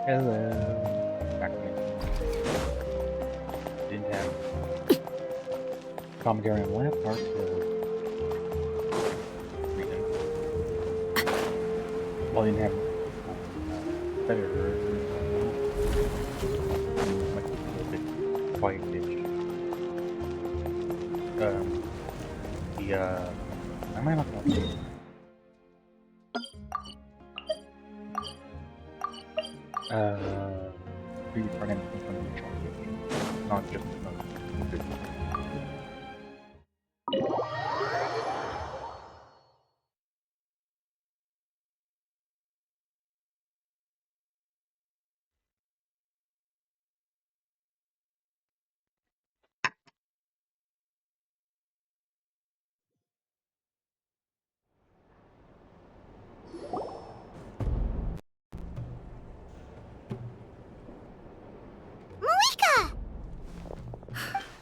Hello. Back again. Didn't have commentary on the last part, so reason. Well, didn't have better like a little bit quiet-ish. I might not know. Previous program is from the not just the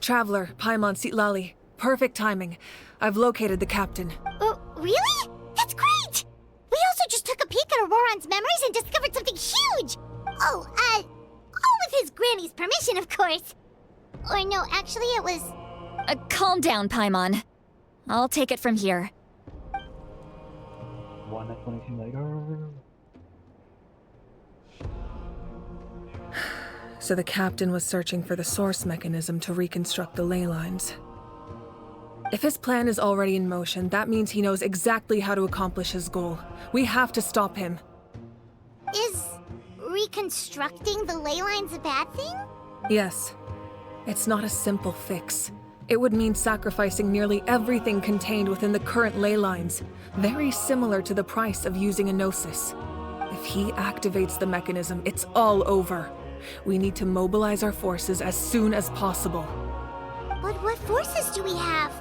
Traveler, Paimon Sitlali. Perfect timing. I've located the captain. Really? That's great! We also just took a peek at Auroran's memories and discovered something huge! All with his granny's permission, of course. Or no, actually it was... Calm down, Paimon. I'll take it from here. One explanation later. So the captain was searching for the source mechanism to reconstruct the ley lines. If his plan is already in motion, that means he knows exactly how to accomplish his goal. We have to stop him. Is reconstructing the ley lines a bad thing? Yes. It's not a simple fix. It would mean sacrificing nearly everything contained within the current ley lines, very similar to the price of using a gnosis. If he activates the mechanism, it's all over. We need to mobilize our forces as soon as possible. But what forces do we have?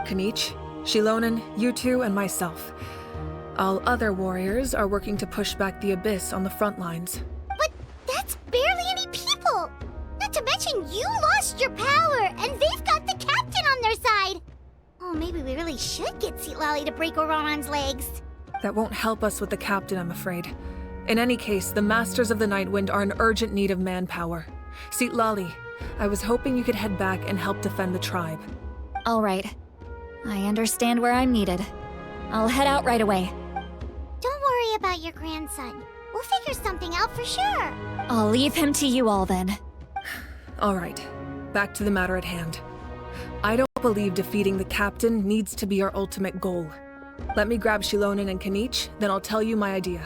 Kanich, Shilonen, you two, and myself. All other warriors are working to push back the Abyss on the front lines. But that's barely any people! Not to mention you lost your power, and they've got the captain on their side! Oh, maybe we really should get Sitlali to break Auroran's legs. That won't help us with the captain, I'm afraid. In any case, the Masters of the Nightwind are in urgent need of manpower. Sitlali, I was hoping you could head back and help defend the tribe. All right. I understand where I'm needed. I'll head out right away. Don't worry about your grandson. We'll figure something out for sure. I'll leave him to you all then. All right, back to the matter at hand. I don't believe defeating the captain needs to be our ultimate goal. Let me grab Shilonen and Kanich, then I'll tell you my idea.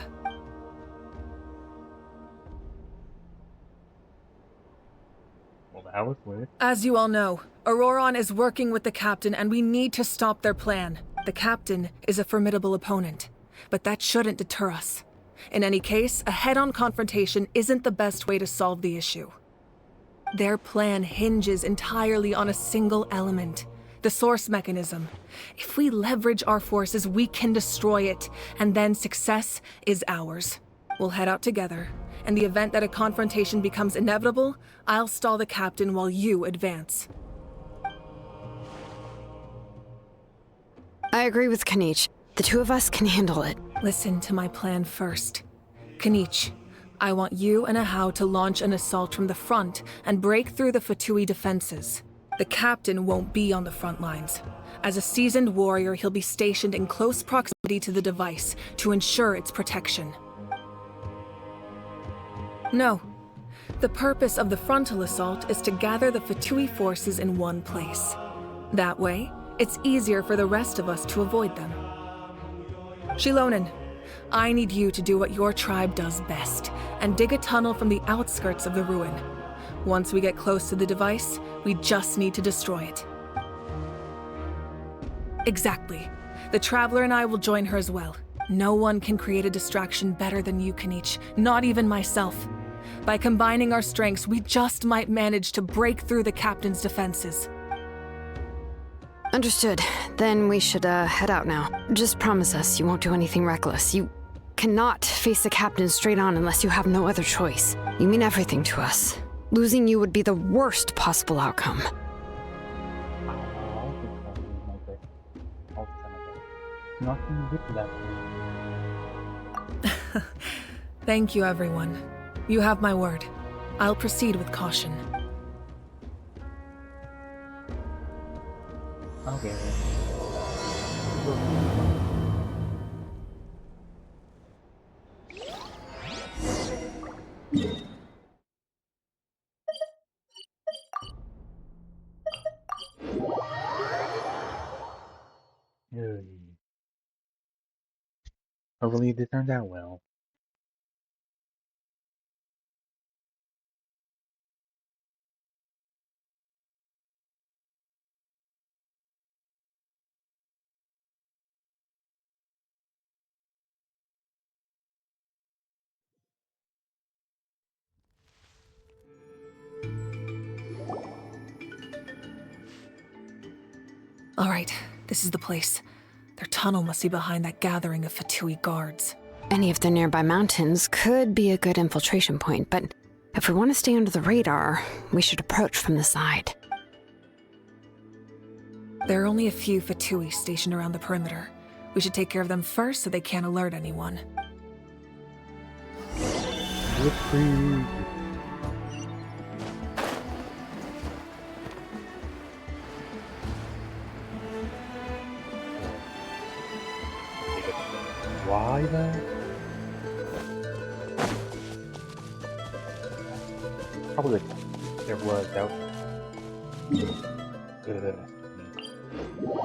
As you all know, Auroran is working with the captain and we need to stop their plan. The captain is a formidable opponent, but that shouldn't deter us. In any case, a head-on confrontation isn't the best way to solve the issue. Their plan hinges entirely on a single element, the source mechanism. If we leverage our forces, we can destroy it, and then success is ours. We'll head out together. In the event that a confrontation becomes inevitable, I'll stall the captain while you advance. I agree with Kanich. The two of us can handle it. Listen to my plan first. Kanich, I want you and Ahau to launch an assault from the front and break through the Fatui defenses. The captain won't be on the front lines. As a seasoned warrior, he'll be stationed in close proximity to the device to ensure its protection. No. The purpose of the frontal assault is to gather the Fatui forces in one place. That way, it's easier for the rest of us to avoid them. Shilonen, I need you to do what your tribe does best, and dig a tunnel from the outskirts of the ruin. Once we get close to the device, we just need to destroy it. Exactly. The Traveler and I will join her as well. No one can create a distraction better than you, Kanich, not even myself. By combining our strengths, we just might manage to break through the captain's defenses. Understood. Then we should, head out now. Just promise us you won't do anything reckless. You cannot face the captain straight on unless you have no other choice. You mean everything to us. Losing you would be the worst possible outcome. Nothing good that. Thank you, everyone. You have my word. I'll proceed with caution. Okay. Yay. Hopefully this turns out well. All right, this is the place. Their tunnel must be behind that gathering of Fatui guards. Any of the nearby mountains could be a good infiltration point, but if we want to stay under the radar, we should approach from the side. There are only a few Fatui stationed around the perimeter. We should take care of them first so they can't alert anyone. Why though? Probably there was out.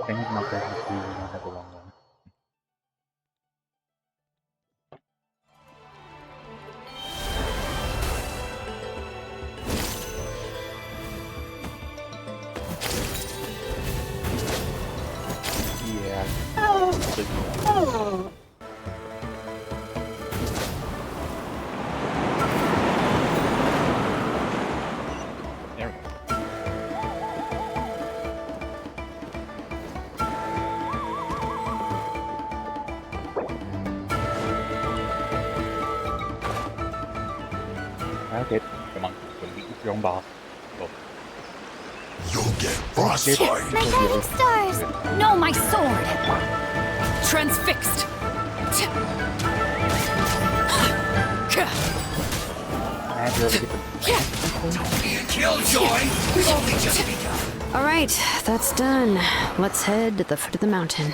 Things not there to do, we don't have the wrong one. Yeah. There we go. Okay, come on, go beat your own boss. Go. You'll get frostbite. My guiding stars! No, my sword! Transfixed! And you're over the Killjoy! We've only just begun. All right, that's done. Let's head to the foot of the mountain.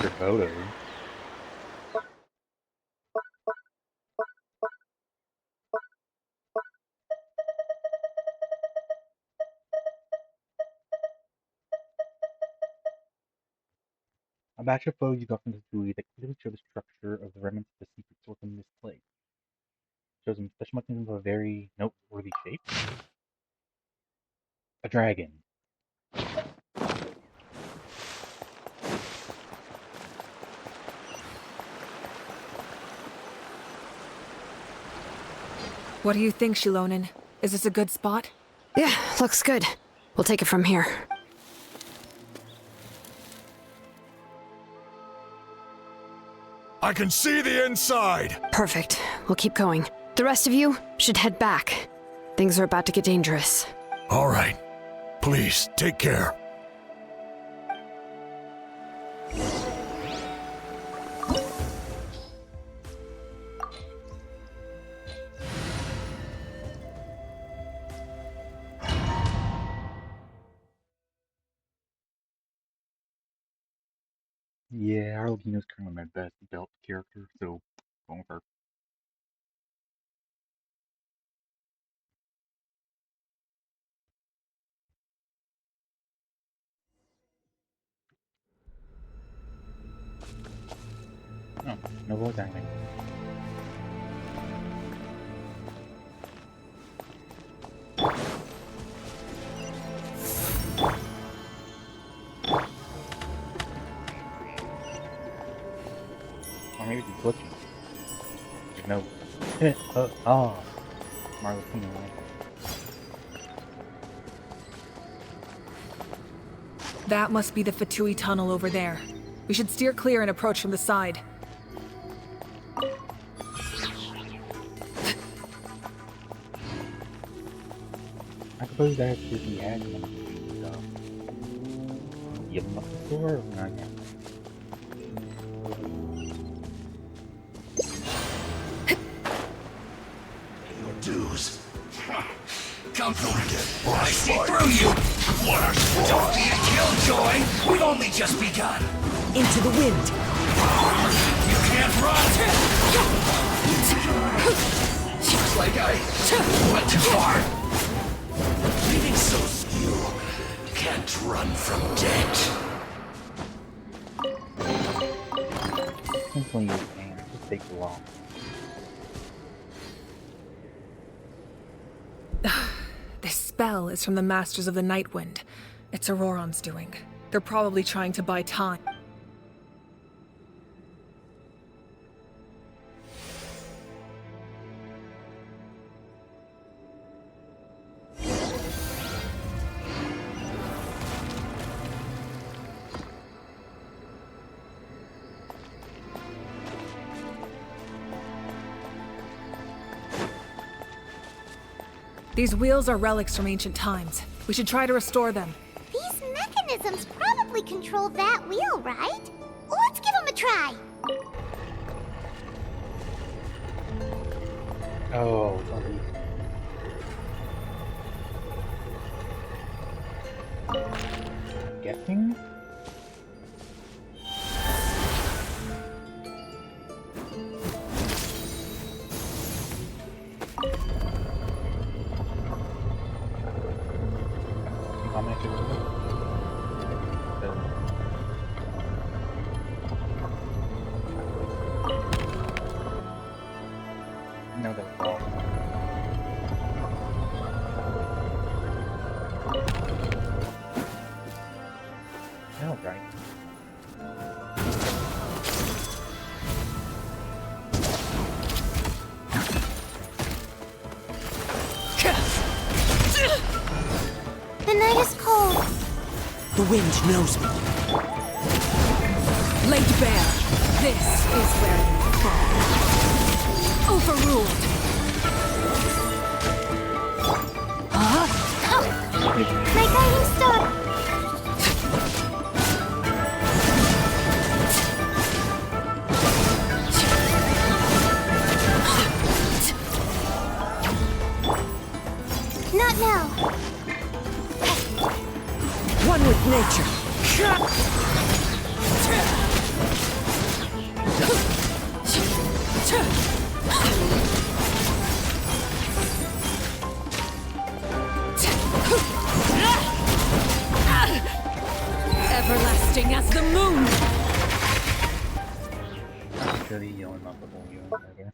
your photo. A batch of photos you got from the GUI that clearly show the structure of the remnants of the secret source in this place. Shows them special mechanism of a very noteworthy shape. A dragon. What do you think, Shilonin? Is this a good spot? Yeah, looks good. We'll take it from here. I can see the inside. Perfect. We'll keep going. The rest of you should head back. Things are about to get dangerous. All right. Please, take care. Yeah, Arlecchino's currently my best developed character, so going with her. Oh, no voice acting. Or maybe it's glitching. There's no. Arlecchino, right? That must be the Fatui tunnel over there. We should steer clear and approach from the side. I suppose that's if he had one of these stuff. Give him up the door? No, I can't. come from. I see through you. What are you? Don't be a killjoy. We've only just begun. Into the wind. You can't run. Looks like I went too far. Leaving so you can't run from death. Simply you can. It just takes a while. This spell is from the Masters of the Nightwind. It's Auroron's doing. They're probably trying to buy time. These wheels are relics from ancient times. We should try to restore them. These mechanisms probably control that wheel, right? Let's give them a try. Oh, guessing? I'm actually no, that's all. No, right. The night is cold. The wind knows me. Laid bare. This is where you fall. Overruled. My guiding star. Not now. One with nature. Everlasting as the moon. Really yelling off the whole unit either.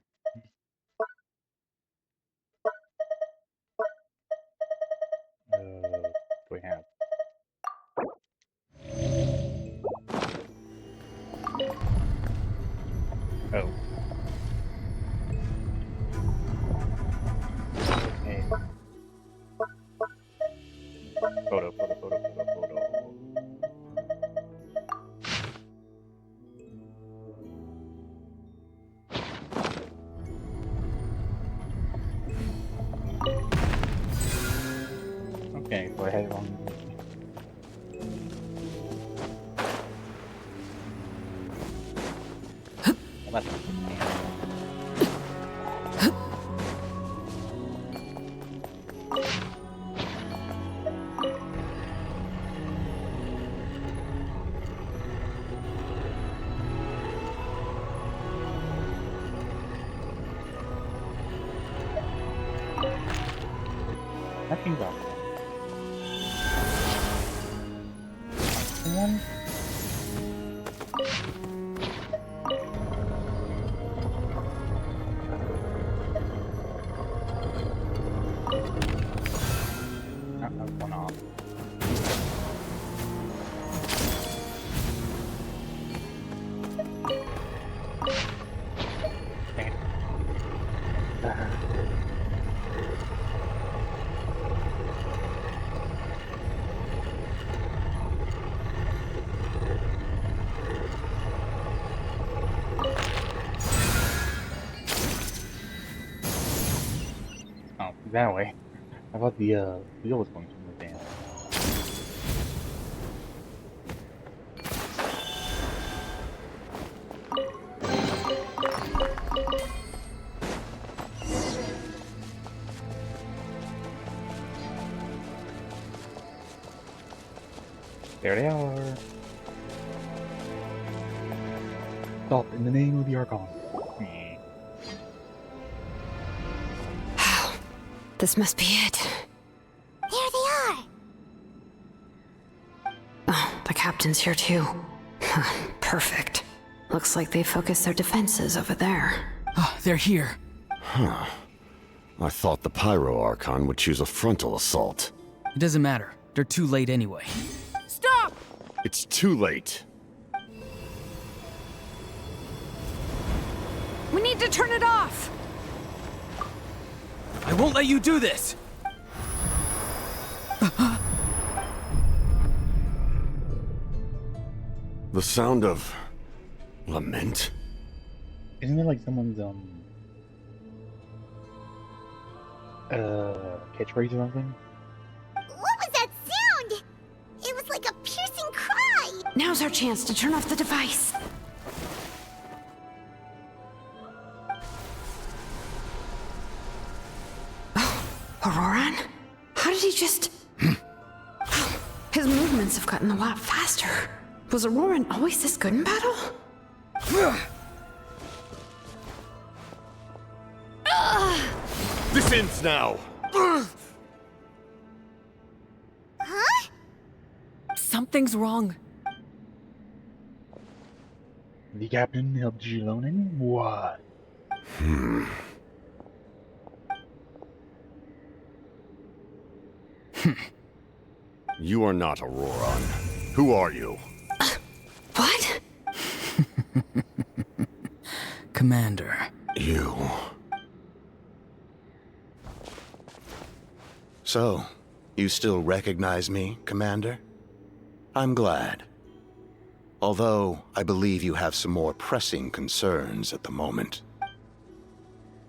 What do we have? Oh. Okay. Photo. Okay, so I had it on. Well, that's that seems awesome. One. One off. Dang it. Oh, that way. I thought the wheel was going to move down. There they are. Stop in the name of the Archon. This must be it. There they are. Oh, the captain's here too. Perfect. Looks like they focused their defenses over there. Oh, they're here. Huh. I thought the Pyro Archon would choose a frontal assault. It doesn't matter. They're too late anyway. Stop! It's too late. We need to turn it off! I won't let you do this! The sound of lament? Isn't it like someone's catchphrase or something? What was that sound? It was like a piercing cry. Now's our chance to turn off the device. Oh, Auroran? How did he just... His movements have gotten a lot faster. Was Auroran always this good in battle? This ends now! Huh? Something's wrong. The captain helped Gilonin? What? You are not Auroran. Who are you? What? Commander. You. So, you still recognize me, Commander? I'm glad. Although, I believe you have some more pressing concerns at the moment.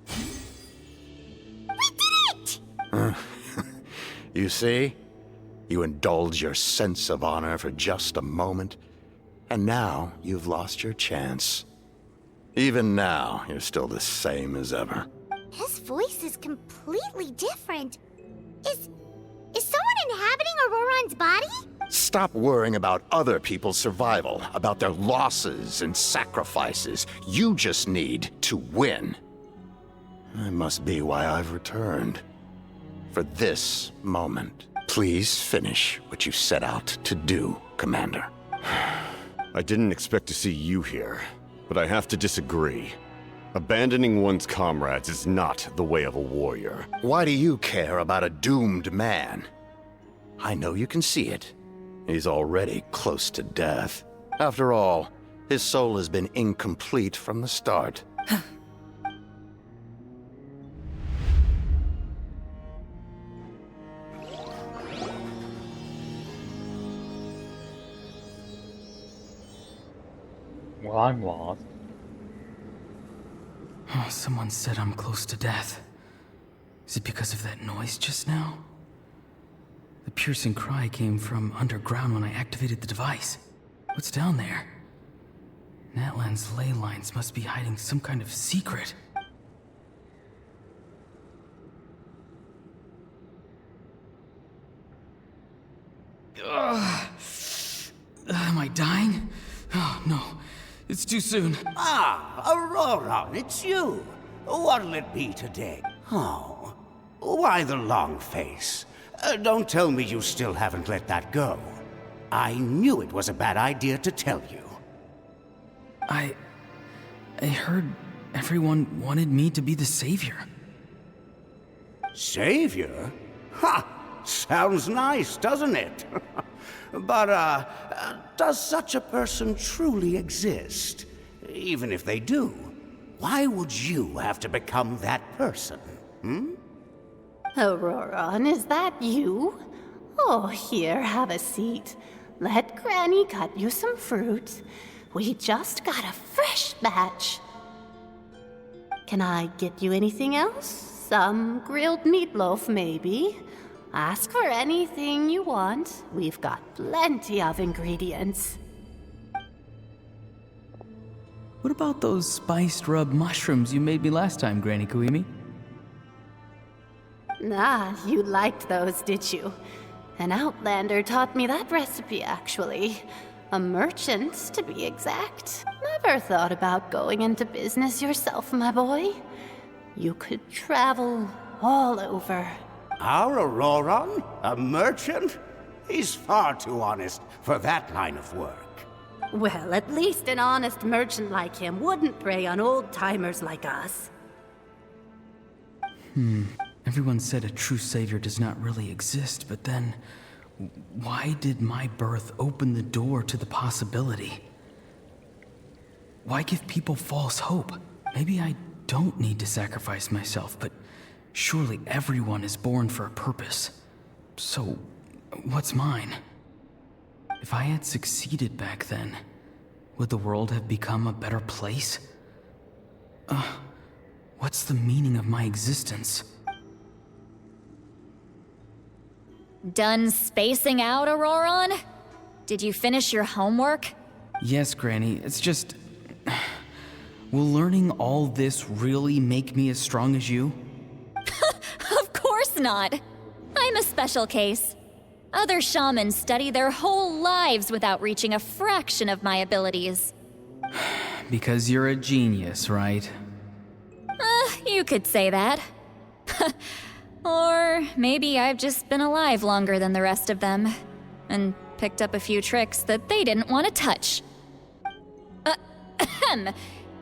We did it! You see? You indulge your sense of honor for just a moment, and now you've lost your chance. Even now, you're still the same as ever. His voice is completely different. Is someone inhabiting Auroran's body? Stop worrying about other people's survival, about their losses and sacrifices. You just need to win. That must be why I've returned. For this moment. Please finish what you set out to do, Commander. I didn't expect to see you here, but I have to disagree. Abandoning one's comrades is not the way of a warrior. Why do you care about a doomed man? I know you can see it. He's already close to death. After all, his soul has been incomplete from the start. Well, I'm lost. Oh, someone said I'm close to death. Is it because of that noise just now? The piercing cry came from underground when I activated the device. What's down there? Natlan's ley lines must be hiding some kind of secret. Am I dying? Oh, no. It's too soon. Ah, Aurora, it's you. What'll it be today? Oh, why the long face? Don't tell me you still haven't let that go. I knew it was a bad idea to tell you. I heard everyone wanted me to be the savior. Savior? Ha! Sounds nice, doesn't it? But, does such a person truly exist? Even if they do, why would you have to become that person? Auroran, is that you? Oh, here, have a seat. Let Granny cut you some fruit. We just got a fresh batch. Can I get you anything else? Some grilled meatloaf, maybe? Ask for anything you want. We've got plenty of ingredients. What about those spiced rub mushrooms you made me last time, Granny Kuimi? Ah, you liked those, did you? An outlander taught me that recipe, actually. A merchant, to be exact. Never thought about going into business yourself, my boy. You could travel all over. Our Auroron? A merchant? He's far too honest for that line of work. Well, at least an honest merchant like him wouldn't prey on old-timers like us. Everyone said a true savior does not really exist, but then why did my birth open the door to the possibility? Why give people false hope? Maybe I don't need to sacrifice myself, but surely everyone is born for a purpose. So, what's mine? If I had succeeded back then, would the world have become a better place? What's the meaning of my existence? Done spacing out, Auroron? Did you finish your homework? Yes, Granny, it's just... Will learning all this really make me as strong as you? Of course not. I'm a special case. Other shamans study their whole lives without reaching a fraction of my abilities. Because you're a genius, right? You could say that. Or maybe I've just been alive longer than the rest of them, and picked up a few tricks that they didn't want to touch.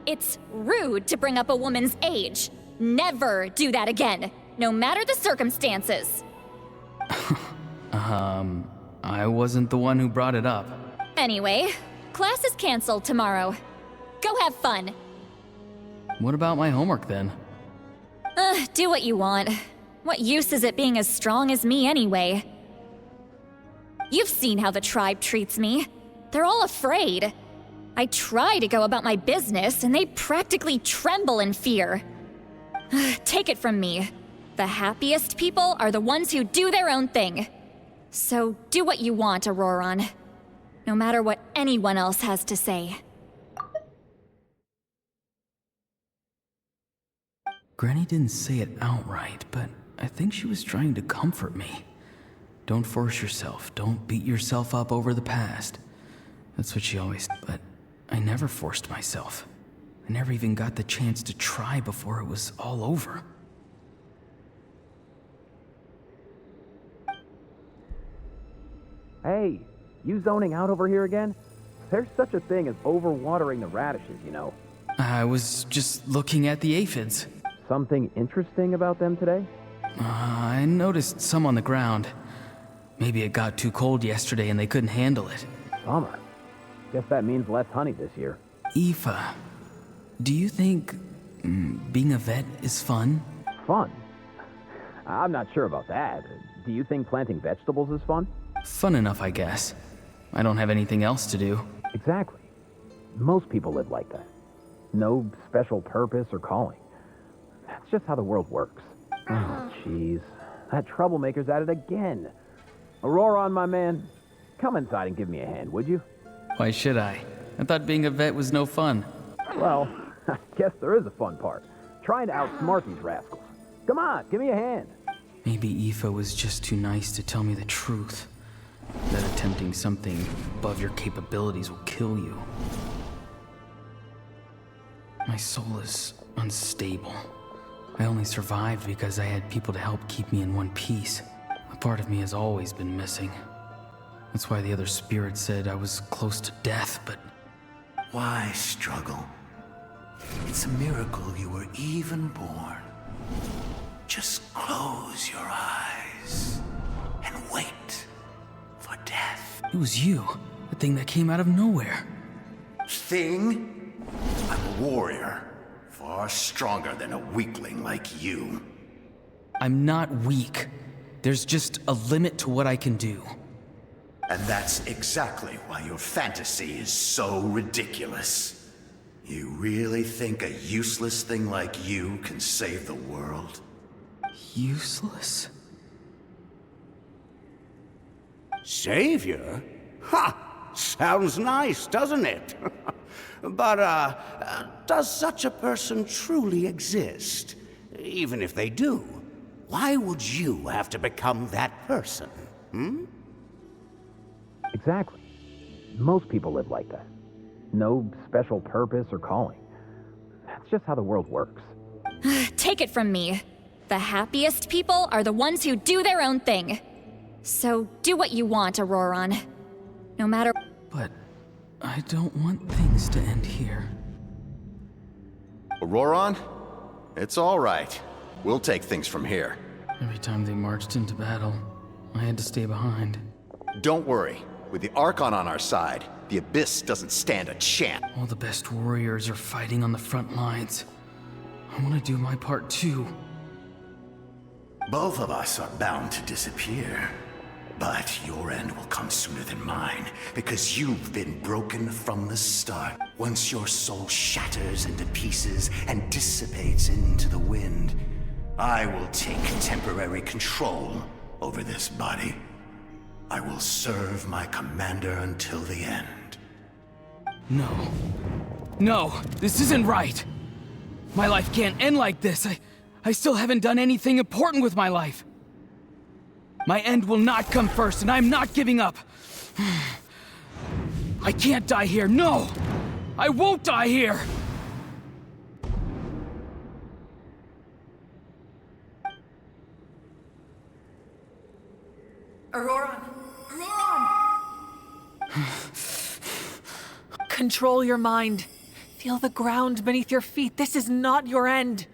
It's rude to bring up a woman's age. Never do that again, no matter the circumstances. I wasn't the one who brought it up. Anyway, class is canceled tomorrow. Go have fun. What about my homework then? Do what you want. What use is it being as strong as me anyway? You've seen how the tribe treats me. They're all afraid. I try to go about my business, and they practically tremble in fear. Take it from me. The happiest people are the ones who do their own thing. So do what you want, Auroron. No matter what anyone else has to say. Granny didn't say it outright, but I think she was trying to comfort me. Don't force yourself. Don't beat yourself up over the past. That's what she always said, but I never forced myself. I never even got the chance to try before it was all over. Hey, you zoning out over here again? There's such a thing as overwatering the radishes, you know. I was just looking at the aphids. Something interesting about them today? I noticed some on the ground. Maybe it got too cold yesterday and they couldn't handle it. Bummer. Guess that means less honey this year. Aoife, do you think being a vet is fun? Fun? I'm not sure about that. Do you think planting vegetables is fun? Fun enough, I guess. I don't have anything else to do. Exactly. Most people live like that. No special purpose or calling. That's just how the world works. Oh, jeez. That troublemaker's at it again. Auroron, my man, come inside and give me a hand, would you? Why should I? I thought being a vet was no fun. Well, I guess there is a fun part. Trying to outsmart these rascals. Come on, give me a hand. Maybe Aoife was just too nice to tell me the truth. That attempting something above your capabilities will kill you. My soul is unstable. I only survived because I had people to help keep me in one piece. A part of me has always been missing. That's why the other spirit said I was close to death, but... Why struggle? It's a miracle you were even born. Just close your eyes and wait for death. It was you, the thing that came out of nowhere. Thing? I'm a warrior. Far stronger than a weakling like you. I'm not weak. There's just a limit to what I can do. And that's exactly why your fantasy is so ridiculous. You really think a useless thing like you can save the world? Useless? Savior? Ha! Sounds nice, doesn't it? But, does such a person truly exist? Even if they do, why would you have to become that person? Exactly. Most people live like that. No special purpose or calling. That's just how the world works. Take it from me. The happiest people are the ones who do their own thing. So do what you want, Auroron. No matter... But I don't want things to end here. Auroron? It's all right. We'll take things from here. Every time they marched into battle, I had to stay behind. Don't worry. With the Archon on our side, the Abyss doesn't stand a chance. All the best warriors are fighting on the front lines. I want to do my part too. Both of us are bound to disappear. But your end will come sooner than mine, because you've been broken from the start. Once your soul shatters into pieces and dissipates into the wind, I will take temporary control over this body. I will serve my commander until the end. No. No, this isn't right. My life can't end like this. I still haven't done anything important with my life. My end will not come first, and I'm not giving up. I can't die here, no! I won't die here! Auroron! Control your mind. Feel the ground beneath your feet. This is not your end.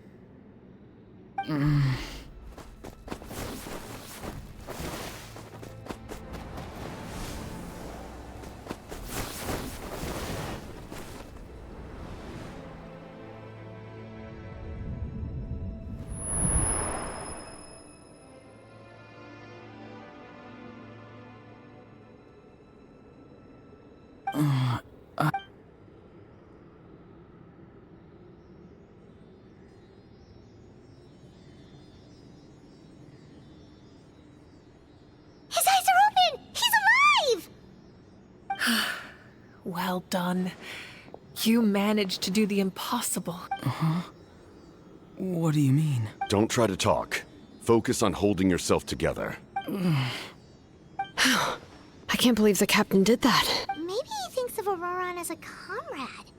His eyes are open! He's alive! Well done. You managed to do the impossible. What do you mean? Don't try to talk. Focus on holding yourself together. I can't believe the captain did that. Maybe he thinks of Auroron as a comrade.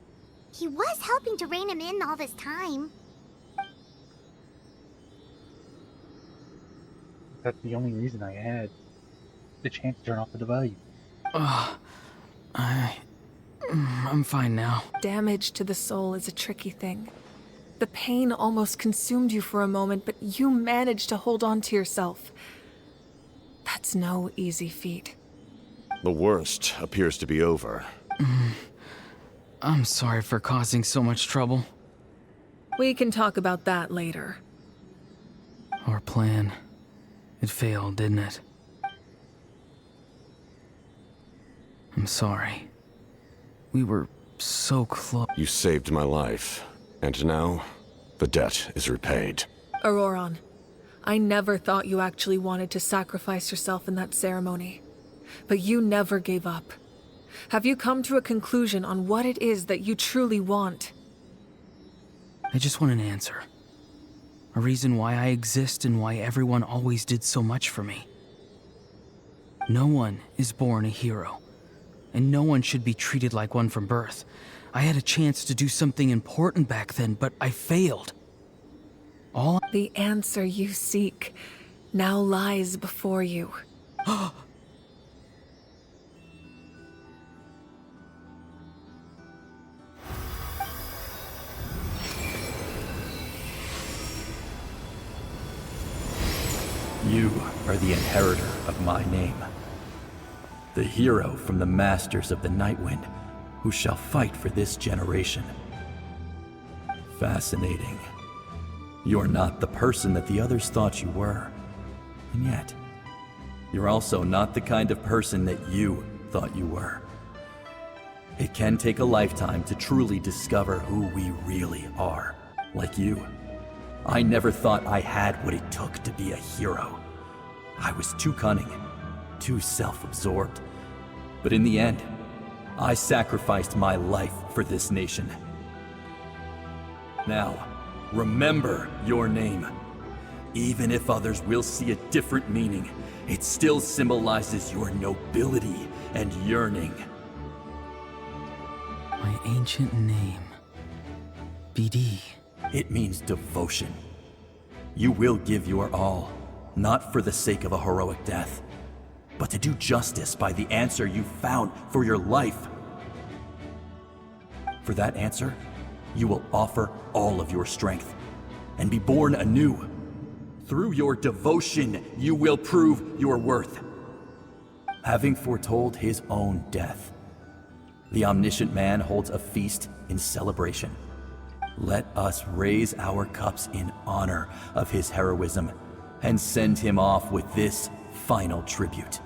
He was helping to rein him in all this time. That's the only reason I had the chance to turn off the device. I'm fine now. Damage to the soul is a tricky thing. The pain almost consumed you for a moment, but you managed to hold on to yourself. That's no easy feat. The worst appears to be over. I'm sorry for causing so much trouble. We can talk about that later. Our plan. It failed, didn't it? I'm sorry. We were so close. You saved my life, and now the debt is repaid. Auroron, I never thought you actually wanted to sacrifice yourself in that ceremony. But you never gave up. Have you come to a conclusion on what it is that you truly want? I just want an answer. A reason why I exist and why everyone always did so much for me. No one is born a hero, and no one should be treated like one from birth. I had a chance to do something important back then, but I failed. The answer you seek now lies before you. You are the inheritor of my name. The hero from the Masters of the Nightwind, who shall fight for this generation. Fascinating. You're not the person that the others thought you were. And yet, you're also not the kind of person that you thought you were. It can take a lifetime to truly discover who we really are. Like you, I never thought I had what it took to be a hero. I was too cunning, too self-absorbed. But in the end, I sacrificed my life for this nation. Now, remember your name. Even if others will see a different meaning, it still symbolizes your nobility and yearning. My ancient name. BD. It means devotion. You will give your all, not for the sake of a heroic death, but to do justice by the answer you found for your life. For that answer, you will offer all of your strength and be born anew. Through your devotion, you will prove your worth. Having foretold his own death, the omniscient man holds a feast in celebration. Let us raise our cups in honor of his heroism and send him off with this final tribute.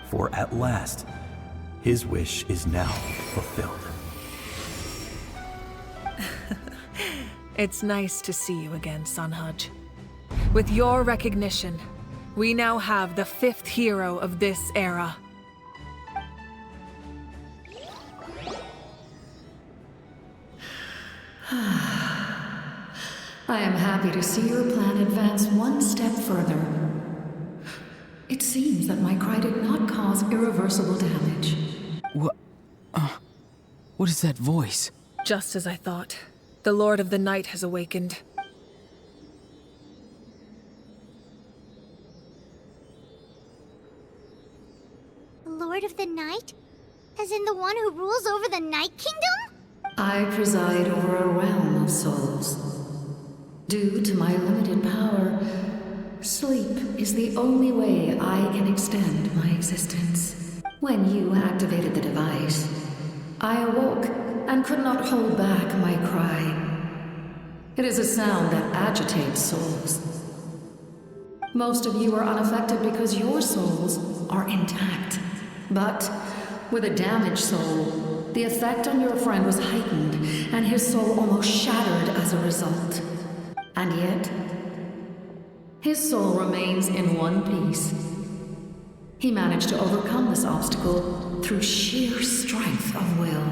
For at last, his wish is now fulfilled. It's nice to see you again, Sunhudge. With your recognition, we now have the 5th hero of this era. I am happy to see your plan advance one step further. It seems that my cry did not cause irreversible damage. What is that voice? Just as I thought. The Lord of the Night has awakened. The Lord of the Night? As in the one who rules over the Night Kingdom? I preside over a realm of souls. Due to my limited power, sleep is the only way I can extend my existence. When you activated the device, I awoke and could not hold back my cry. It is a sound that agitates souls. Most of you are unaffected because your souls are intact. But with a damaged soul, the effect on your friend was heightened, and his soul almost shattered as a result. And yet, his soul remains in one piece. He managed to overcome this obstacle through sheer strength of will.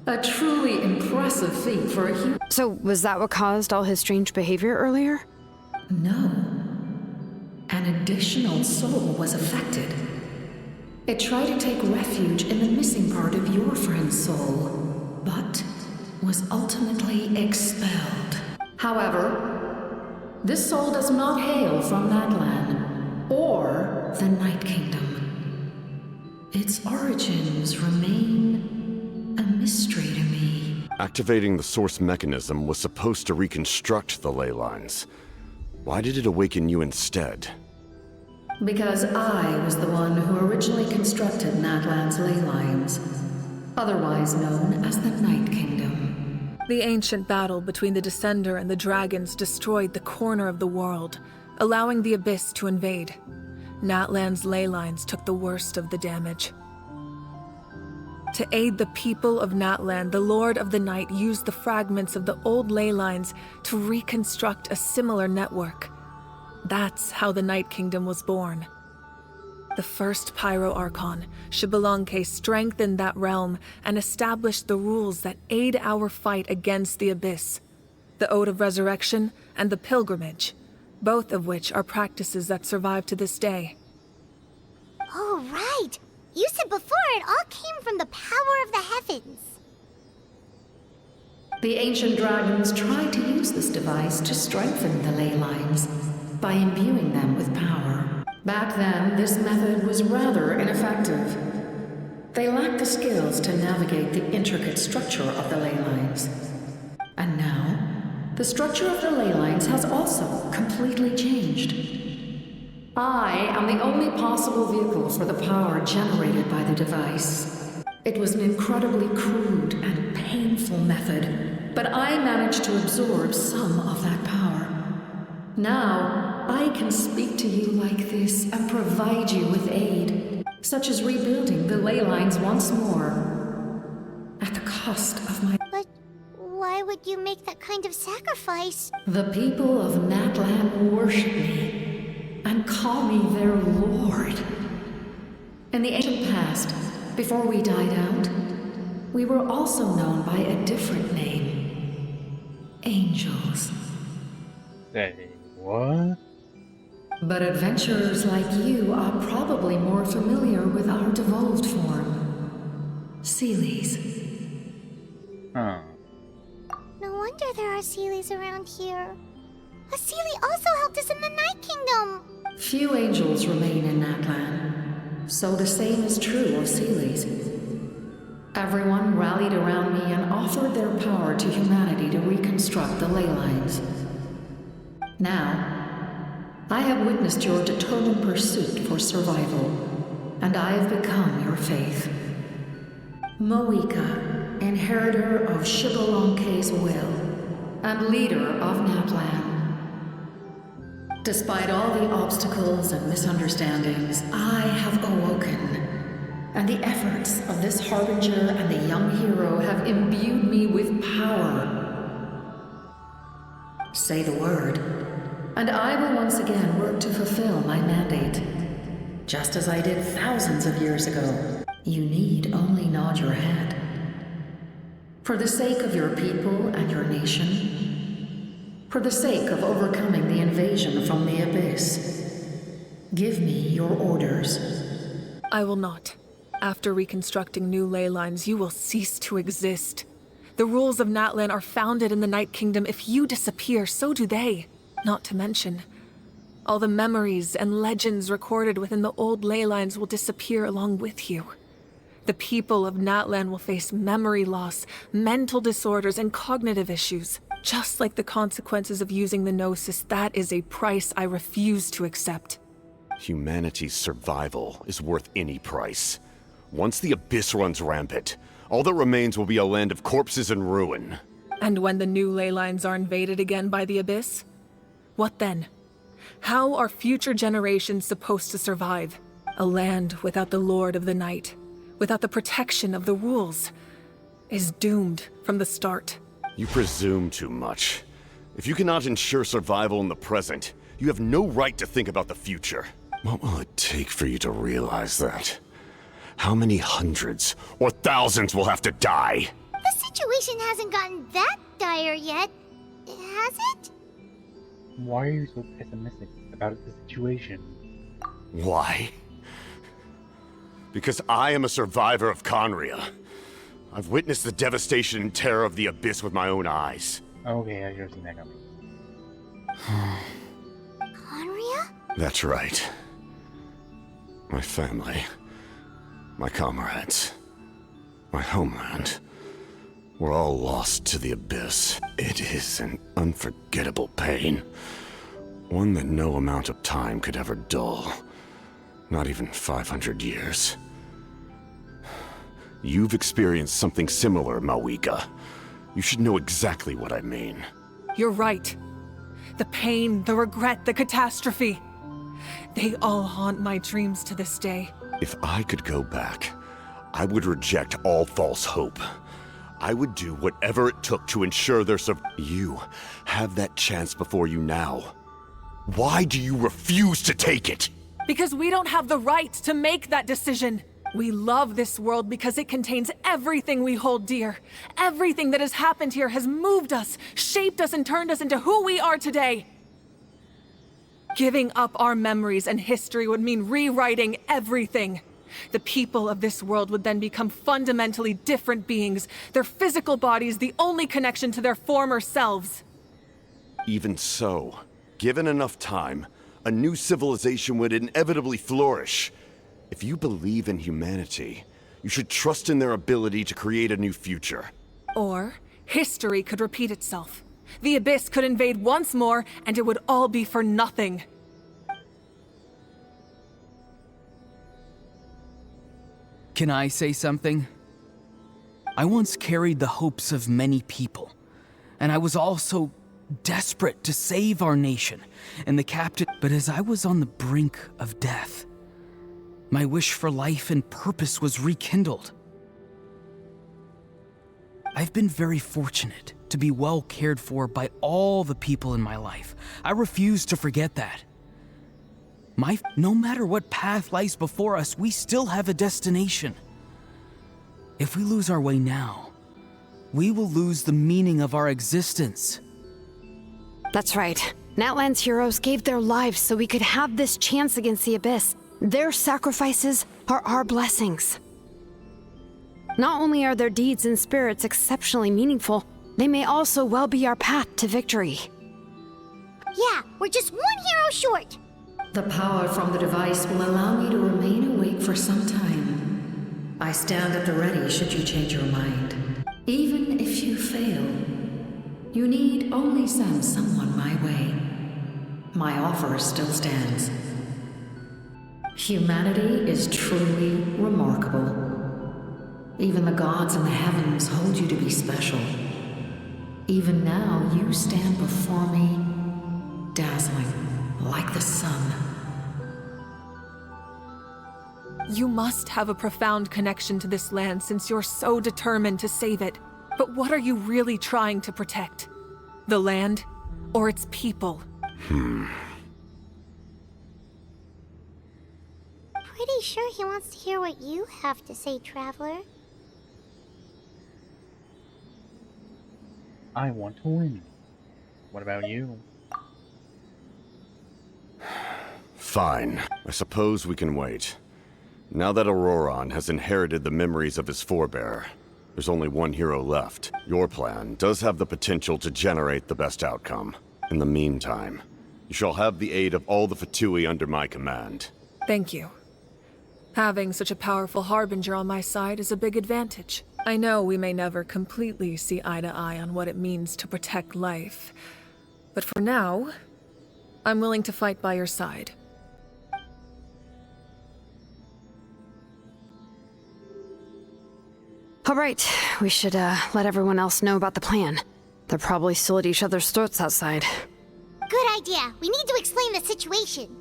A truly impressive feat for a human. So, was that what caused all his strange behavior earlier? No. An additional soul was affected. It tried to take refuge in the missing part of your friend's soul, but was ultimately expelled. However, this soul does not hail from Natlan or the Night Kingdom. Its origins remain a mystery to me. Activating the source mechanism was supposed to reconstruct the ley lines. Why did it awaken you instead? Because I was the one who originally constructed Natlan's ley lines, otherwise known as the Night Kingdom. The ancient battle between the Descender and the dragons destroyed the corner of the world, allowing the Abyss to invade. Natlan's ley lines took the worst of the damage. To aid the people of Natlan, the Lord of the Night used the fragments of the old ley lines to reconstruct a similar network. That's how the Night Kingdom was born. The first Pyro Archon, Xbalanque, strengthened that realm and established the rules that aid our fight against the Abyss. The Ode of Resurrection and the Pilgrimage, both of which are practices that survive to this day. Oh, right! You said before it all came from the power of the heavens. The ancient dragons tried to use this device to strengthen the ley lines by imbuing them with power. Back then, this method was rather ineffective. They lacked the skills to navigate the intricate structure of the ley lines. And now, the structure of the ley lines has also completely changed. I am the only possible vehicle for the power generated by the device. It was an incredibly crude and painful method, but I managed to absorb some of that power. Now, I can speak to you like this and provide you with aid, such as rebuilding the ley lines once more, at the cost of my... But why would you make that kind of sacrifice? The people of Natlan worship me and call me their lord. In the ancient past, before we died out, we were also known by a different name. Angels. Say, what? But adventurers like you are probably more familiar with our devolved form. Seelies. Huh. No wonder there are Seelies around here. A Seelie also helped us in the Night Kingdom. Few angels remain in Natlan, so the same is true of Seelies. Everyone rallied around me and offered their power to humanity to reconstruct the ley lines. Now, I have witnessed your determined pursuit for survival, and I have become your faith. Moika, inheritor of Shibalonke's will, and leader of Natlan. Despite all the obstacles and misunderstandings, I have awoken. And the efforts of this harbinger and the young hero have imbued me with power. Say the word, and I will once again work to fulfill my mandate. Just as I did thousands of years ago. You need only nod your head. For the sake of your people and your nation. For the sake of overcoming the invasion from the Abyss. Give me your orders. I will not. After reconstructing new ley lines, you will cease to exist. The rules of Natlan are founded in the Night Kingdom. If you disappear, so do they. Not to mention, all the memories and legends recorded within the old ley lines will disappear along with you. The people of Natlan will face memory loss, mental disorders, and cognitive issues. Just like the consequences of using the Gnosis, that is a price I refuse to accept. Humanity's survival is worth any price. Once the Abyss runs rampant, all that remains will be a land of corpses and ruin. And when the new ley lines are invaded again by the Abyss? What then? How are future generations supposed to survive? A land without the Lord of the Night, without the protection of the rules, is doomed from the start. You presume too much. If you cannot ensure survival in the present, you have no right to think about the future. What will it take for you to realize that? How many hundreds or thousands will have to die? The situation hasn't gotten that dire yet, has it? Why are you so pessimistic about the situation? Why? Because I am a survivor of Conria. I've witnessed the devastation and terror of the Abyss with my own eyes. Okay, I've never seen that coming. Conria? That's right. My family. My comrades. My homeland. We're all lost to the Abyss. It is an unforgettable pain. One that no amount of time could ever dull. Not even 500 years. You've experienced something similar, Mawika. You should know exactly what I mean. You're right. The pain, the regret, the catastrophe. They all haunt my dreams to this day. If I could go back, I would reject all false hope. I would do whatever it took to ensure their You have that chance before you now. Why do you refuse to take it? Because we don't have the right to make that decision. We love this world because it contains everything we hold dear. Everything that has happened here has moved us, shaped us, and turned us into who we are today. Giving up our memories and history would mean rewriting everything. The people of this world would then become fundamentally different beings, their physical bodies the only connection to their former selves. Even so, given enough time, a new civilization would inevitably flourish. If you believe in humanity, you should trust in their ability to create a new future. Or, history could repeat itself. The Abyss could invade once more, and it would all be for nothing. Can I say something? I once carried the hopes of many people, and I was also desperate to save our nation and the captain. But as I was on the brink of death, my wish for life and purpose was rekindled. I've been very fortunate to be well cared for by all the people in my life. I refuse to forget that. No matter what path lies before us, we still have a destination. If we lose our way now, we will lose the meaning of our existence. That's right. Natlan's heroes gave their lives so we could have this chance against the Abyss. Their sacrifices are our blessings. Not only are their deeds and spirits exceptionally meaningful, they may also well be our path to victory. Yeah, we're just one hero short. The power from the device will allow me to remain awake for some time. I stand at the ready should you change your mind. Even if you fail, you need only send someone my way. My offer still stands. Humanity is truly remarkable. Even the gods in the heavens hold you to be special. Even now, you stand before me, dazzling like the sun. You must have a profound connection to this land since you're so determined to save it. But what are you really trying to protect? The land or its people? Pretty sure he wants to hear what you have to say, Traveler. I want to win. What about you? Fine. I suppose we can wait. Now that Auroron has inherited the memories of his forebear, there's only one hero left. Your plan does have the potential to generate the best outcome. In the meantime, you shall have the aid of all the Fatui under my command. Thank you. Having such a powerful harbinger on my side is a big advantage. I know we may never completely see eye to eye on what it means to protect life, but for now, I'm willing to fight by your side. All right, we should let everyone else know about the plan. They're probably still at each other's throats outside. Good idea. We need to explain the situation.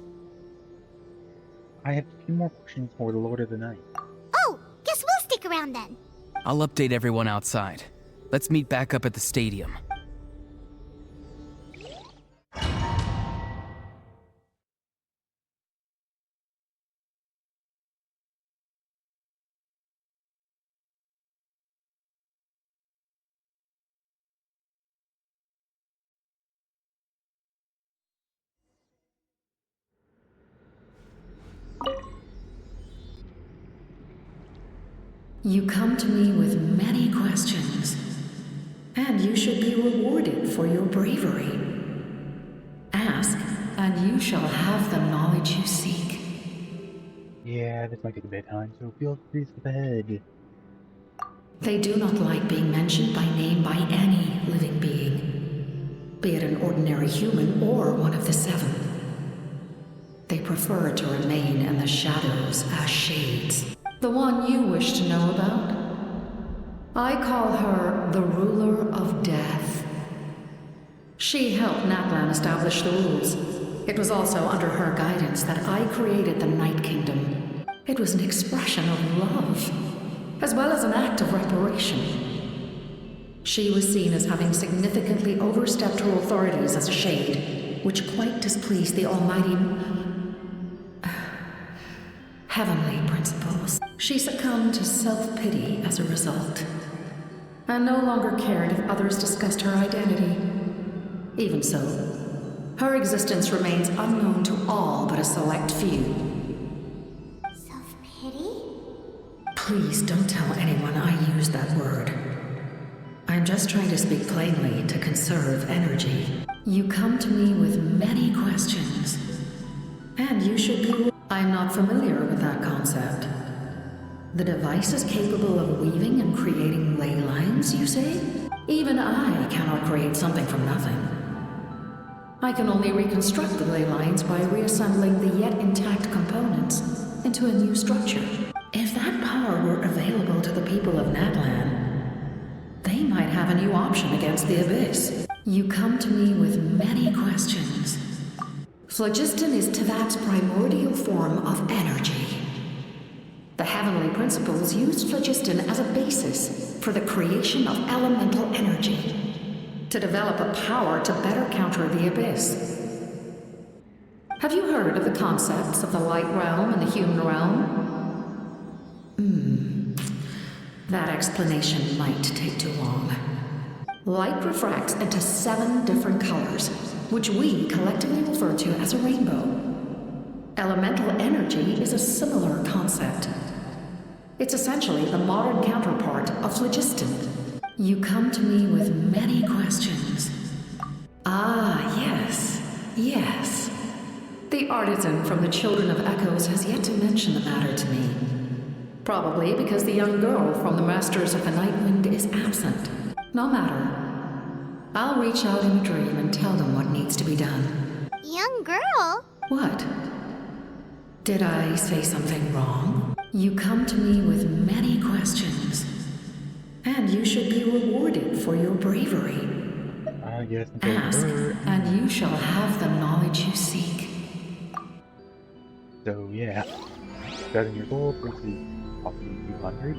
I have a few more questions for the Lord of the Night. Oh, guess we'll stick around then. I'll update everyone outside. Let's meet back up at the stadium. You come to me with many questions, and you should be rewarded for your bravery. Ask, and you shall have the knowledge you seek. Yeah, this might be the bedtime, so feel free to skip ahead. They do not like being mentioned by name by any living being, be it an ordinary human or one of the seven. They prefer to remain in the shadows as shades. The one you wish to know about? I call her the Ruler of Death. She helped Natlan establish the rules. It was also under her guidance that I created the Night Kingdom. It was an expression of love, as well as an act of reparation. She was seen as having significantly overstepped her authorities as a shade, which quite displeased the almighty heavenly principles. She succumbed to self-pity as a result, and no longer cared if others discussed her identity. Even so, her existence remains unknown to all but a select few. Self-pity? Please don't tell anyone I used that word. I'm just trying to speak plainly to conserve energy. You come to me with many questions, and you should be... I'm not familiar with that concept. The device is capable of weaving and creating ley lines, you say? Even I cannot create something from nothing. I can only reconstruct the ley lines by reassembling the yet intact components into a new structure. If that power were available to the people of Natlan, they might have a new option against the Abyss. You come to me with many questions. Phlogiston is Teyvat's primordial form of energy. The heavenly principles used phlogiston as a basis for the creation of elemental energy, to develop a power to better counter the Abyss. Have you heard of the concepts of the light realm and the human realm? That explanation might take too long. Light refracts into 7 different colors, which we collectively refer to as a rainbow. Elemental energy is a similar concept. It's essentially the modern counterpart of phlogiston. You come to me with many questions. Ah, yes, yes. The artisan from the Children of Echoes has yet to mention the matter to me. Probably because the young girl from the Masters of the Nightwind is absent. No matter. I'll reach out in a dream and tell them what needs to be done. Young girl? What? Did I say something wrong? You come to me with many questions. And you should be rewarded for your bravery. Yes, Ask, and you shall have the knowledge you seek. So yeah, 7 years old versus possibly 200.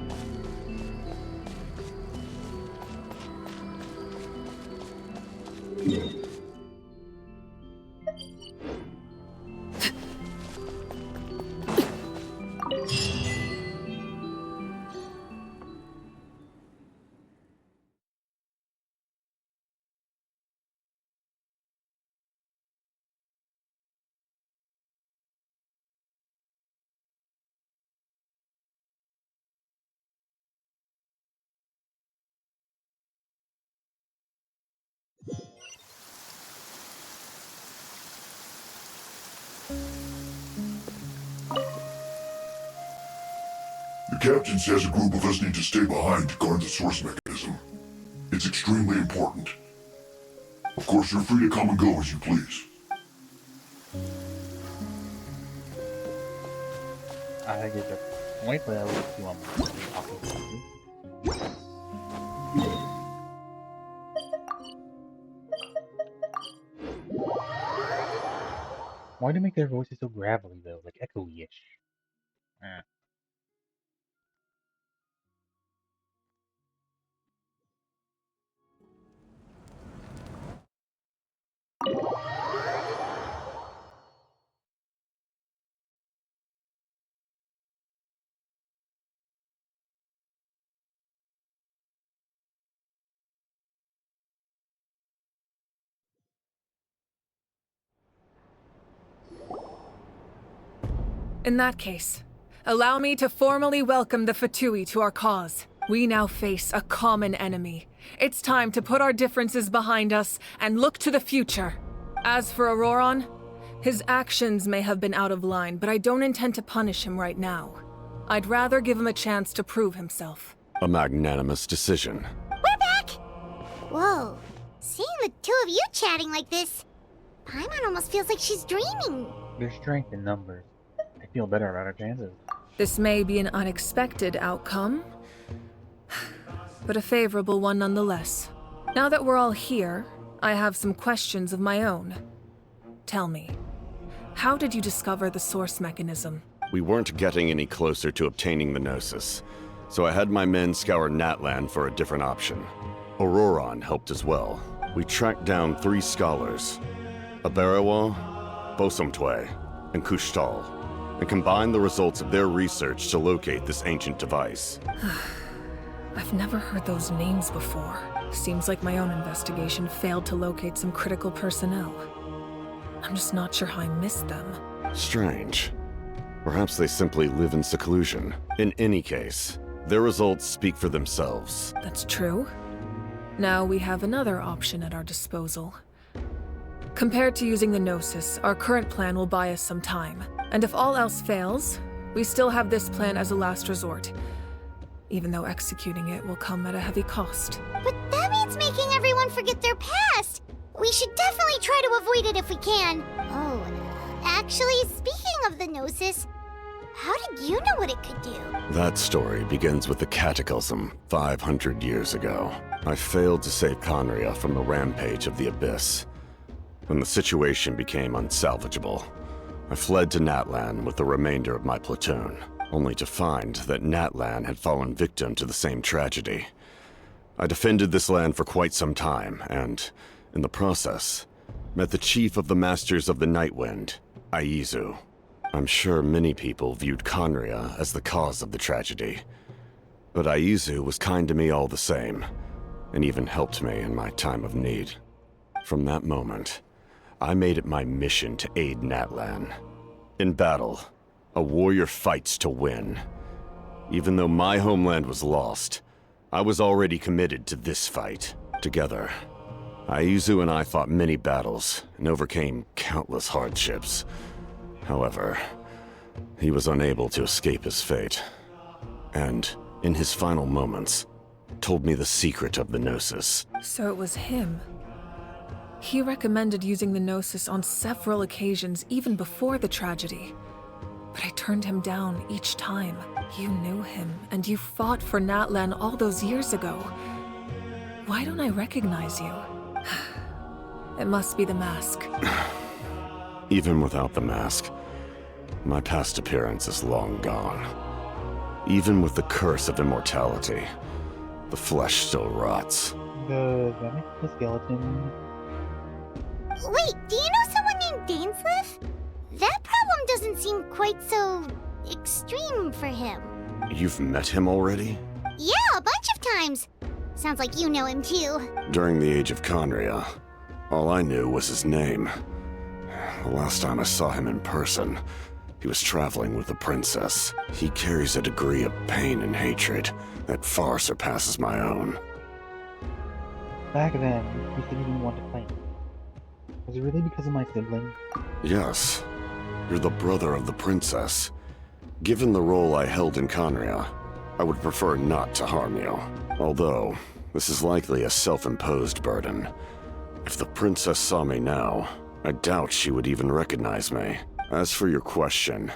The captain says a group of us need to stay behind to guard the source mechanism. It's extremely important. Of course, you're free to come and go as you please. I get that point, but I would do Why do they make their voices so gravelly though, like echoey-ish? In that case, allow me to formally welcome the Fatui to our cause. We now face a common enemy. It's time to put our differences behind us and look to the future. As for Auroron, his actions may have been out of line, but I don't intend to punish him right now. I'd rather give him a chance to prove himself. A magnanimous decision. We're back! Whoa, seeing the two of you chatting like this, Paimon almost feels like she's dreaming. There's strength in numbers. I feel better about our chances. This may be an unexpected outcome, but a favorable one nonetheless. Now that we're all here, I have some questions of my own. Tell me, how did you discover the source mechanism? We weren't getting any closer to obtaining the Gnosis, so I had my men scour Natlan for a different option. Auroron helped as well. We tracked down 3 scholars, Abarawa, Bosomtwe, and Kushtal, and combined the results of their research to locate this ancient device. I've never heard those names before. Seems like my own investigation failed to locate some critical personnel. I'm just not sure how I missed them. Strange. Perhaps they simply live in seclusion. In any case, their results speak for themselves. That's true. Now we have another option at our disposal. Compared to using the Gnosis, our current plan will buy us some time. And if all else fails, we still have this plan as a last resort. Even though executing it will come at a heavy cost. But that means making everyone forget their past! We should definitely try to avoid it if we can. Oh, actually, speaking of the Gnosis, how did you know what it could do? That story begins with the Cataclysm 500 years ago. I failed to save Conria from the rampage of the Abyss. When the situation became unsalvageable, I fled to Natlan with the remainder of my platoon, only to find that Natlan had fallen victim to the same tragedy. I defended this land for quite some time, and, in the process, met the chief of the Masters of the Nightwind, Aizu. I'm sure many people viewed Conria as the cause of the tragedy, but Aizu was kind to me all the same, and even helped me in my time of need. From that moment, I made it my mission to aid Natlan. In battle, a warrior fights to win. Even though my homeland was lost, I was already committed to this fight. Together, Aizu and I fought many battles and overcame countless hardships. However, he was unable to escape his fate. And, in his final moments, told me the secret of the Gnosis. So it was him. He recommended using the Gnosis on several occasions, even before the tragedy. But I turned him down each time. You knew him, and you fought for Natlan all those years ago. Why don't I recognize you? It must be the mask. Even without the mask, my past appearance is long gone. Even with the curse of immortality, the flesh still rots. Does that make the skeleton? Wait, do you know someone named Dainsleif? That problem doesn't seem quite so extreme for him. You've met him already? Yeah, a bunch of times. Sounds like you know him too. During the age of Conria, all I knew was his name. The last time I saw him in person, he was traveling with the princess. He carries a degree of pain and hatred that far surpasses my own. Back then, you said you didn't want to fight. Was it really because of my sibling? Yes. You're the brother of the princess. Given the role I held in Conria, I would prefer not to harm you. Although, this is likely a self-imposed burden. If the princess saw me now, I doubt she would even recognize me. As for your question,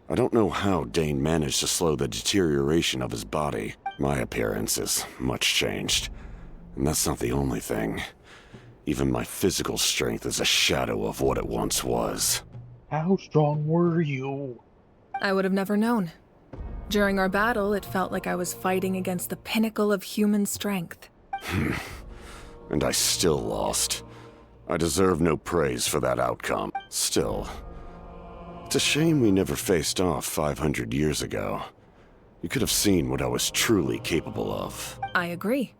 I don't know how Dane managed to slow the deterioration of his body. My appearance is much changed. And that's not the only thing. Even my physical strength is a shadow of what it once was. How strong were you? I would have never known. During our battle, it felt like I was fighting against the pinnacle of human strength. And I still lost. I deserve no praise for that outcome. Still, it's a shame we never faced off 500 years ago. You could have seen what I was truly capable of. I agree.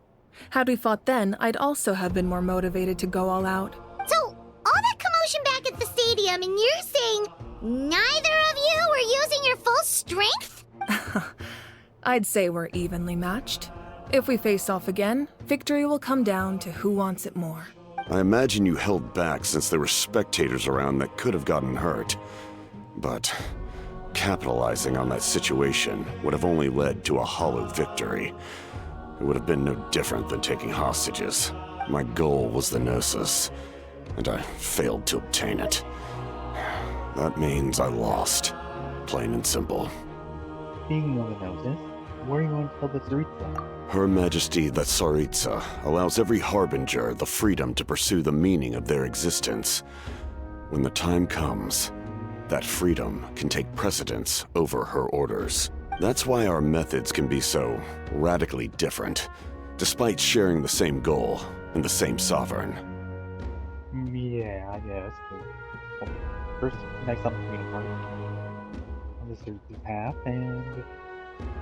Had we fought then, I'd also have been more motivated to go all out. So, all that commotion back at the stadium, and you're saying neither of you were using your full strength? I'd say we're evenly matched. If we face off again, victory will come down to who wants it more. I imagine you held back since there were spectators around that could have gotten hurt. But capitalizing on that situation would have only led to a hollow victory. It would have been no different than taking hostages. My goal was the Gnosis, and I failed to obtain it. That means I lost. Plain and simple. Speaking of the Gnosis, where are you going to tell the Tsaritsa? Her Majesty the Tsaritsa allows every Harbinger the freedom to pursue the meaning of their existence. When the time comes, that freedom can take precedence over her orders. That's why our methods can be so radically different, despite sharing the same goal and the same sovereign. Yeah, I guess. Well, first, next on the freedom part on the Tsaritsa's path, and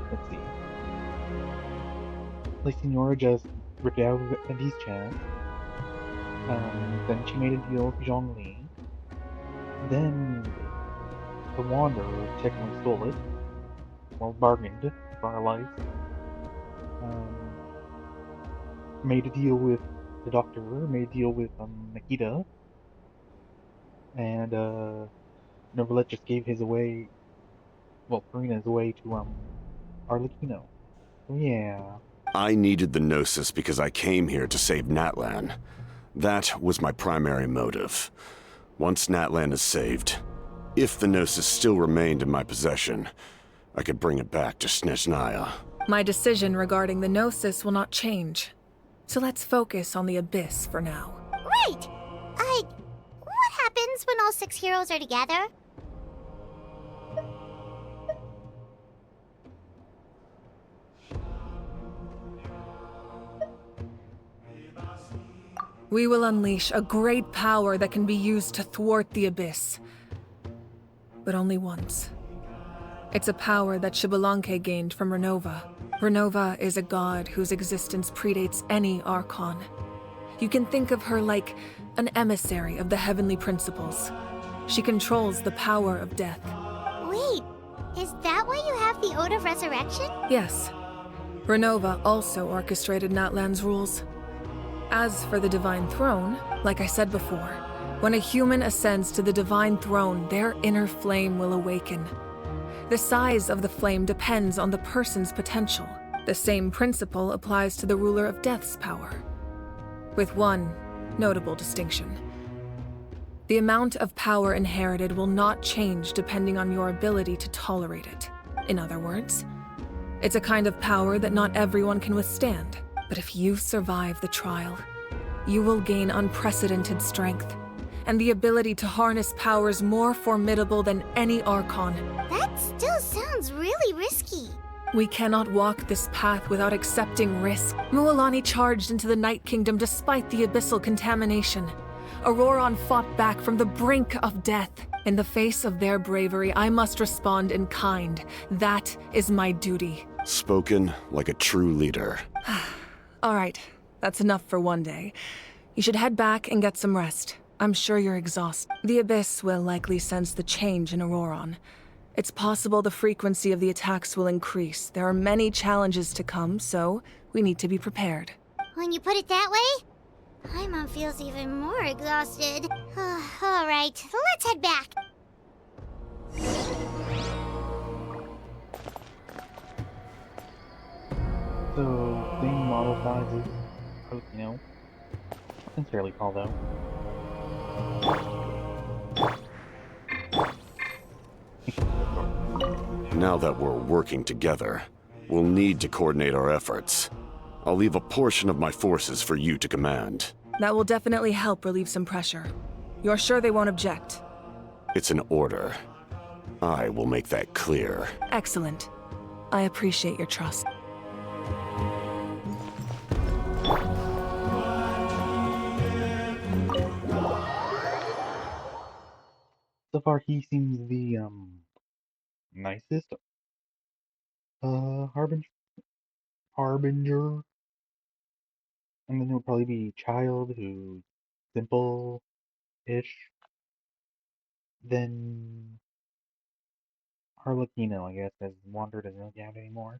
let's see. La Signora just ripped out of Eddie's chest. Then she made a deal with Zhongli. Then the Wanderer technically stole it. Well, bargained for our life. Made a deal with the Doctor, made a deal with Nikita. And Novelet just gave his away, well, Karina's away to Arlecchino. So yeah. I needed the Gnosis because I came here to save Natlan. That was my primary motive. Once Natlan is saved, if the Gnosis still remained in my possession, I could bring it back to Snezhnaya. My decision regarding the Gnosis will not change. So let's focus on the Abyss for now. Right! What happens when all 6 heroes are together? We will unleash a great power that can be used to thwart the Abyss. But only once. It's a power that Xbalanque gained from Renova. Renova is a god whose existence predates any Archon. You can think of her like an emissary of the heavenly principles. She controls the power of death. Wait, is that why you have the Ode of Resurrection? Yes. Renova also orchestrated Natlan's rules. As for the Divine Throne, like I said before, when a human ascends to the Divine Throne, their inner flame will awaken. The size of the flame depends on the person's potential. The same principle applies to the ruler of Death's power, with one notable distinction. The amount of power inherited will not change depending on your ability to tolerate it. In other words, it's a kind of power that not everyone can withstand. But if you survive the trial, you will gain unprecedented strength and the ability to harness powers more formidable than any Archon. That still sounds really risky. We cannot walk this path without accepting risk. Mualani charged into the Night Kingdom despite the abyssal contamination. Auroron fought back from the brink of death. In the face of their bravery, I must respond in kind. That is my duty. Spoken like a true leader. All right, that's enough for one day. You should head back and get some rest. I'm sure you're exhausted. The Abyss will likely sense the change in Auroron. It's possible the frequency of the attacks will increase. There are many challenges to come, so we need to be prepared. When you put it that way, Paimon feels even more exhausted. All right, let's head back. So, same model sizes, not necessarily tall though. Now that we're working together, we'll need to coordinate our efforts. I'll leave a portion of my forces for you to command. That will definitely help relieve some pressure. You're sure they won't object? It's an order. I will make that clear. Excellent. I appreciate your trust. So far, he seems the, nicest, harbinger. And then it'll probably be Child, who's simple-ish. Then Harlequino, I guess, has wandered and not out anymore.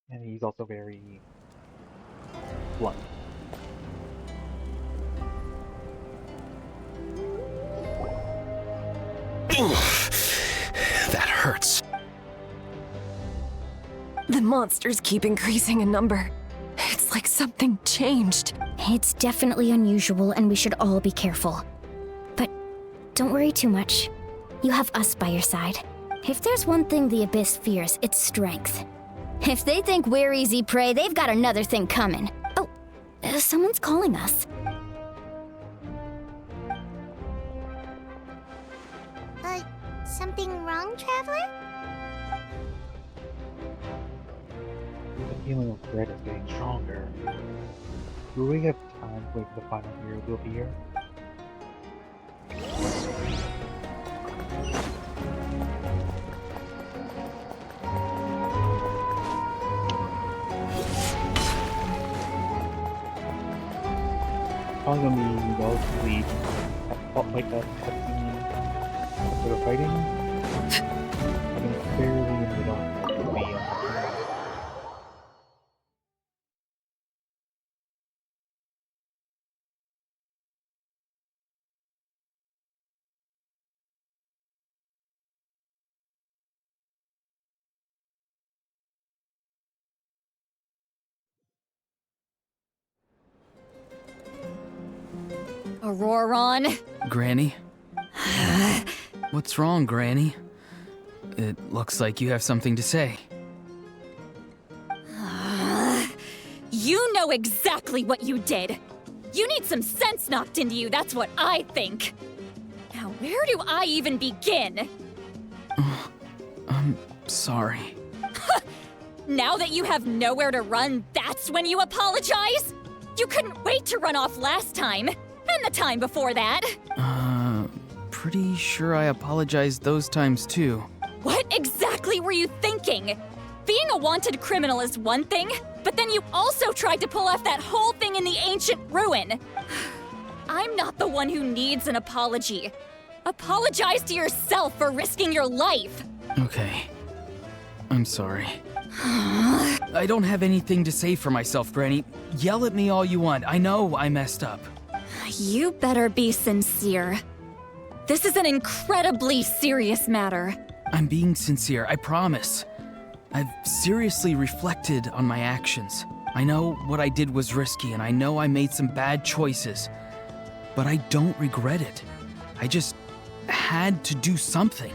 And he's also very blunt. That hurts. The monsters keep increasing in number. It's like something changed. It's definitely unusual, and we should all be careful. But don't worry too much. You have us by your side. If there's one thing the Abyss fears, it's strength. If they think we're easy prey, they've got another thing coming. Oh, someone's calling us. Something wrong, Traveler? The feeling of threat is getting stronger. Do we have time to wait for the final hero to appear? Probably gonna be relatively like a cutscene episode of fighting. I've been barely in the dark to be Auroron? Granny? What's wrong, Granny? It looks like you have something to say. You know exactly what you did. You need some sense knocked into you, that's what I think. Now, where do I even begin? I'm sorry. Now that you have nowhere to run, that's when you apologize? You couldn't wait to run off last time, and the time before that. Pretty sure I apologized those times too. What exactly were you thinking? Being a wanted criminal is one thing, but then you also tried to pull off that whole thing in the ancient ruin. I'm not the one who needs an apology. Apologize to yourself for risking your life. Okay. I'm sorry. I don't have anything to say for myself, Granny. Yell at me all you want. I know I messed up. You better be sincere. This is an incredibly serious matter. I'm being sincere, I promise. I've seriously reflected on my actions. I know what I did was risky, and I know I made some bad choices. But I don't regret it. I just had to do something.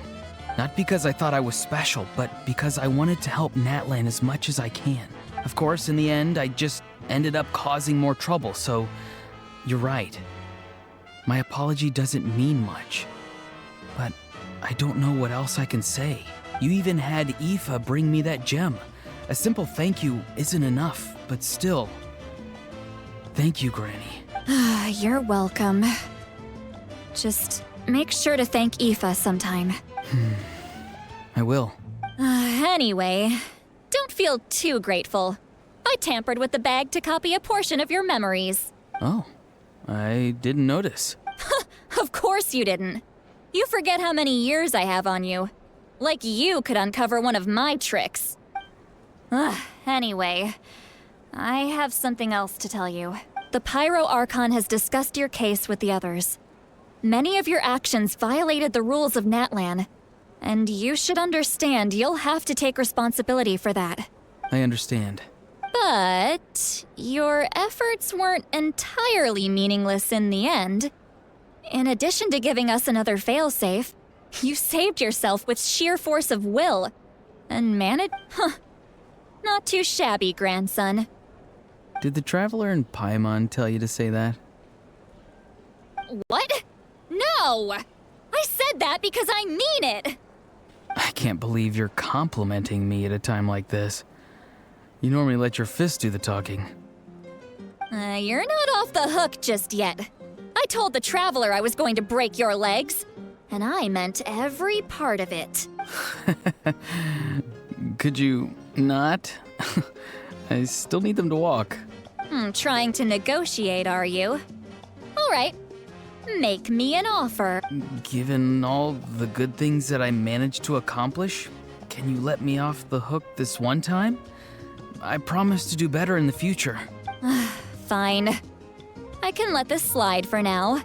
Not because I thought I was special, but because I wanted to help Natlan as much as I can. Of course, in the end, I just ended up causing more trouble, so you're right. My apology doesn't mean much. But I don't know what else I can say. You even had Aoife bring me that gem. A simple thank you isn't enough, but still. Thank you, Granny. You're welcome. Just make sure to thank Aoife sometime. I will. Anyway, don't feel too grateful. I tampered with the bag to copy a portion of your memories. Oh, I didn't notice. Of course you didn't. You forget how many years I have on you. Like you could uncover one of my tricks. Anyway, I have something else to tell you. The Pyro Archon has discussed your case with the others. Many of your actions violated the rules of Natlan, and you should understand you'll have to take responsibility for that. I understand. But your efforts weren't entirely meaningless in the end. In addition to giving us another failsafe, you saved yourself with sheer force of will, and managed. Not too shabby, grandson. Did the Traveler in Paimon tell you to say that? What? No! I said that because I mean it! I can't believe you're complimenting me at a time like this. You normally let your fist do the talking. You're not off the hook just yet. I told the Traveler I was going to break your legs, and I meant every part of it. Could you not? I still need them to walk. Trying to negotiate, are you? All right. Make me an offer. Given all the good things that I managed to accomplish, can you let me off the hook this one time? I promise to do better in the future. Fine. I can let this slide for now.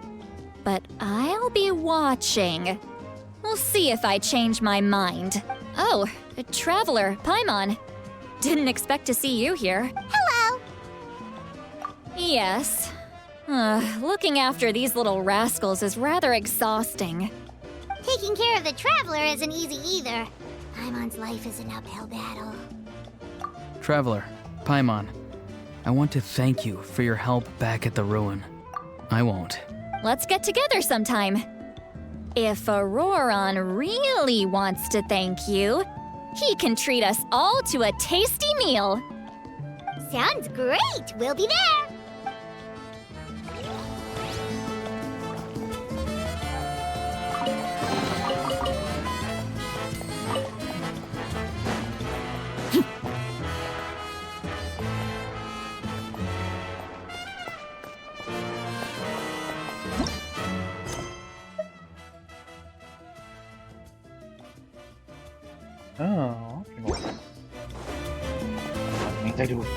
But I'll be watching. We'll see if I change my mind. Oh, Traveler, Paimon. Didn't expect to see you here. Hello! Yes. Looking after these little rascals is rather exhausting. Taking care of the Traveler isn't easy either. Paimon's life is an uphill battle. Traveler, Paimon, I want to thank you for your help back at the ruin. I won't. Let's get together sometime. If Auroron really wants to thank you, he can treat us all to a tasty meal. Sounds great! We'll be there! Oh, okay. What means I do it.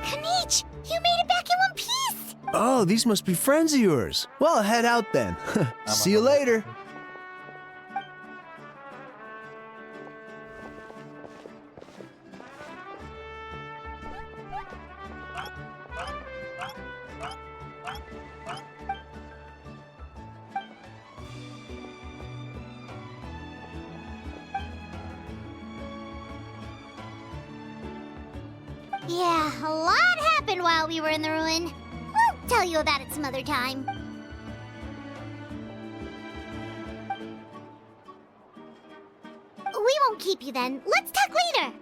Kanich! You made it back in one piece! Oh, these must be friends of yours. Well, head out then. See you later. Yeah, a lot happened while we were in the ruin. We'll tell you about it some other time. We won't keep you then. Let's talk later.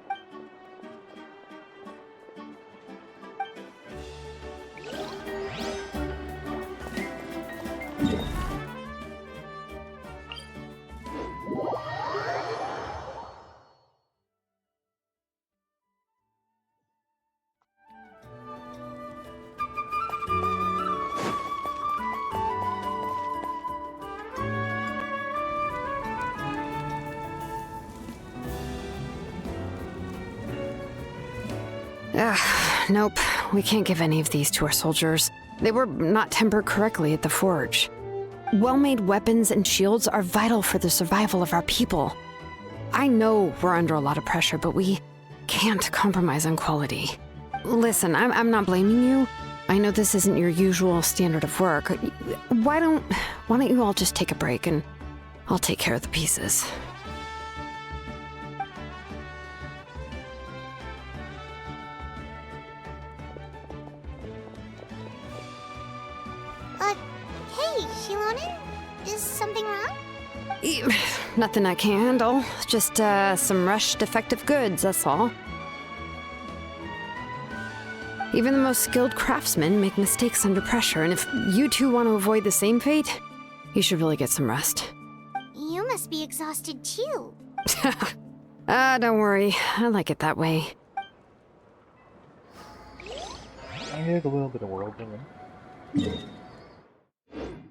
Nope. We can't give any of these to our soldiers. They were not tempered correctly at the forge. Well-made weapons and shields are vital for the survival of our people. I know we're under a lot of pressure, but we can't compromise on quality. Listen, I'm not blaming you. I know this isn't your usual standard of work. Why don't you all just take a break and I'll take care of the pieces. Hey, Shilonen? Is something wrong? Nothing I can handle. Just, some rushed defective goods, that's all. Even the most skilled craftsmen make mistakes under pressure, and if you two want to avoid the same fate, you should really get some rest. You must be exhausted too. Don't worry. I like it that way. There's a little bit of world building.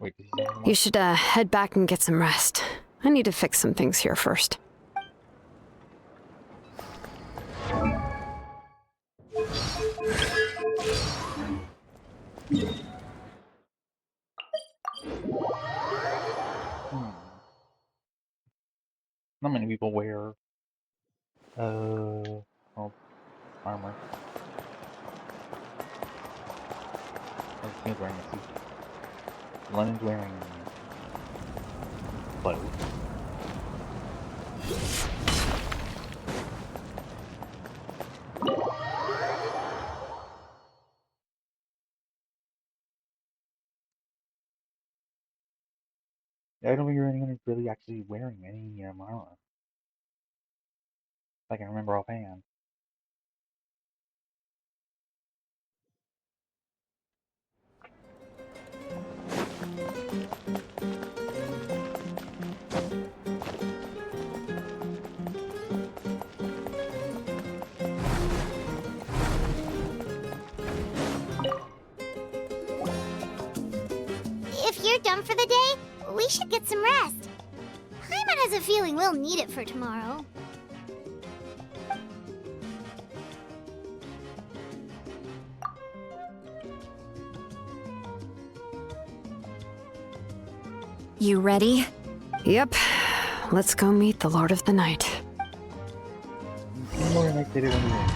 Wait, did you say anything? You should, head back and get some rest. I need to fix some things here first. Not many people wear, well, armor. He's wearing a suit. Lennon's wearing clothes. I don't think anyone is really actually wearing any armor. I can remember offhand. If you're done for the day, we should get some rest. Paimon has a feeling we'll need it for tomorrow. You ready? Yep. Let's go meet the Lord of the Night. More like they did anyway.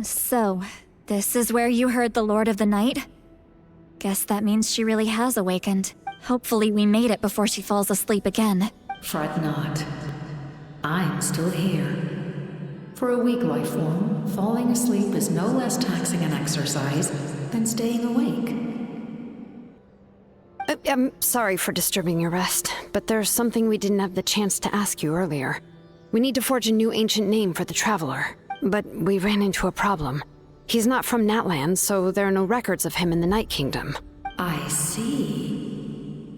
So, this is where you heard the Lord of the Night? Guess that means she really has awakened. Hopefully we made it before she falls asleep again. Fret not. I'm still here. For a weak life form, falling asleep is no less taxing an exercise than staying awake. I'm sorry for disturbing your rest, but there's something we didn't have the chance to ask you earlier. We need to forge a new ancient name for the Traveler, but we ran into a problem. He's not from Natland, so there are no records of him in the Night Kingdom. I see.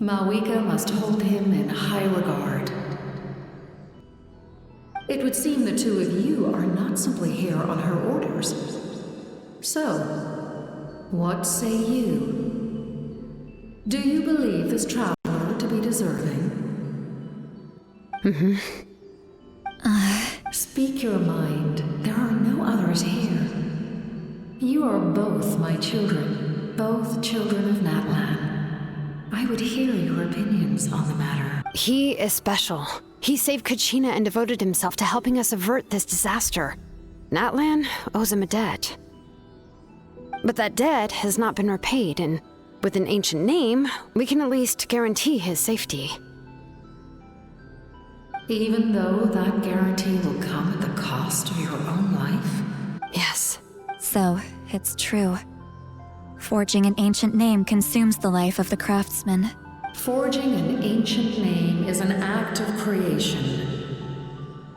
Mawika must hold him in high regard. It would seem the two of you are not simply here on her orders. So, what say you? Do you believe this traveler to be deserving? Speak your mind. There are no others here. You are both my children, both children of Natlan. I would hear your opinions on the matter. He is special. He saved Kachina and devoted himself to helping us avert this disaster. Natlan owes him a debt. But that debt has not been repaid, and with an ancient name, we can at least guarantee his safety. Even though that guarantee will come at the cost of your own life? Yes. So, it's true. Forging an ancient name consumes the life of the craftsman. Forging an ancient name is an act of creation.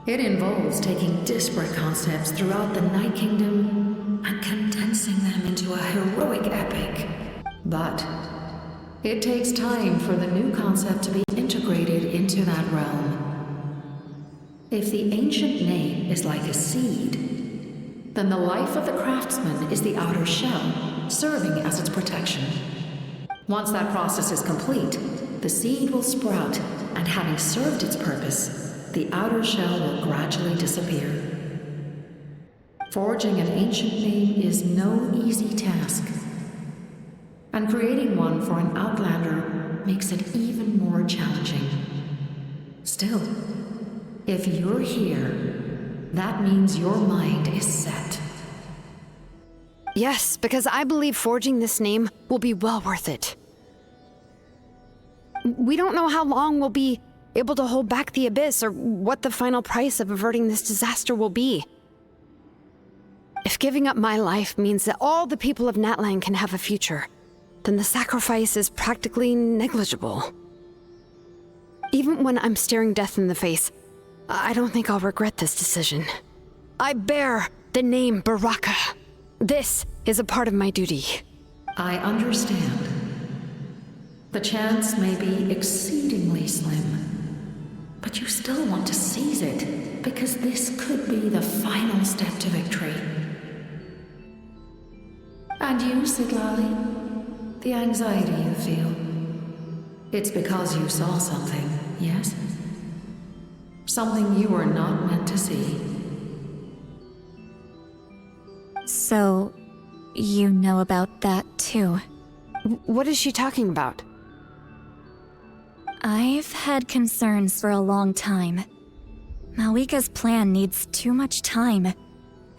It involves taking disparate concepts throughout the Night Kingdom and condensing them into a heroic epic. But it takes time for the new concept to be integrated into that realm. If the ancient name is like a seed, then the life of the craftsman is the outer shell, serving as its protection. Once that process is complete, the seed will sprout, and having served its purpose, the outer shell will gradually disappear. Forging an ancient name is no easy task, and creating one for an outlander makes it even more challenging. Still, if you're here, that means your mind is set. Yes, because I believe forging this name will be well worth it. We don't know how long we'll be able to hold back the abyss, or what the final price of averting this disaster will be. If giving up my life means that all the people of Natlan can have a future, then the sacrifice is practically negligible. Even when I'm staring death in the face, I don't think I'll regret this decision. I bear the name Baraka. This is a part of my duty. I understand. The chance may be exceedingly slim, but you still want to seize it, because this could be the final step to victory. And you, Siglali, the anxiety you feel, it's because you saw something, yes? Something you were not meant to see. So, you know about that too? What is she talking about? I've had concerns for a long time. Malika's plan needs too much time,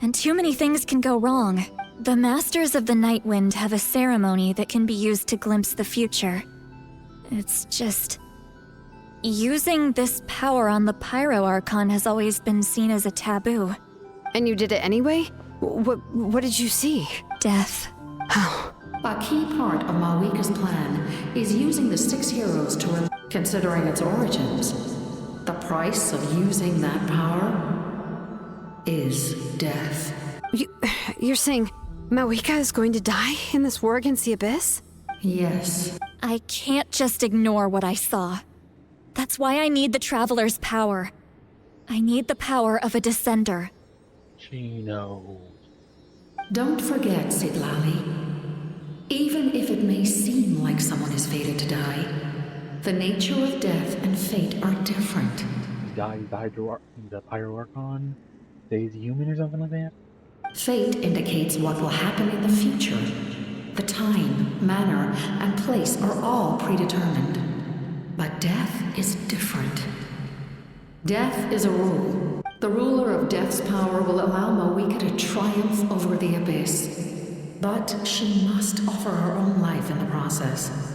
and too many things can go wrong. The Masters of the Night Wind have a ceremony that can be used to glimpse the future. It's just... using this power on the Pyro Archon has always been seen as a taboo. And you did it anyway? What did you see? Death. How? A key part of Malika's plan is using the 6 heroes to... Considering its origins, the price of using that power is death. You're saying Malika is going to die in this war against the Abyss? Yes. I can't just ignore what I saw. That's why I need the Traveler's power. I need the power of a Descender. She knows. Don't forget, Siglali. Even if it may seem like someone is fated to die, the nature of death and fate are different. He dies the Pyro Archon, stays human or something like that? Fate indicates what will happen in the future. The time, manner, and place are all predetermined. But death is different. Death is a rule. The ruler of death's power will allow Malika to triumph over the Abyss. But she must offer her own life in the process.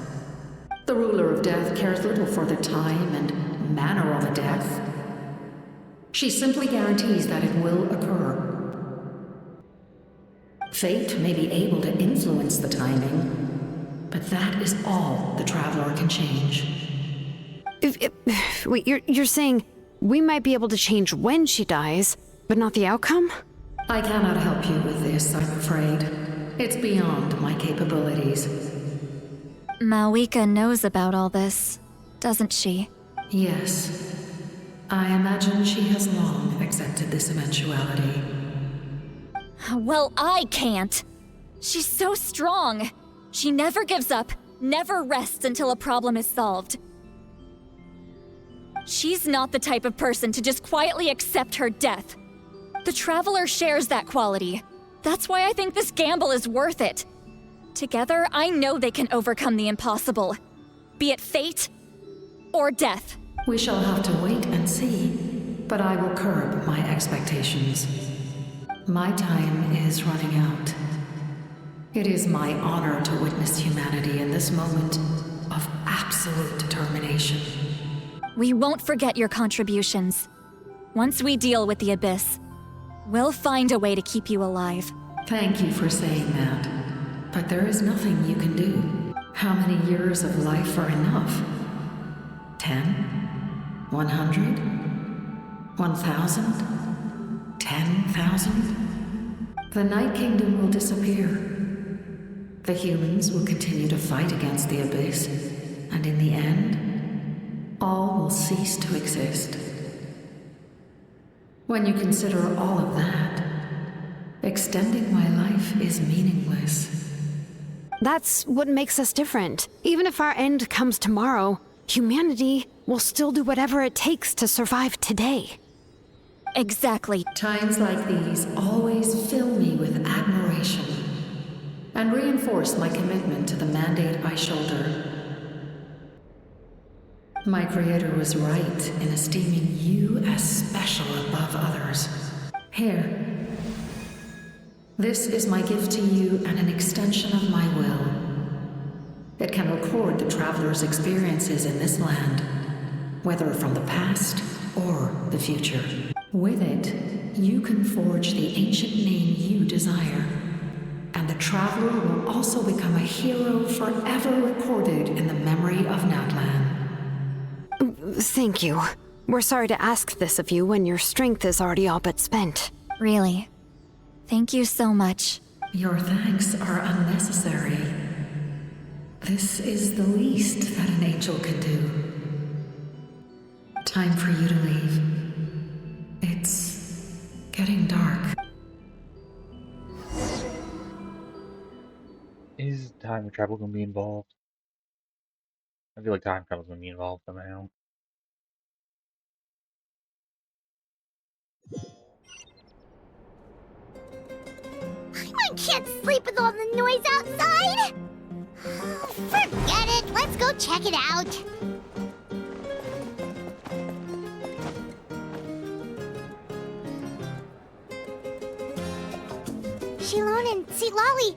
The ruler of death cares little for the time and manner of a death. She simply guarantees that it will occur. Fate may be able to influence the timing, but that is all the Traveler can change. Wait, you're saying we might be able to change when she dies, but not the outcome? I cannot help you with this, I'm afraid. It's beyond my capabilities. Malika knows about all this, doesn't she? Yes. I imagine she has long accepted this eventuality. Well, I can't. She's so strong. She never gives up, never rests until a problem is solved. She's not the type of person to just quietly accept her death. The Traveler shares that quality. That's why I think this gamble is worth it. Together, I know they can overcome the impossible. Be it fate or death. We shall have to wait and see, but I will curb my expectations. My time is running out. It is my honor to witness humanity in this moment of absolute determination. We won't forget your contributions. Once we deal with the Abyss, we'll find a way to keep you alive. Thank you for saying that. But there is nothing you can do. How many years of life are enough? 10? 100? 1,000? 10,000? The Night Kingdom will disappear. The humans will continue to fight against the Abyss, and in the end, all will cease to exist. When you consider all of that, extending my life is meaningless. That's what makes us different. Even if our end comes tomorrow, humanity will still do whatever it takes to survive today. Exactly. Times like these always fill me with admiration and reinforce my commitment to the mandate I shoulder. My creator was right in esteeming you as special above others. Here. This is my gift to you and an extension of my will. It can record the traveler's experiences in this land, whether from the past or the future. With it, you can forge the ancient name you desire, and the traveler will also become a hero forever recorded in the memory of Natlan. Thank you. We're sorry to ask this of you when your strength is already all but spent. Really. Thank you so much. Your thanks are unnecessary. This is the least that an angel can do. Time for you to leave. It's getting dark. Is time travel gonna be involved? I feel like time travel's gonna be involved somehow. I can't sleep with all the noise outside! Forget it, let's go check it out. Shilon and Lolly,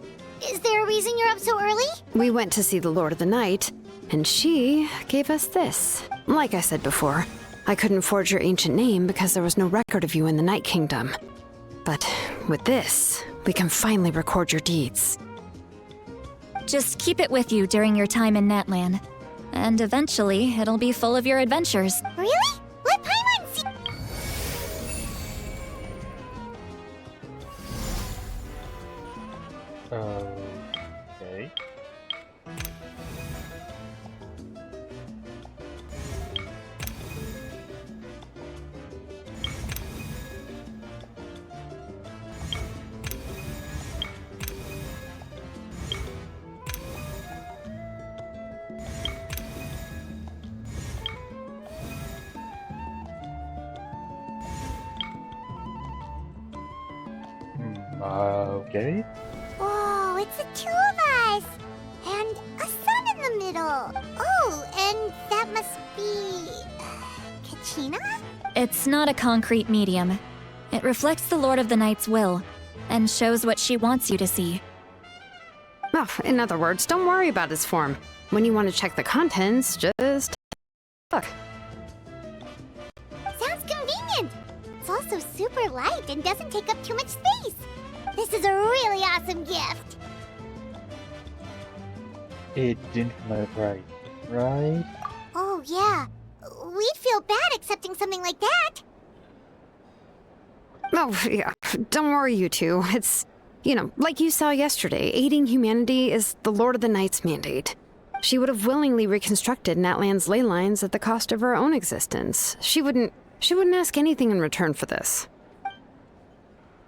is there a reason you're up so early? We went to see the Lord of the Night, and she gave us this. Like I said before, I couldn't forge your ancient name because there was no record of you in the Night Kingdom. But with this, we can finally record your deeds. Just keep it with you during your time in Natlan. And eventually, it'll be full of your adventures. Really? Let Paimon see. Okay. Okay. Whoa, it's the two of us! And a sun in the middle! Oh, and that must be... Kachina? It's not a concrete medium. It reflects the Lord of the Night's will, and shows what she wants you to see. Oh, in other words, don't worry about its form. When you want to check the contents, just look. Sounds convenient! It's also super light and doesn't take up too much space. This is a really awesome gift. It didn't come out right, right? Oh, yeah. We'd feel bad accepting something like that. Oh, yeah. Don't worry, you two. It's, like you saw yesterday, aiding humanity is the Lord of the Night's mandate. She would have willingly reconstructed Natlan's ley lines at the cost of her own existence. She wouldn't ask anything in return for this.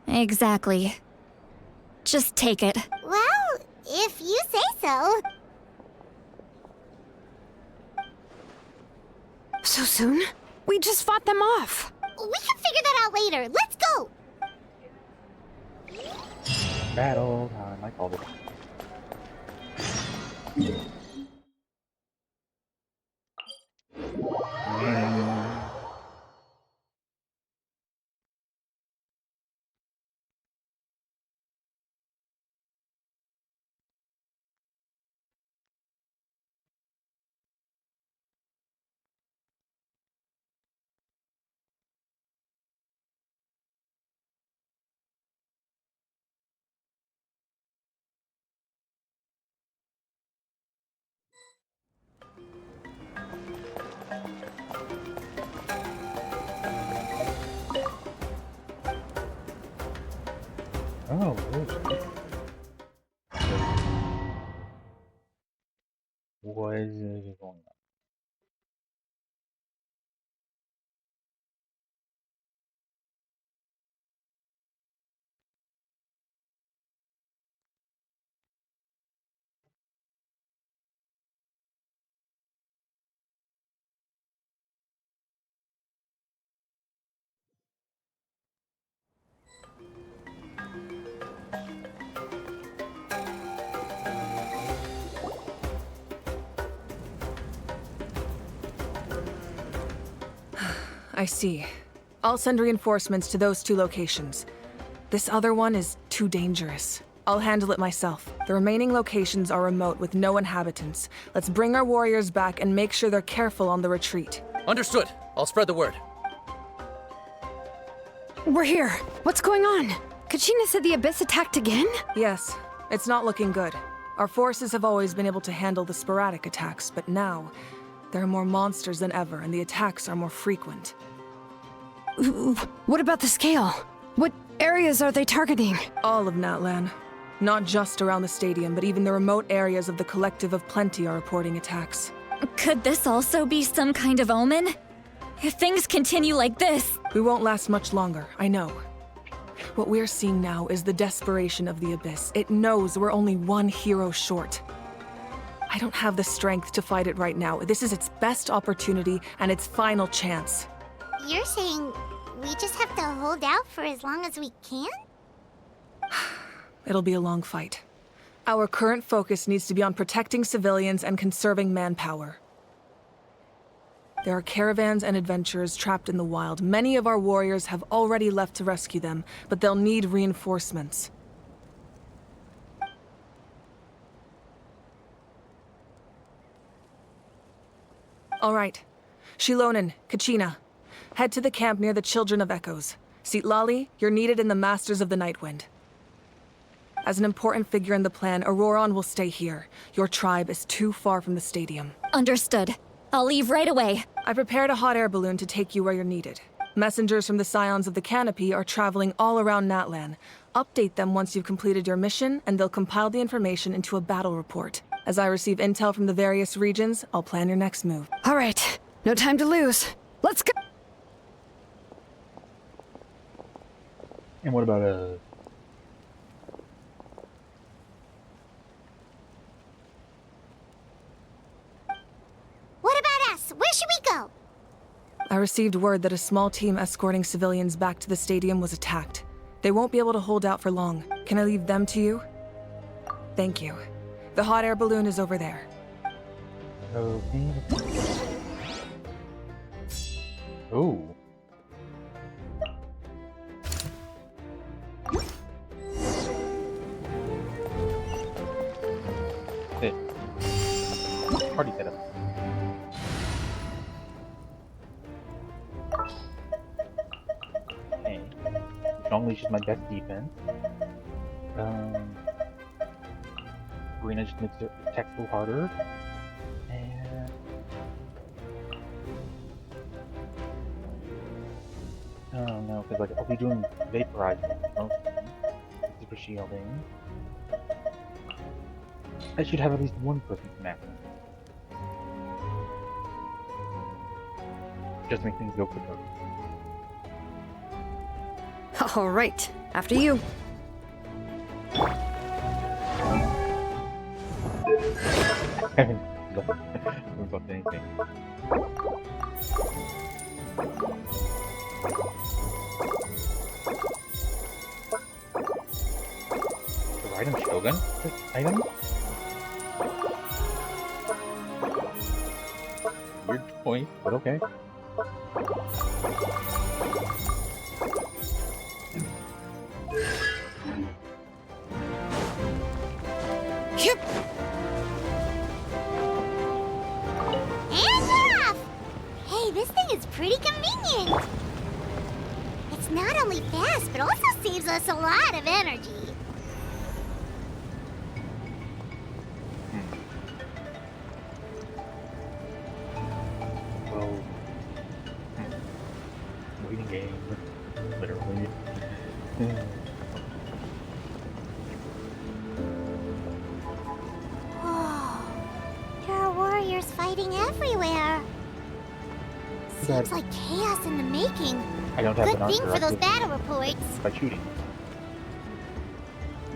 Exactly. Just take it. Well, if you say so. So soon? We just fought them off. We can figure that out later. Let's go! Battle time, I called it. Oh, really? What is going on? I see. I'll send reinforcements to those 2 locations. This other one is too dangerous. I'll handle it myself. The remaining locations are remote with no inhabitants. Let's bring our warriors back and make sure they're careful on the retreat. Understood. I'll spread the word. We're here. What's going on? Kachina said the Abyss attacked again? Yes, it's not looking good. Our forces have always been able to handle the sporadic attacks, but now there are more monsters than ever, and the attacks are more frequent. What about the scale? What areas are they targeting? All of Natlan. Not just around the stadium, but even the remote areas of the Collective of Plenty are reporting attacks. Could this also be some kind of omen? If things continue like this... We won't last much longer, I know. What we're seeing now is the desperation of the Abyss. It knows we're only one hero short. I don't have the strength to fight it right now. This is its best opportunity and its final chance. You're saying we just have to hold out for as long as we can? It'll be a long fight. Our current focus needs to be on protecting civilians and conserving manpower. There are caravans and adventurers trapped in the wild. Many of our warriors have already left to rescue them, but they'll need reinforcements. All right. Shilonen, Kachina. Head to the camp near the Children of Echoes. Lali, you're needed in the Masters of the Nightwind. As an important figure in the plan, Auroron will stay here. Your tribe is too far from the stadium. Understood. I'll leave right away. I prepared a hot air balloon to take you where you're needed. Messengers from the Scions of the Canopy are traveling all around Natlan. Update them once you've completed your mission, and they'll compile the information into a battle report. As I receive intel from the various regions, I'll plan your next move. All right. No time to lose. Let's go! And what about What about us? Where should we go? I received word that a small team escorting civilians back to the stadium was attacked. They won't be able to hold out for long. Can I leave them to you? Thank you. The hot air balloon is over there. Okay. Oh. Hey. Party setup. Okay. Strongly is my best defense. Arena just makes it attack a little harder. And oh no, because like I'll be doing vaporizing most of them. Super shielding. I should have at least one person smack them. Just make things go quicker. All right. After you. I haven't looked at anything. The item Shogun? This item? Weird choice, but okay. Yep. And we're off! Hey, this thing is pretty convenient. It's not only fast, but also saves us a lot of energy. Well, waiting game, literally. there's fighting everywhere. Seems like chaos in the making. I don't have Good an thing archer for those active battle reports. by shooting.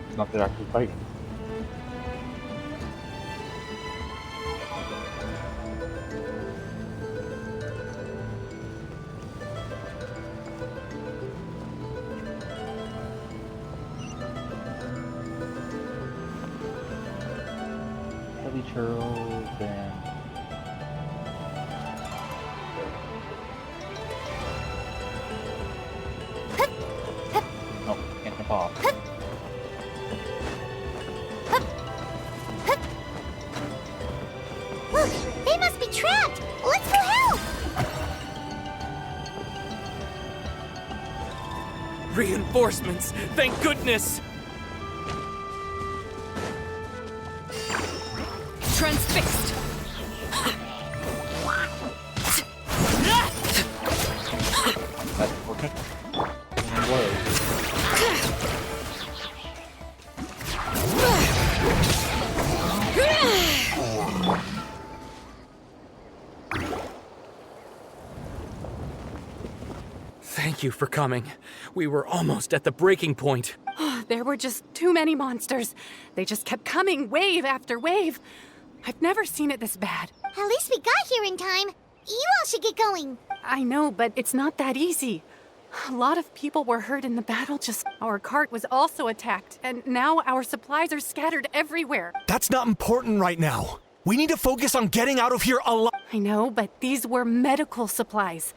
It's not that they're actually fighting. Heavy churls and oh, can't jump off. Look, they must be trapped. Let's go help. Reinforcements! Thank goodness! Transfixed! That's important. Thank you for coming. We were almost at the breaking point. There were just too many monsters. They just kept coming, wave after wave. I've never seen it this bad. At least we got here in time. You all should get going. I know, but it's not that easy. A lot of people were hurt in the battle, our cart was also attacked, and now our supplies are scattered everywhere. That's not important right now. We need to focus on getting out of here alive. I know, but these were medical supplies.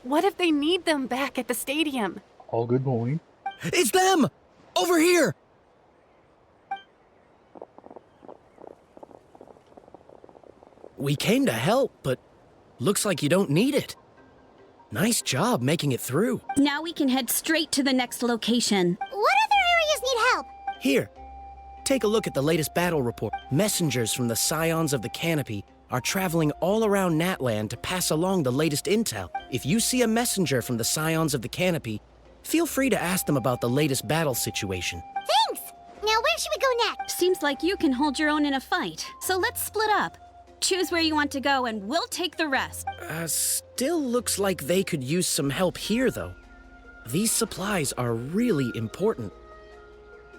What if they need them back at the stadium? All good point. It's them! Over here! We came to help, but looks like you don't need it. Nice job making it through. Now we can head straight to the next location. What other areas need help? Here, take a look at the latest battle report. Messengers from the Scions of the Canopy are traveling all around Natland to pass along the latest intel. If you see a messenger from the Scions of the Canopy, feel free to ask them about the latest battle situation. Thanks! Now where should we go next? Seems like you can hold your own in a fight, so let's split up. Choose where you want to go and we'll take the rest. Still looks like they could use some help here, though. These supplies are really important.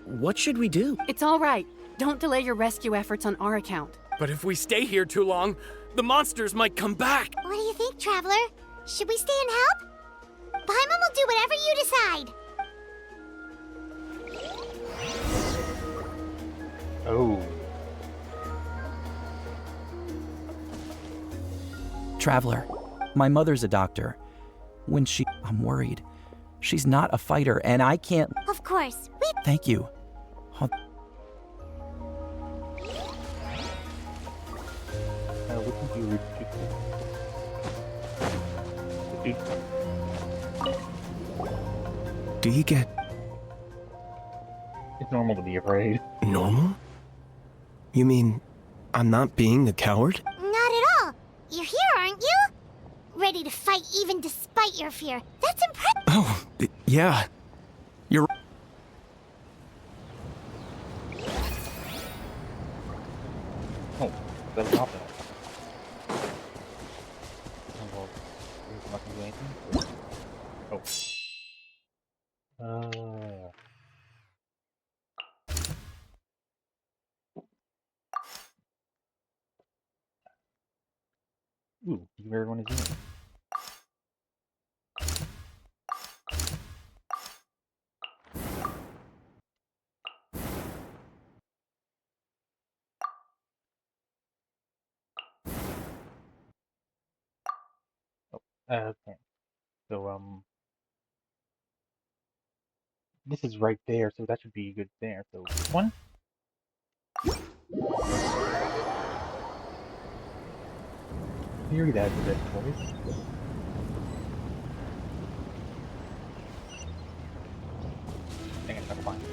What should we do? It's all right. Don't delay your rescue efforts on our account. But if we stay here too long, the monsters might come back. What do you think, Traveler? Should we stay and help? Paimon will do whatever you decide. Oh. Traveler, my mother's a doctor. I'm worried. She's not a fighter, and I can't. Of course. Thank you. Do you get... It's normal to be afraid. normal? You mean I'm not being a coward? Not at all. You're here, aren't you? Ready to fight even despite your fear. That's impressive. Oh, yeah. You're... Oh, that was not that. Oh, well, here's not gonna do anything. Oh. Ooh, see where everyone is in. Okay. So, this is right there, so that should be good there. So, this one. Theory, that's a bit choice. I think I gotta find it.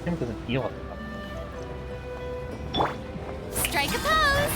Tim doesn't heal us. Strike a pose!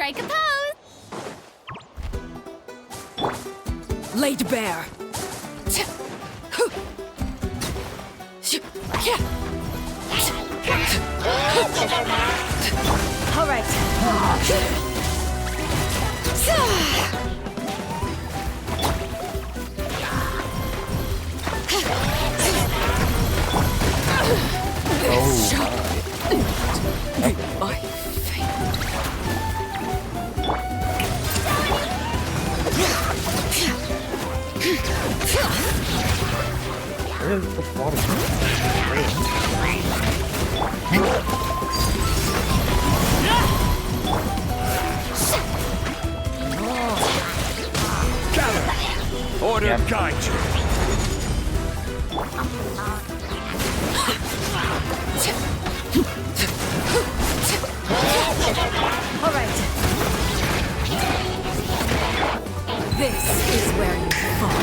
Strike a pose! Laid bare. All right. My Order guide you. All right. This is where you fall.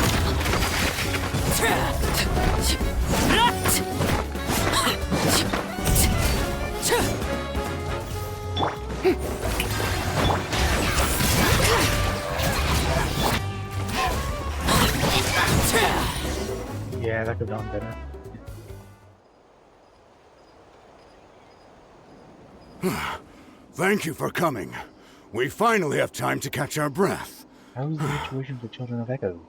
Yeah, that could have gone better. Thank you for coming. We finally have time to catch our breath. How's the situation for Children of Echo?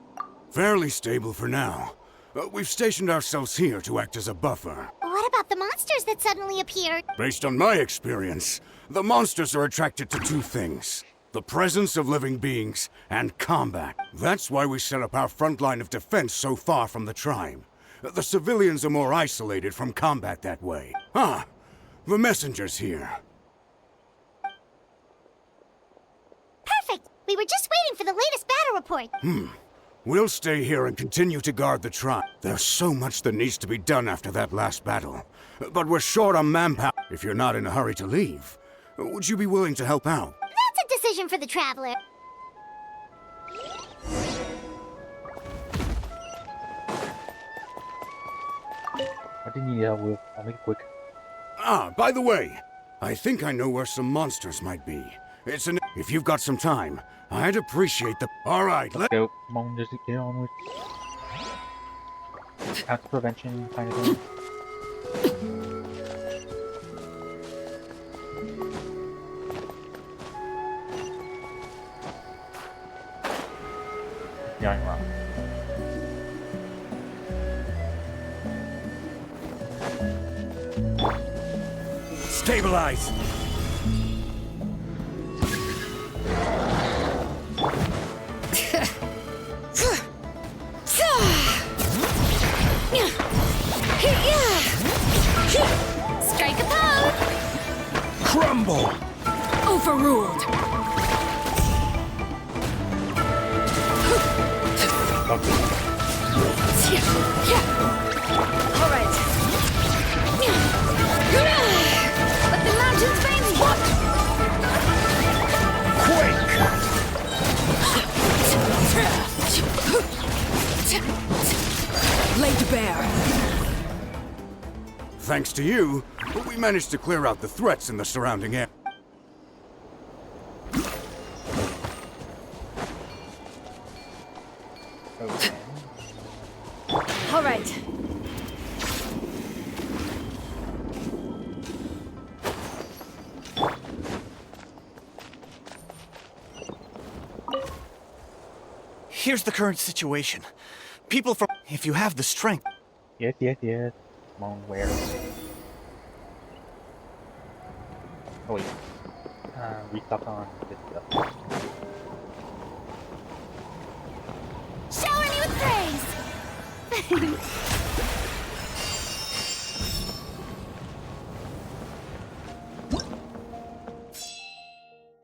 Fairly stable for now. We've stationed ourselves here to act as a buffer. What about the monsters that suddenly appeared? Based on my experience, the monsters are attracted to two things: the presence of living beings and combat. That's why we set up our front line of defense so far from the tribe. The civilians are more isolated from combat that way. Ah, the messenger's here. Perfect! We were just waiting for the latest battle report. We'll stay here and continue to guard the tribe. There's so much that needs to be done after that last battle. But we're short on manpower. If you're not in a hurry to leave, would you be willing to help out? That's a decision for the Traveler. What do you need help with? I'll make it quick. Ah, by the way, I think I know where some monsters might be. If you've got some time, I'd appreciate the... All right, let's go. Come on, just get on with cancer prevention kind of thing. Yeah, I'm wrong. stabilize. Strike a pose! Crumble! Overruled! All right. Let the mountains veins walk! Laid bare. Thanks to you, we managed to clear out the threats in the surrounding area. Okay. All right. Here's the current situation. People from... If you have the strength... Yes, yes, yes. Come on, where? Oh wait. Restock on this stuff. Shower me with praise!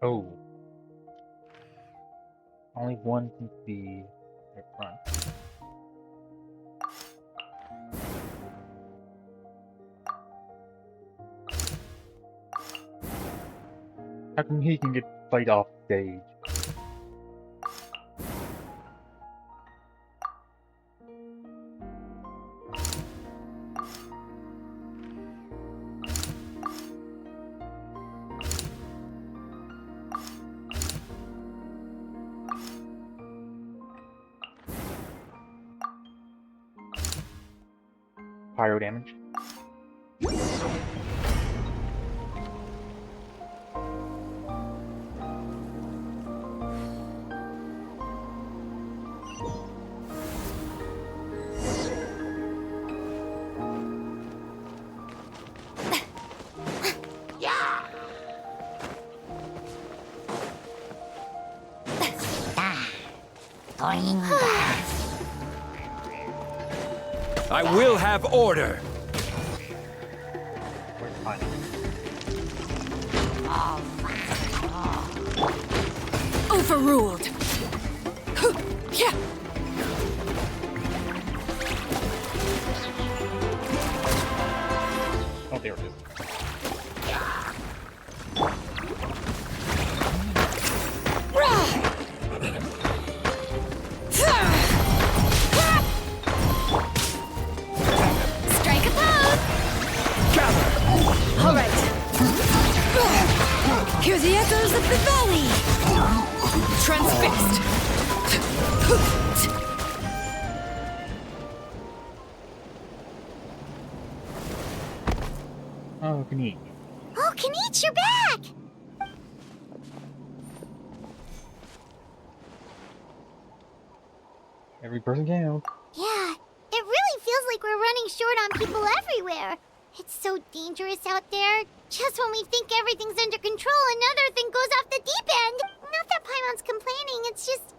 Oh. Only one seems to be at front. How come he can get fight off stage? pyro damage. I will have order. Overruled. Yeah. Oh, there it is. Strike a pose. All right. Hear the echoes of the valley. Transfixed. Oh, Kanique. Oh, Kaniche, you're back! Every person counts. Yeah, it really feels like we're running short on people everywhere. It's so dangerous out there. Just when we think everything's under control, another thing goes off the deep end. Not that Paimon's complaining, it's just...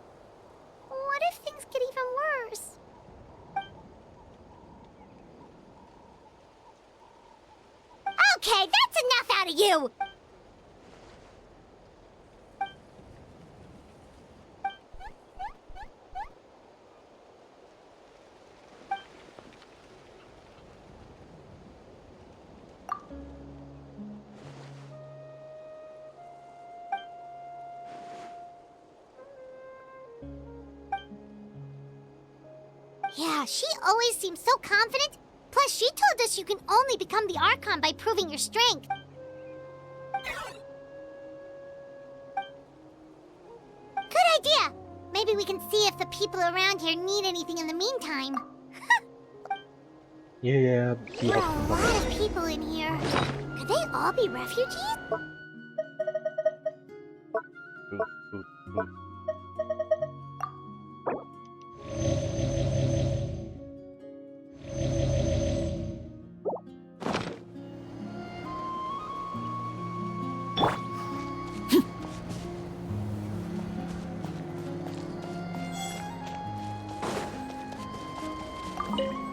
What if things get even worse? Okay, that's enough out of you! Yeah, she always seems so confident. Plus, she told us you can only become the Archon by proving your strength. Good idea! Maybe we can see if the people around here need anything in the meantime. Yeah. There are a lot of people in here. Could they all be refugees?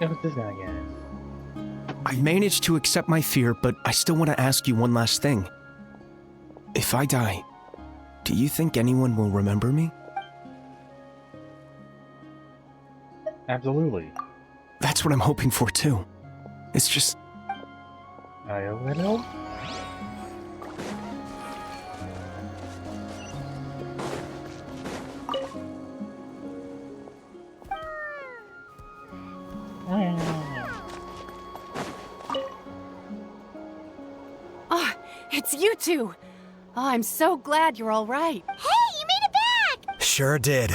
What's this guy again? I managed to accept my fear, but I still want to ask you one last thing. If I die, do you think anyone will remember me? Absolutely. That's what I'm hoping for too. It's just... I hope that helps. Oh, it's you two. Oh, I'm so glad you're all right. Hey, you made it back! Sure did.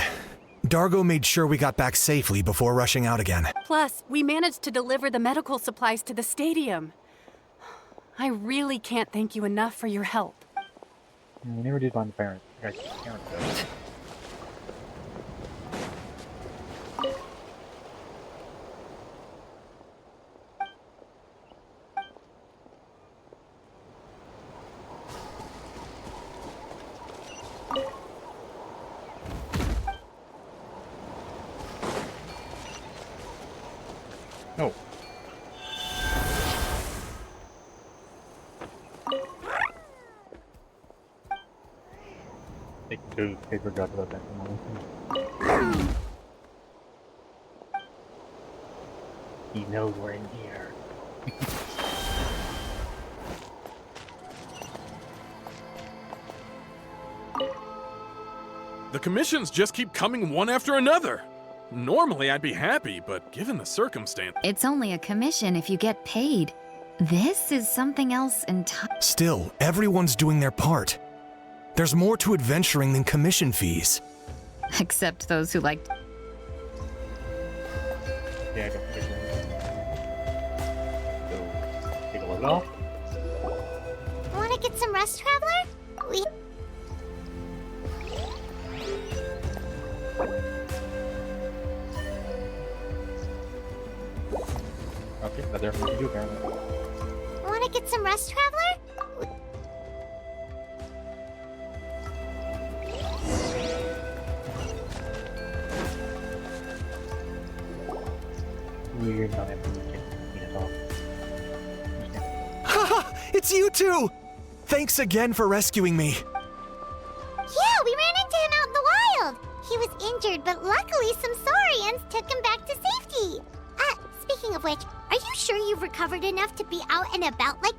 Dargo made sure we got back safely before rushing out again. Plus, we managed to deliver the medical supplies to the stadium. I really can't thank you enough for your help. We never did find the parents. Parents though. No. Take two paper drops about that one. He knows we're in here. The commissions just keep coming one after another. Normally I'd be happy, but given the circumstance... It's only a commission if you get paid. This is something else entirely. Still, everyone's doing their part. There's more to adventuring than commission fees. Except those who like... Yeah, I got it off. Wanna get some rest, Traveler? Okay, that's everything we can do apparently. Wanna get some rest, Traveler? We're not having to take it off. Haha! It's you two! Thanks again for rescuing me. Yeah, we ran into him out in the wild. He was injured, but luckily some saurians took him back to safety. Speaking of which, are you sure you've recovered enough to be out and about like...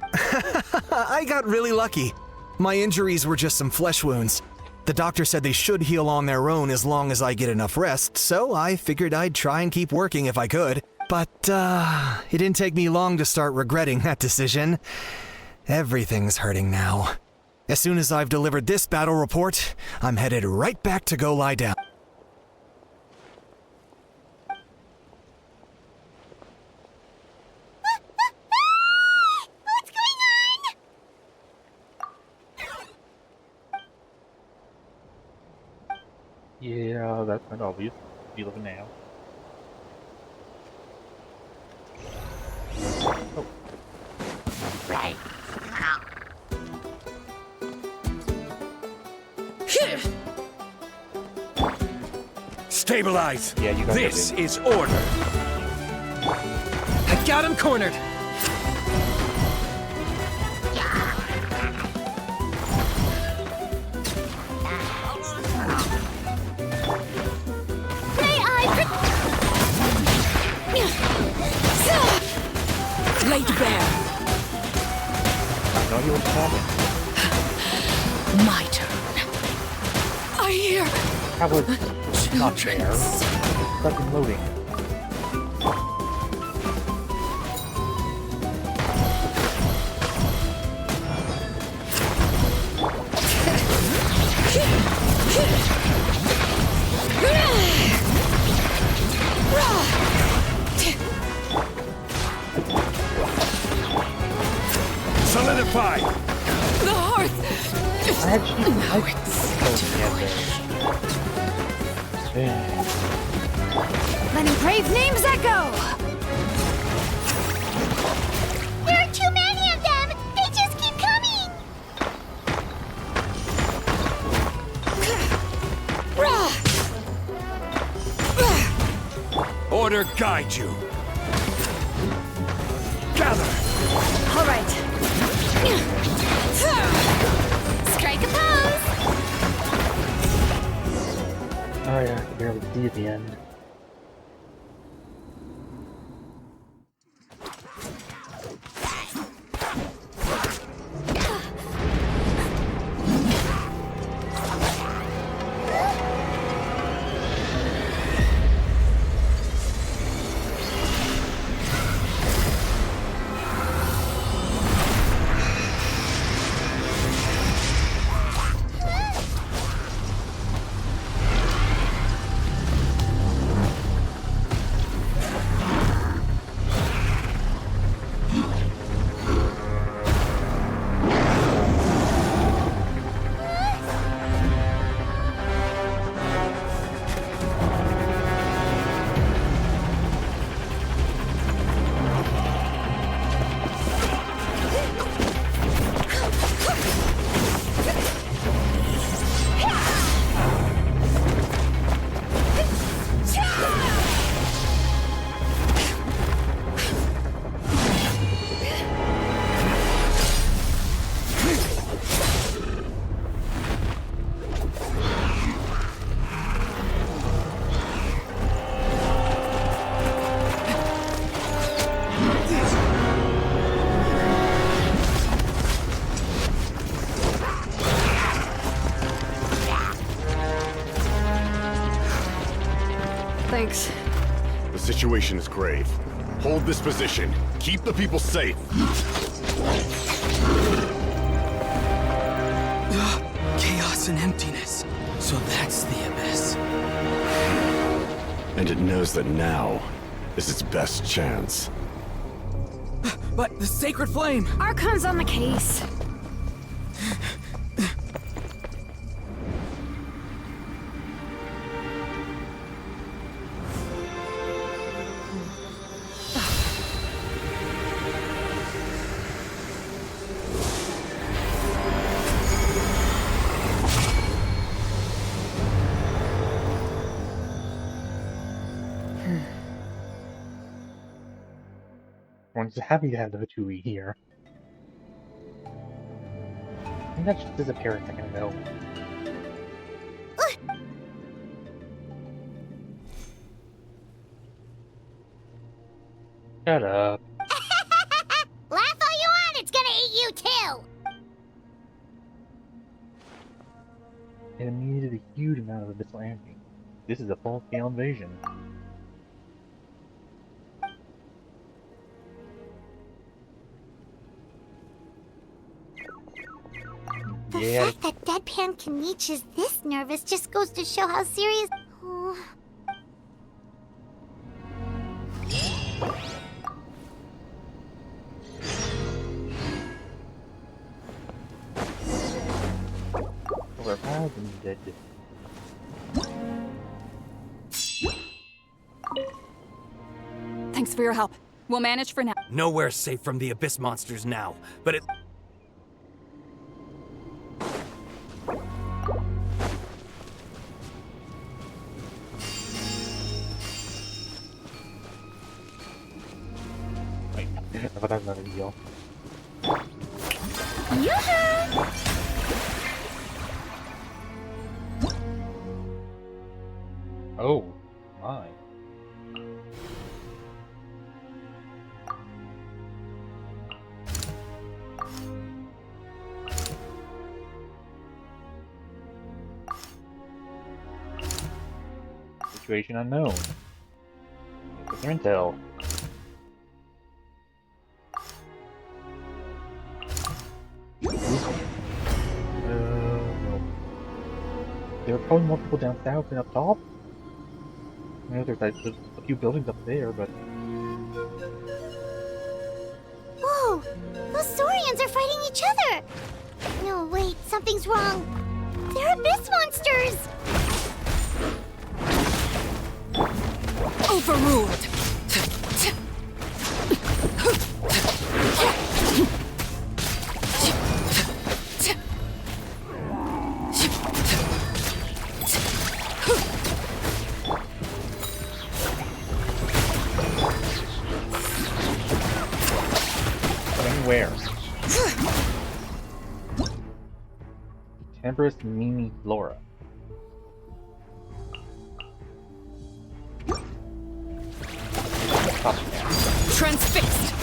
I got really lucky. My injuries were just some flesh wounds. The doctor said they should heal on their own as long as I get enough rest, so I figured I'd try and keep working if I could. But, it didn't take me long to start regretting that decision. Everything's hurting now. As soon as I've delivered this battle report, I'm headed right back to go lie down. What's going on? Yeah, that's not obvious. You live now. Oh. Right. Stabilize! Yeah, you got this is order! I got him cornered! Laid bare. I know you were coming. My turn. I hear. How was not there? Stuck in loading. Solidify! The hearth! Now it's Letting brave names echo! There are too many of them! They just keep coming! Order guide you! Gather! All right. Strike a pose! Oh yeah, I can barely see at the end. Thanks. The situation is grave. Hold this position. Keep the people safe. Chaos and emptiness. So that's the abyss. And it knows that now is its best chance. But the sacred flame! Archon's on the case. I'm just happy to have the Hatui here. I think that just disappeared a second ago. Shut up. Laugh all you want, it's gonna eat you too! It emitted a huge amount of abyssal energy. This is a full-scale invasion. The fact that Deadpan Kaniche is this nervous just goes to show how serious... Oh. We're all been dead. Thanks for your help. We'll manage for now. Nowhere's safe from the abyss monsters now, but it... Wait, I thought that was another deal. Yoo-hoo! Oh, my. Situation unknown. With their intel. No. There are probably more people down south than up top. I know there's a few buildings up there, but... Whoa! Those Saurians are fighting each other! No, wait, something's wrong. They're abyss monsters! Overruled! Where? Temperous Mimi Flora. Transfixed!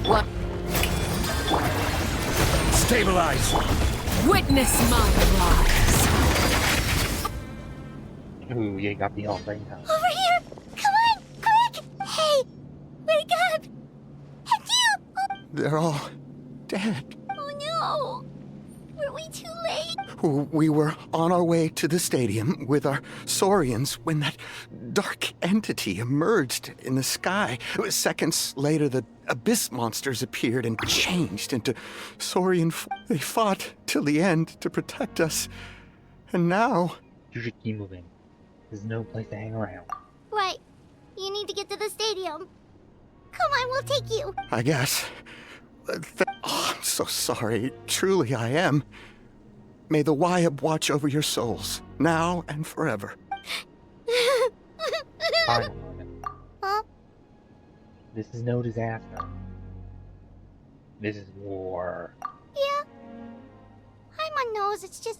What? Stabilize! Witness my rise! Ooh, you got me all right now. Over here! Come on! Quick! Hey! Wake up! And you! Oh, They're all dead. oh no! Were we too late? We were on our way to the stadium with our Saurians when that dark entity emerged in the sky. Seconds later, the abyss monsters appeared and changed into Saurian. They fought till the end to protect us. And now... You should keep moving. There's no place to hang around. Right. You need to get to the stadium. Come on, we'll take you. I guess. I'm so sorry. Truly, I am. May the Wyab watch over your souls, now and forever. Fine. Huh? This is no disaster. This is war. Yeah. Paimon knows, it's just...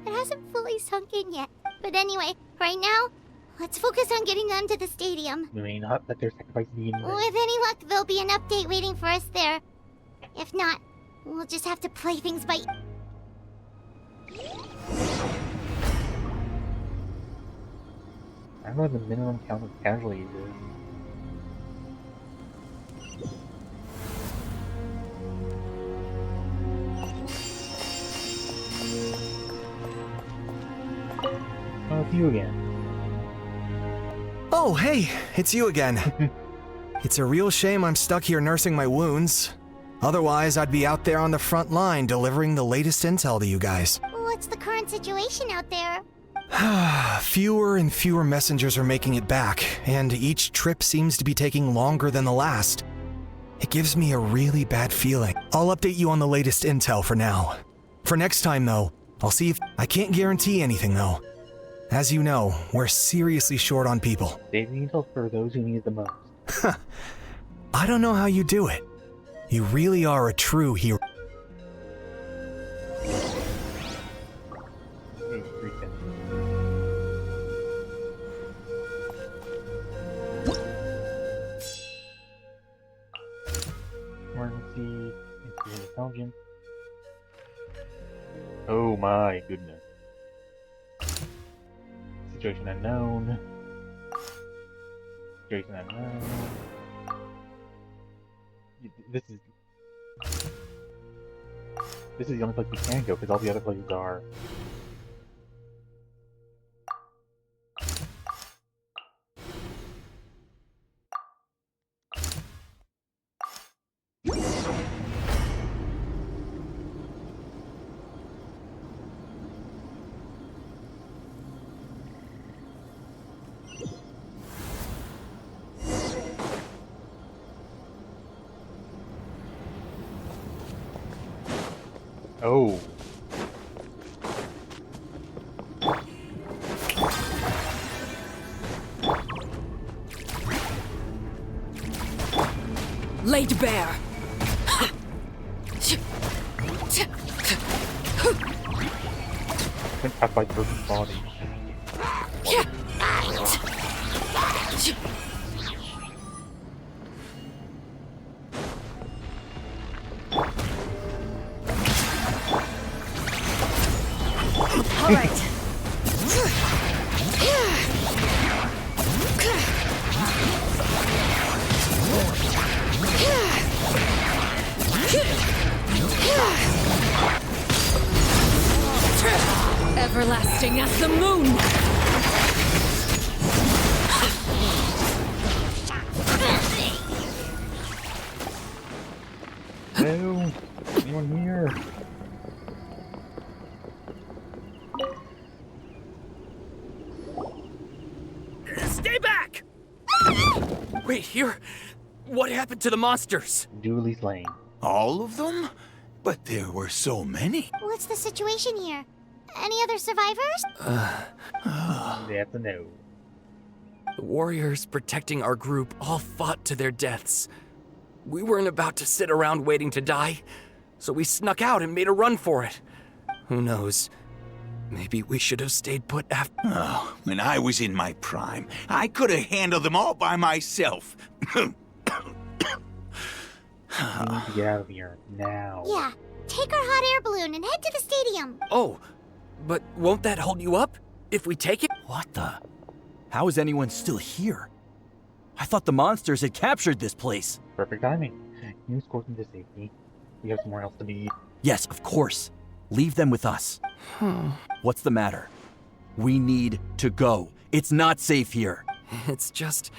It hasn't fully sunk in yet. But anyway, right now, let's focus on getting them to the stadium. We may not let their sacrifice be in vain. With any luck, there'll be an update waiting for us there. If not, we'll just have to play things by... I don't know what the minimum count of casualties is. you again. Oh, hey, it's you again. It's a real shame I'm stuck here nursing my wounds. Otherwise, I'd be out there on the front line delivering the latest intel to you guys. What's the current situation out there? Fewer and fewer messengers are making it back, and each trip seems to be taking longer than the last. It gives me a really bad feeling. I'll update you on the latest intel for now. For next time, though, I'll see if... I can't guarantee anything, though. As you know, we're seriously short on people. Save the intel for those who need it the most. I don't know how you do it. You really are a true hero. Emergency, intelligence. Oh my goodness. Situation unknown. Situation unknown. This is the only place we can go because all the other places are. Oh. Laid bare. Been tapped by person's body. All right. Everlasting as the moon. Hello? Anyone here? Stay back! Wait, here? What happened to the monsters? Duly slain. All of them? But there were so many. What's the situation here? Any other survivors? That's a no. The warriors protecting our group all fought to their deaths. We weren't about to sit around waiting to die, so we snuck out and made a run for it. Who knows? Maybe we should have stayed put after. Oh, when I was in my prime, I could have handled them all by myself. We need to get out of here now. Yeah, take our hot air balloon and head to the stadium. Oh, but won't that hold you up if we take it? What the? How is anyone still here? I thought the monsters had captured this place. Perfect timing. You escort them to safety. We have somewhere else to be. Yes, of course. Leave them with us. What's the matter? We need to go. It's not safe here. It's just...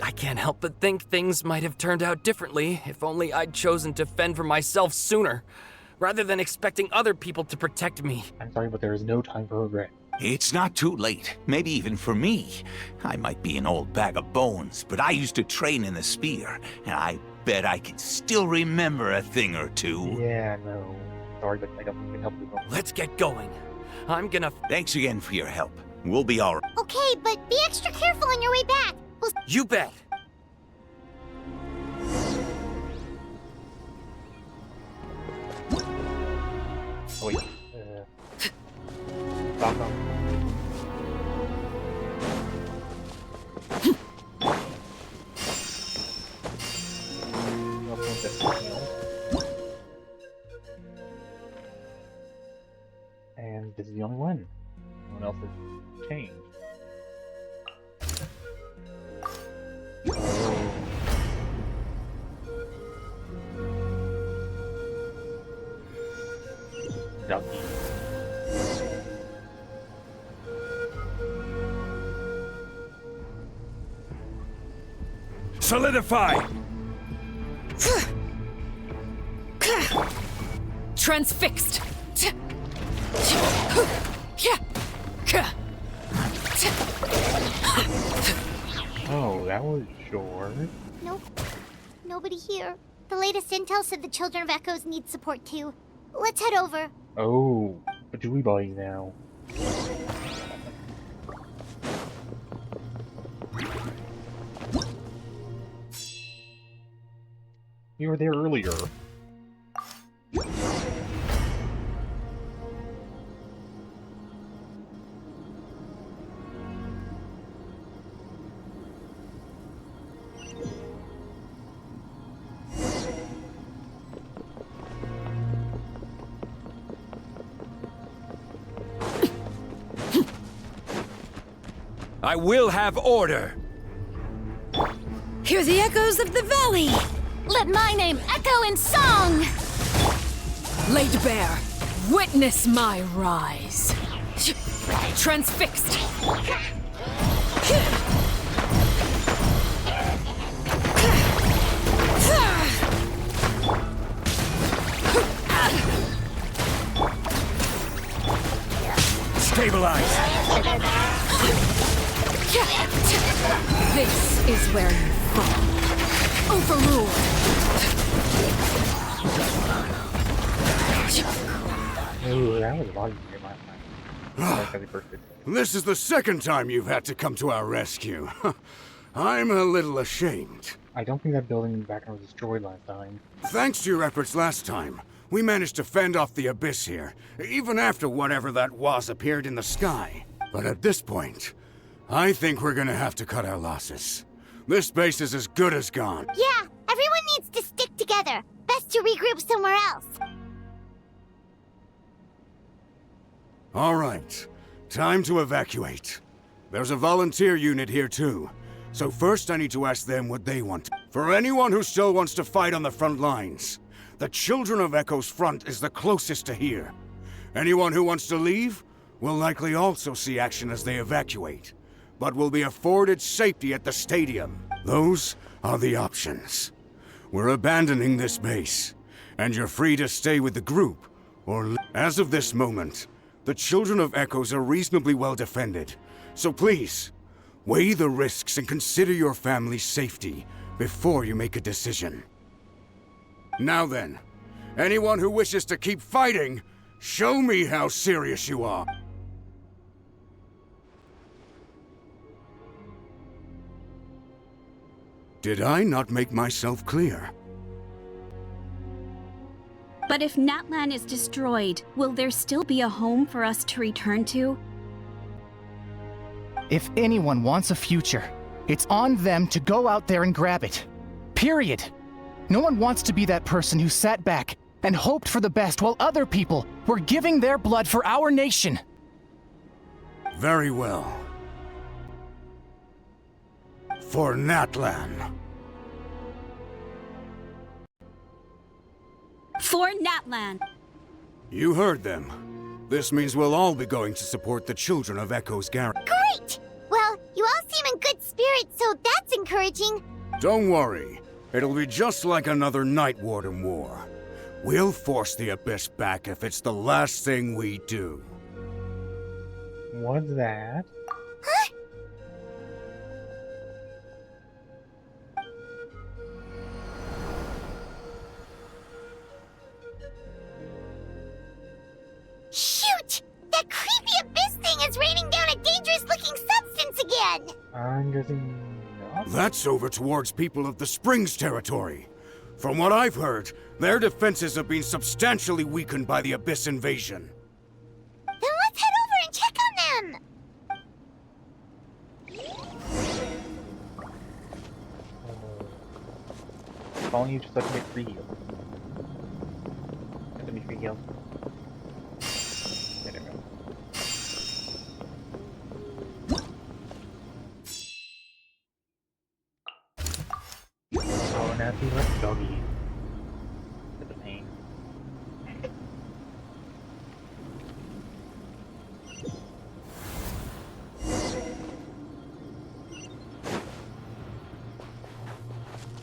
I can't help but think things might have turned out differently if only I'd chosen to fend for myself sooner, rather than expecting other people to protect me. I'm sorry, but there is no time for regret. It's not too late, maybe even for me. I might be an old bag of bones, but I used to train in the spear, and I bet I can still remember a thing or two. Yeah, no. Sorry, but I can help you. Let's get going. I'm gonna... Thanks again for your help. We'll be all right. Okay, but be extra careful on your way back. You bet! Oh, wait. Stop them. And this is the only one. No one else has changed. Ducky. Solidify! Transfixed! Oh, that was short. Nope. Nobody here. The latest intel said the Children of Echoes need support too. Let's head over. Oh, what do we buy now? You were there earlier. I will have order! Hear the echoes of the valley! Let my name echo in song! Laid bare, witness my rise. Transfixed! Stabilize! This is where you fall. Overruled! Oh, that was a lot easier last time. This is the second time you've had to come to our rescue. I'm a little ashamed. I don't think that building in the background was destroyed last time. Thanks to your efforts last time, we managed to fend off the abyss here, even after whatever that was appeared in the sky. But at this point, I think we're gonna have to cut our losses. This base is as good as gone. Yeah, everyone needs to stick together. Best to regroup somewhere else. All right, time to evacuate. There's a volunteer unit here too. So first I need to ask them what they want. For anyone who still wants to fight on the front lines, the Children of Echo's front is the closest to here. Anyone who wants to leave will likely also see action as they evacuate, but will be afforded safety at the stadium. Those are the options. We're abandoning this base, and you're free to stay with the group, or as of this moment, the Children of Echoes are reasonably well defended, so please, weigh the risks and consider your family's safety before you make a decision. Now then, anyone who wishes to keep fighting, show me how serious you are. Did I not make myself clear? But if Natlan is destroyed, will there still be a home for us to return to? If anyone wants a future, it's on them to go out there and grab it. Period. No one wants to be that person who sat back and hoped for the best while other people were giving their blood for our nation. Very well. For Natlan. For Natlan. You heard them. This means we'll all be going to support the Children of Echo's garrison. Great! Well, you all seem in good spirits, so that's encouraging. Don't worry. It'll be just like another Night Warden war. We'll force the Abyss back if it's the last thing we do. What's that? Huh? Shoot! That creepy abyss thing is raining down a dangerous-looking substance again! I'm guessing not. That's over towards people of the Springs territory. From what I've heard, their defenses have been substantially weakened by the Abyss invasion. Then let's head over and check on them! Calling you just let me get free heals. Let me free heals. I don't know. Oh, nasty left doggy. With the pain.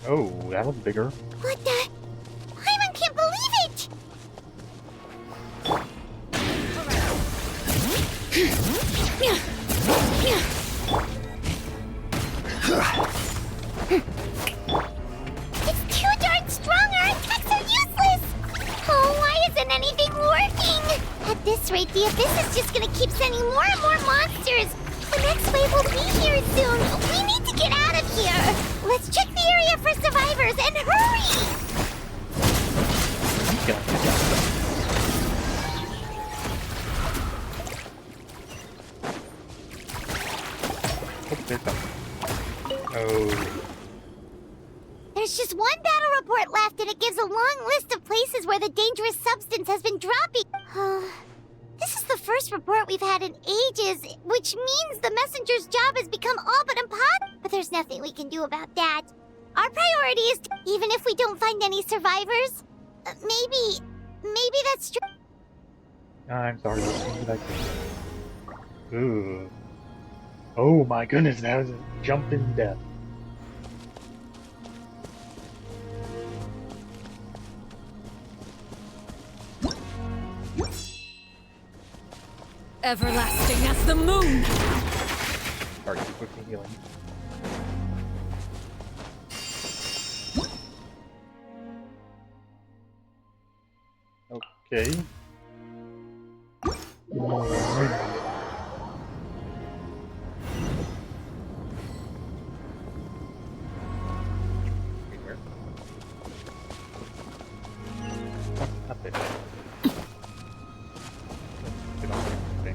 Oh, that was bigger. What the? Paimon can't believe it! It's too darn strong! Our attacks are useless! Oh, why isn't anything working? At this rate, the Abyss is just gonna keep sending more and more monsters! The next wave will be here soon! We need to get out of here! Let's check the area for survivors and hurry! Oh. There's just one battle report left, and it gives a long list of places where the dangerous substance has been dropping. This is the first report we've had in ages, which means the messenger's job has become all but impossible. But there's nothing we can do about that. Our priority is to, even if we don't find any survivors, maybe that's true. I'm sorry. Ooh. Oh my goodness, that was a jump in death. Everlasting as the moon! Sorry, quickly healing. Okay. Up there. Get on there.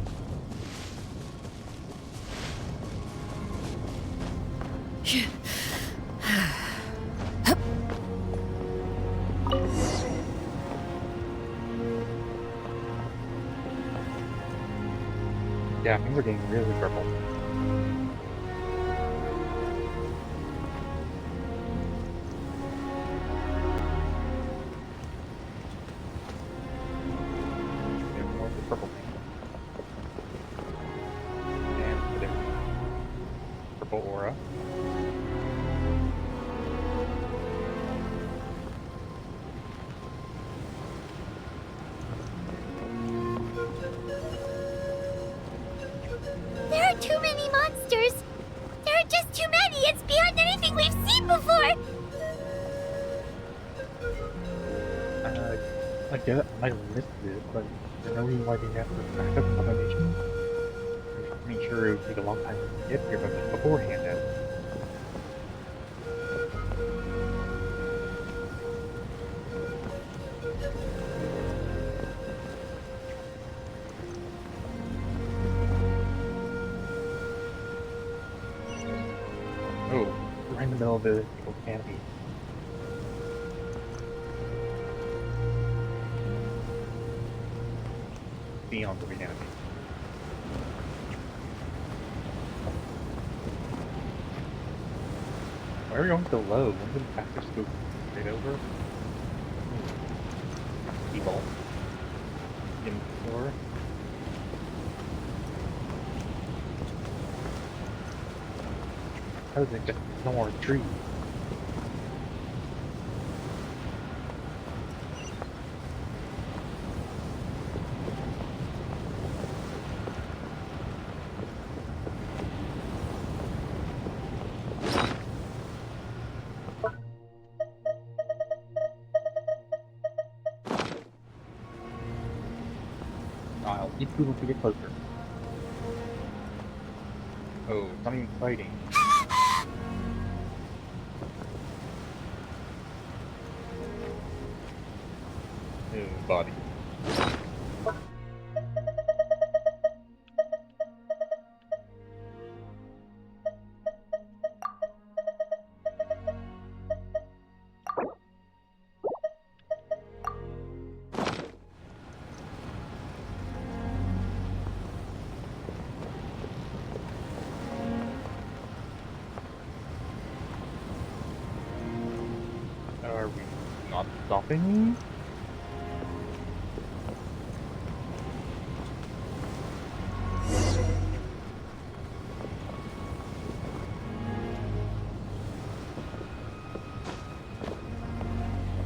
Yeah, things are getting really purple. There's more of the purple thing. And there's purple aura. There are too many monsters! There are just too many! It's beyond anything we've seen before! I get it, I listed it, but there's no reason why they have to back up combination. I mean, sure, it would take a long time to get here, but beforehand, oh, right in the middle of the canopy. Beyond the canopy. Why are we going so low? Wouldn't the faster just go straight over? Evil. Get in the door. How is it just no more trees? I'll eat food once we get closer. Oh, it's not even fighting. Oh, body. Are we not stopping?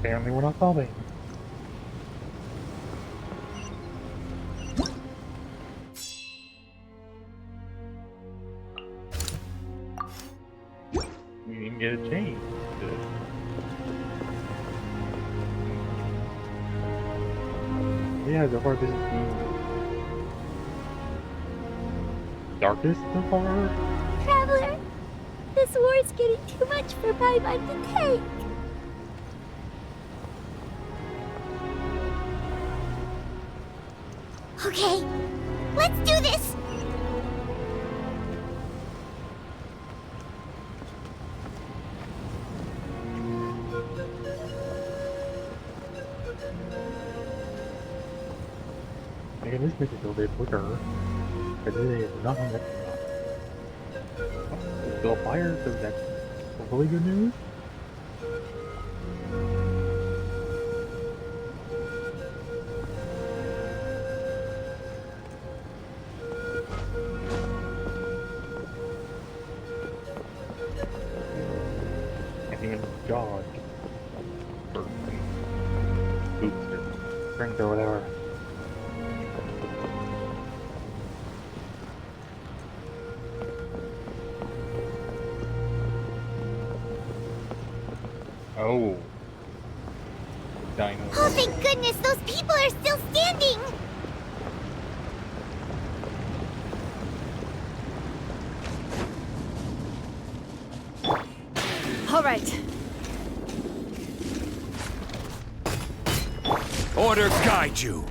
Apparently we're not solving. We didn't get a chain. Good. Yeah, so far this is the darkest so far. Traveler, this war's getting too much for my mind to take. Okay, let's do this! Okay, this makes it go a bit quicker. But there is nothing that's still fire, so that's hopefully good news. Can't even dodge. Or boost or strength or whatever. Oh. Dino. Oh, thank goodness, those people are still standing! All right. Order guide you.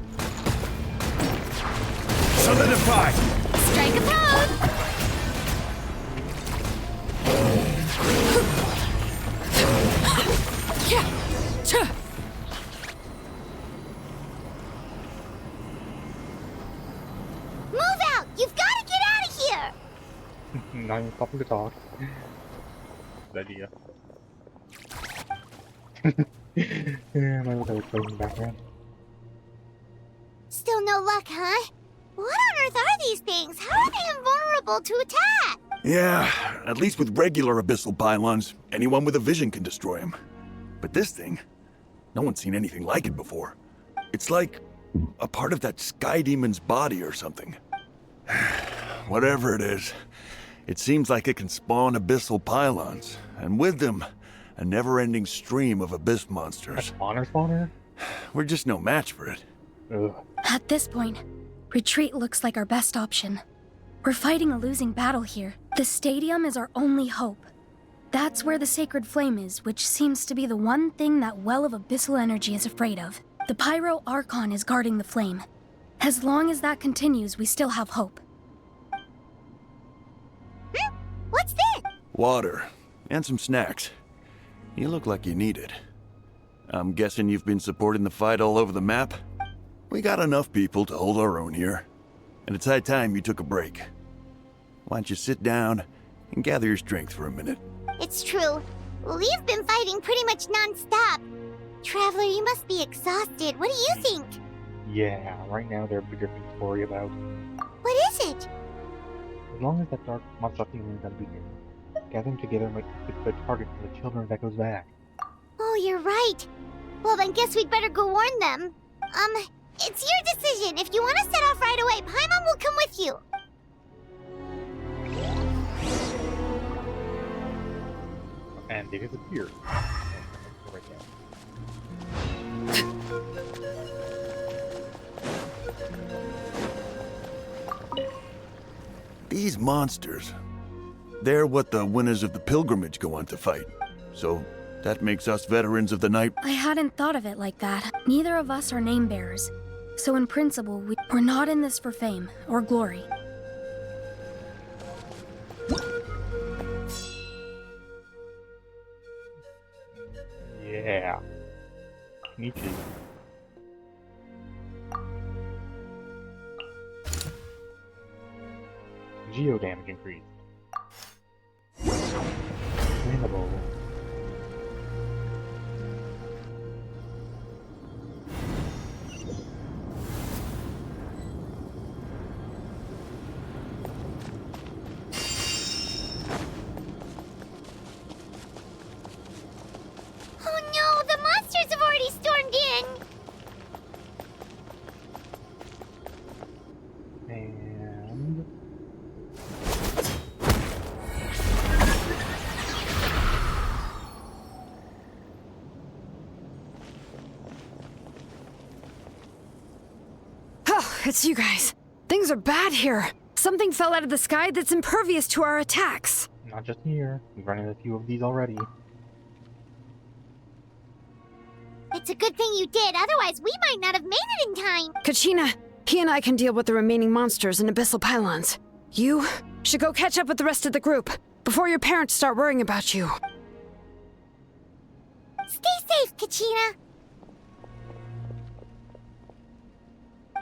Solidify. Strike a pose! Move out! You've got to get out of here! Not even stopping to talk. Good idea. Yeah, my little playing in the background. Still no luck, huh? What on earth are these things? How are they invulnerable to attack? Yeah, at least with regular abyssal pylons, anyone with a vision can destroy them. But this thing, no one's seen anything like it before. It's like a part of that sky demon's body or something. Whatever it is, it seems like it can spawn abyssal pylons, and with them, a never-ending stream of abyss monsters. A spawner? We're just no match for it. Ugh. At this point, retreat looks like our best option. We're fighting a losing battle here. The stadium is our only hope. That's where the sacred flame is, which seems to be the one thing that well of abyssal energy is afraid of. The Pyro Archon is guarding the flame. As long as that continues, we still have hope. What's this? Water, and some snacks. You look like you need it. I'm guessing you've been supporting the fight all over the map? We got enough people to hold our own here. And it's high time you took a break. Why don't you sit down and gather your strength for a minute? It's true. We've been fighting pretty much non-stop. Traveler, you must be exhausted. What do you think? Yeah, right now there are bigger things to worry about. What is it? As long as that dark monster feeling is unbeaten, gathering together might be a good target for the children that goes back. Oh, you're right. Well, then guess we'd better go warn them. It's your decision. If you want to set off right away, Paimon will come with you. And they disappear. Right now. These monsters, they're what the winners of the pilgrimage go on to fight. So that makes us veterans of the night. I hadn't thought of it like that. Neither of us are name bearers. So in principle, we're not in this for fame or glory. Yeah. Me too. Geo damage increased. Winnable. Oh no, the monsters have It's you guys. Things are bad here. Something fell out of the sky that's impervious to our attacks. Not just here. We've run into a few of these already. It's a good thing you did, otherwise we might not have made it in time. Kachina, he and I can deal with the remaining monsters and abyssal pylons. You should go catch up with the rest of the group before your parents start worrying about you. Stay safe, Kachina.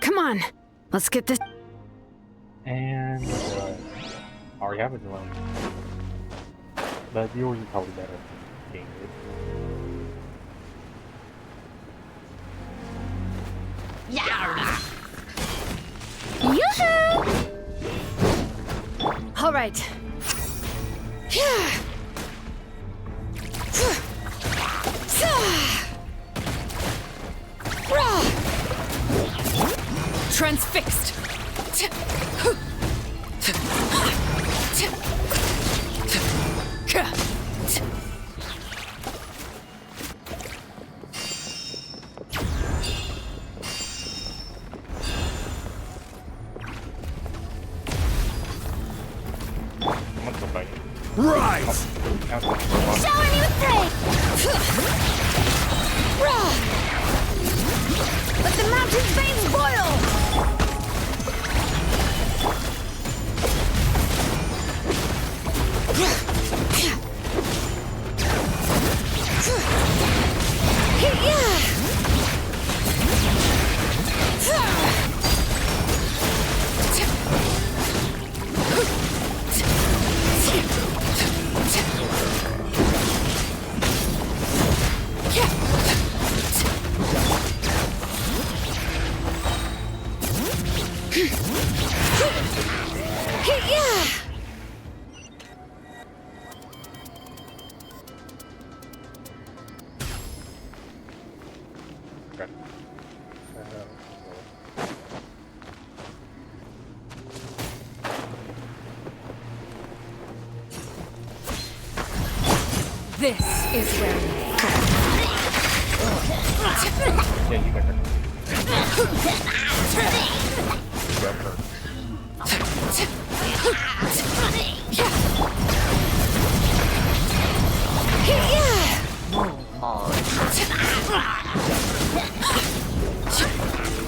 Come on, let's get this. And already have a drone. But yours is probably better. Game Yeah. Yoo-hoo! All right. Transfixed. Rise! Shower me with praise! Let the mountain veins boil! This is where we Yeah, you better. Grab her.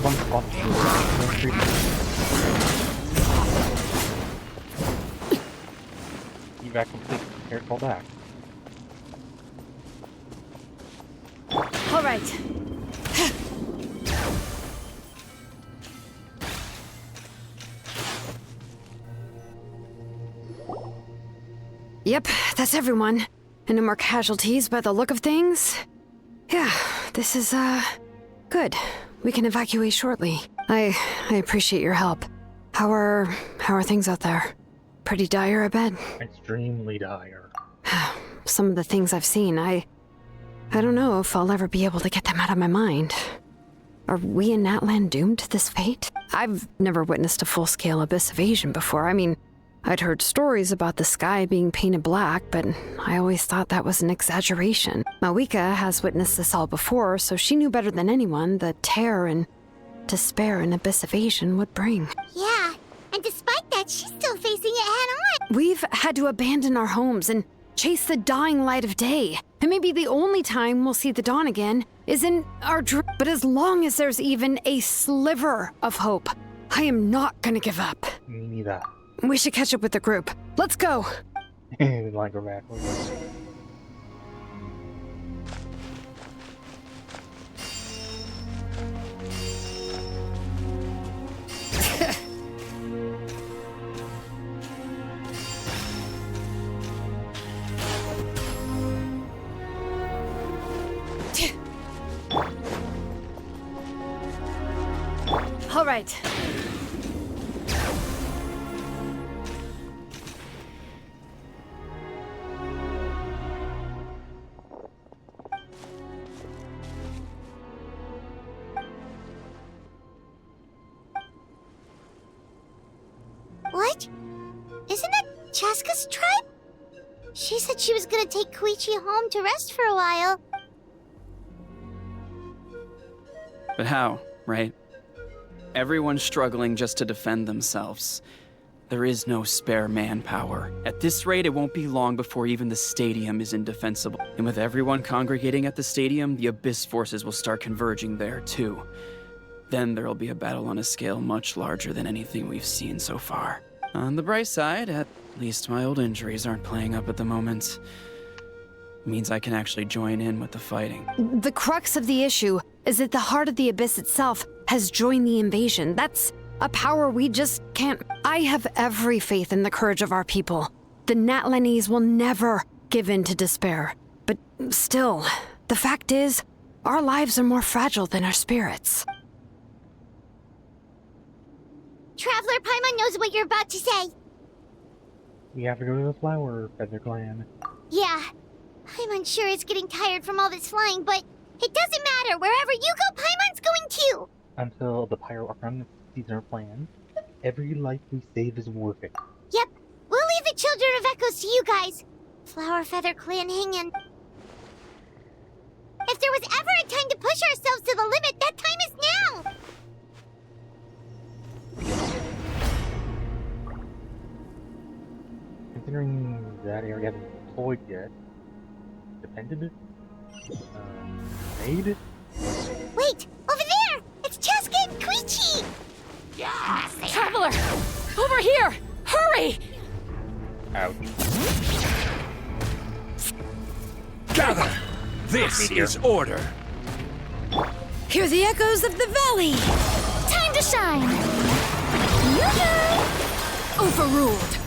One spot. Evac complete. Here, fall back. All right. Yep, that's everyone. And no more casualties by the look of things. Yeah, this is, good. We can evacuate shortly. I appreciate your help. How are things out there? Pretty dire, I bet. Extremely dire. Some of the things I've seen, I don't know if I'll ever be able to get them out of my mind. Are we in Natlan doomed to this fate? I've never witnessed a full-scale abyss invasion before. I mean, I'd heard stories about the sky being painted black, but I always thought that was an exaggeration. Mawika has witnessed this all before, so she knew better than anyone the terror and despair an abyss invasion would bring. Yeah, and despite that, she's still facing it head-on. We've had to abandon our homes and chase the dying light of day. And maybe the only time we'll see the dawn again is in our dream. But as long as there's even a sliver of hope, I am not gonna give up. Me neither. We should catch up with the group. Let's go. Like her back. All right. What? Isn't that Chaska's tribe? She said she was gonna take Koichi home to rest for a while. But how, right? Everyone's struggling just to defend themselves. There is no spare manpower. At this rate, it won't be long before even the stadium is indefensible. And with everyone congregating at the stadium, the Abyss forces will start converging there, too. Then there'll be a battle on a scale much larger than anything we've seen so far. On the bright side, at least my old injuries aren't playing up at the moment. Means I can actually join in with the fighting. The crux of the issue is that the heart of the Abyss itself has joined the invasion. That's a power we just can't... I have every faith in the courage of our people. The Natlanese will never give in to despair. But still, the fact is, our lives are more fragile than our spirits. Traveler Paimon knows what you're about to say. We have to go to the Flower Feather Clan. Yeah. Paimon sure is getting tired from all this flying, but it doesn't matter. Wherever you go, Paimon's going too. Until the Pyro Archon sees our plan, every life we save is worth it. Yep. We'll leave the Children of Echoes to you guys. Flower Feather Clan hang in. If there was ever a time to push ourselves to the limit, that time is now! Considering that area hasn't been deployed yet, depended? Made? Wait! Over there! It's Cheska and Koichi! Yes! Traveler! Over here! Hurry! Ouch. Gather! This is order! Hear the echoes of the valley! Time to shine! Yoo-hoo! Overruled!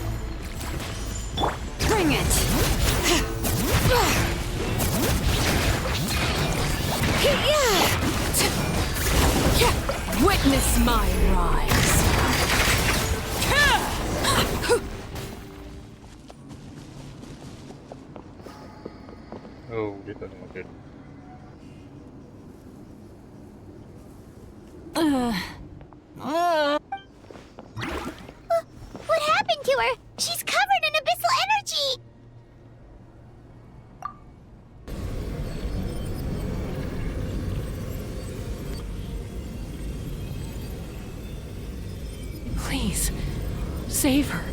Bring it! Witness my rise! Oh, this doesn't look good. What happened to her? She's covered in abyssal energy! Please, save her.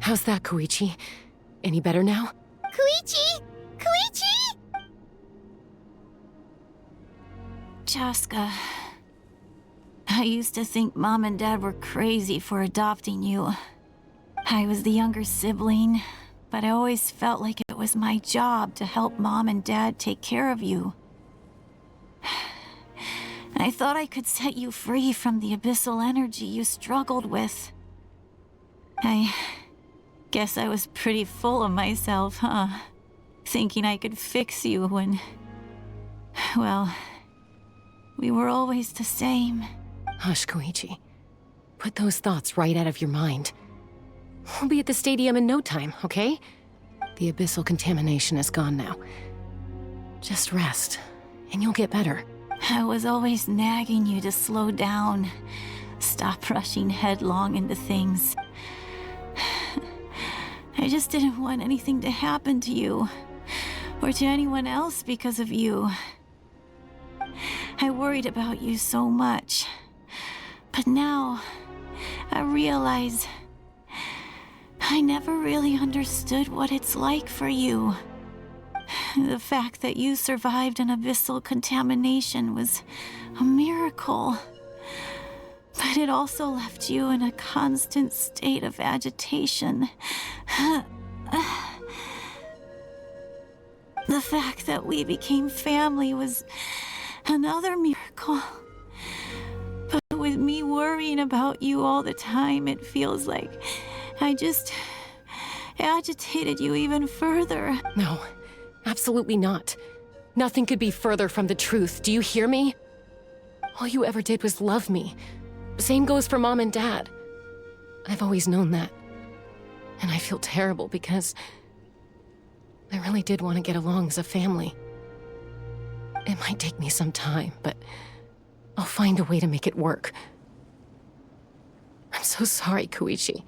How's that, Koichi? Any better now? Koichi! Koichi! Chaska, I used to think Mom and Dad were crazy for adopting you. I was the younger sibling, but I always felt like it was my job to help Mom and Dad take care of you. I thought I could set you free from the abyssal energy you struggled with. I guess I was pretty full of myself, huh? Thinking I could fix you when... well, we were always the same. Hush, Koichi. Put those thoughts right out of your mind. We'll be at the stadium in no time, okay? The abyssal contamination is gone now. Just rest, and you'll get better. I was always nagging you to slow down. Stop rushing headlong into things. I just didn't want anything to happen to you, or to anyone else because of you. I worried about you so much. But now, I realize I never really understood what it's like for you. The fact that you survived an abyssal contamination was a miracle. But it also left you in a constant state of agitation. The fact that we became family was another miracle. But with me worrying about you all the time, it feels like I just agitated you even further. No, absolutely not. Nothing could be further from the truth. Do you hear me? All you ever did was love me. Same goes for Mom and Dad. I've always known that. And I feel terrible because I really did want to get along as a family. It might take me some time, but I'll find a way to make it work. I'm so sorry, Koichi.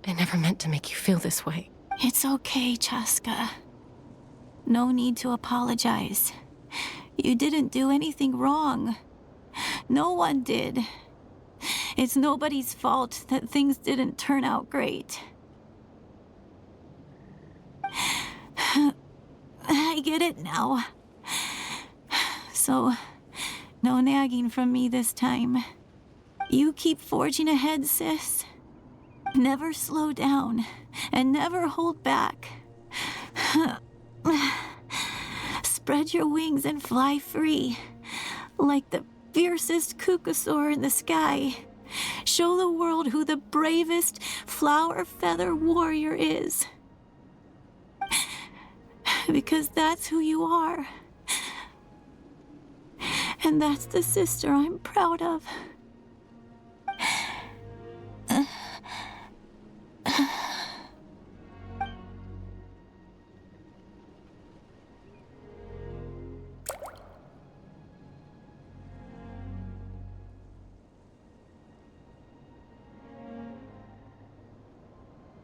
I never meant to make you feel this way. It's okay, Chaska. No need to apologize. You didn't do anything wrong. No one did. It's nobody's fault that things didn't turn out great. I get it now. So, no nagging from me this time. You keep forging ahead, sis. Never slow down, and never hold back. Spread your wings and fly free, like the fiercest kukasaur in the sky. Show the world who the bravest flower feather warrior is. Because that's who you are. And that's the sister I'm proud of.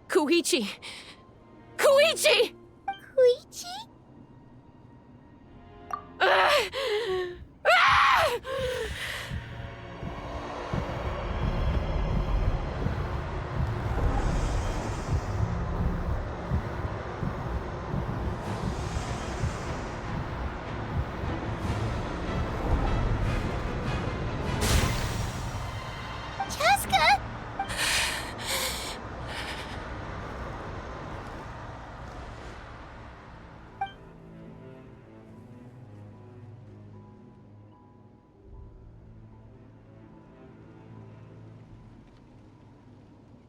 Koichi! Koichi! Koichi? Chaska?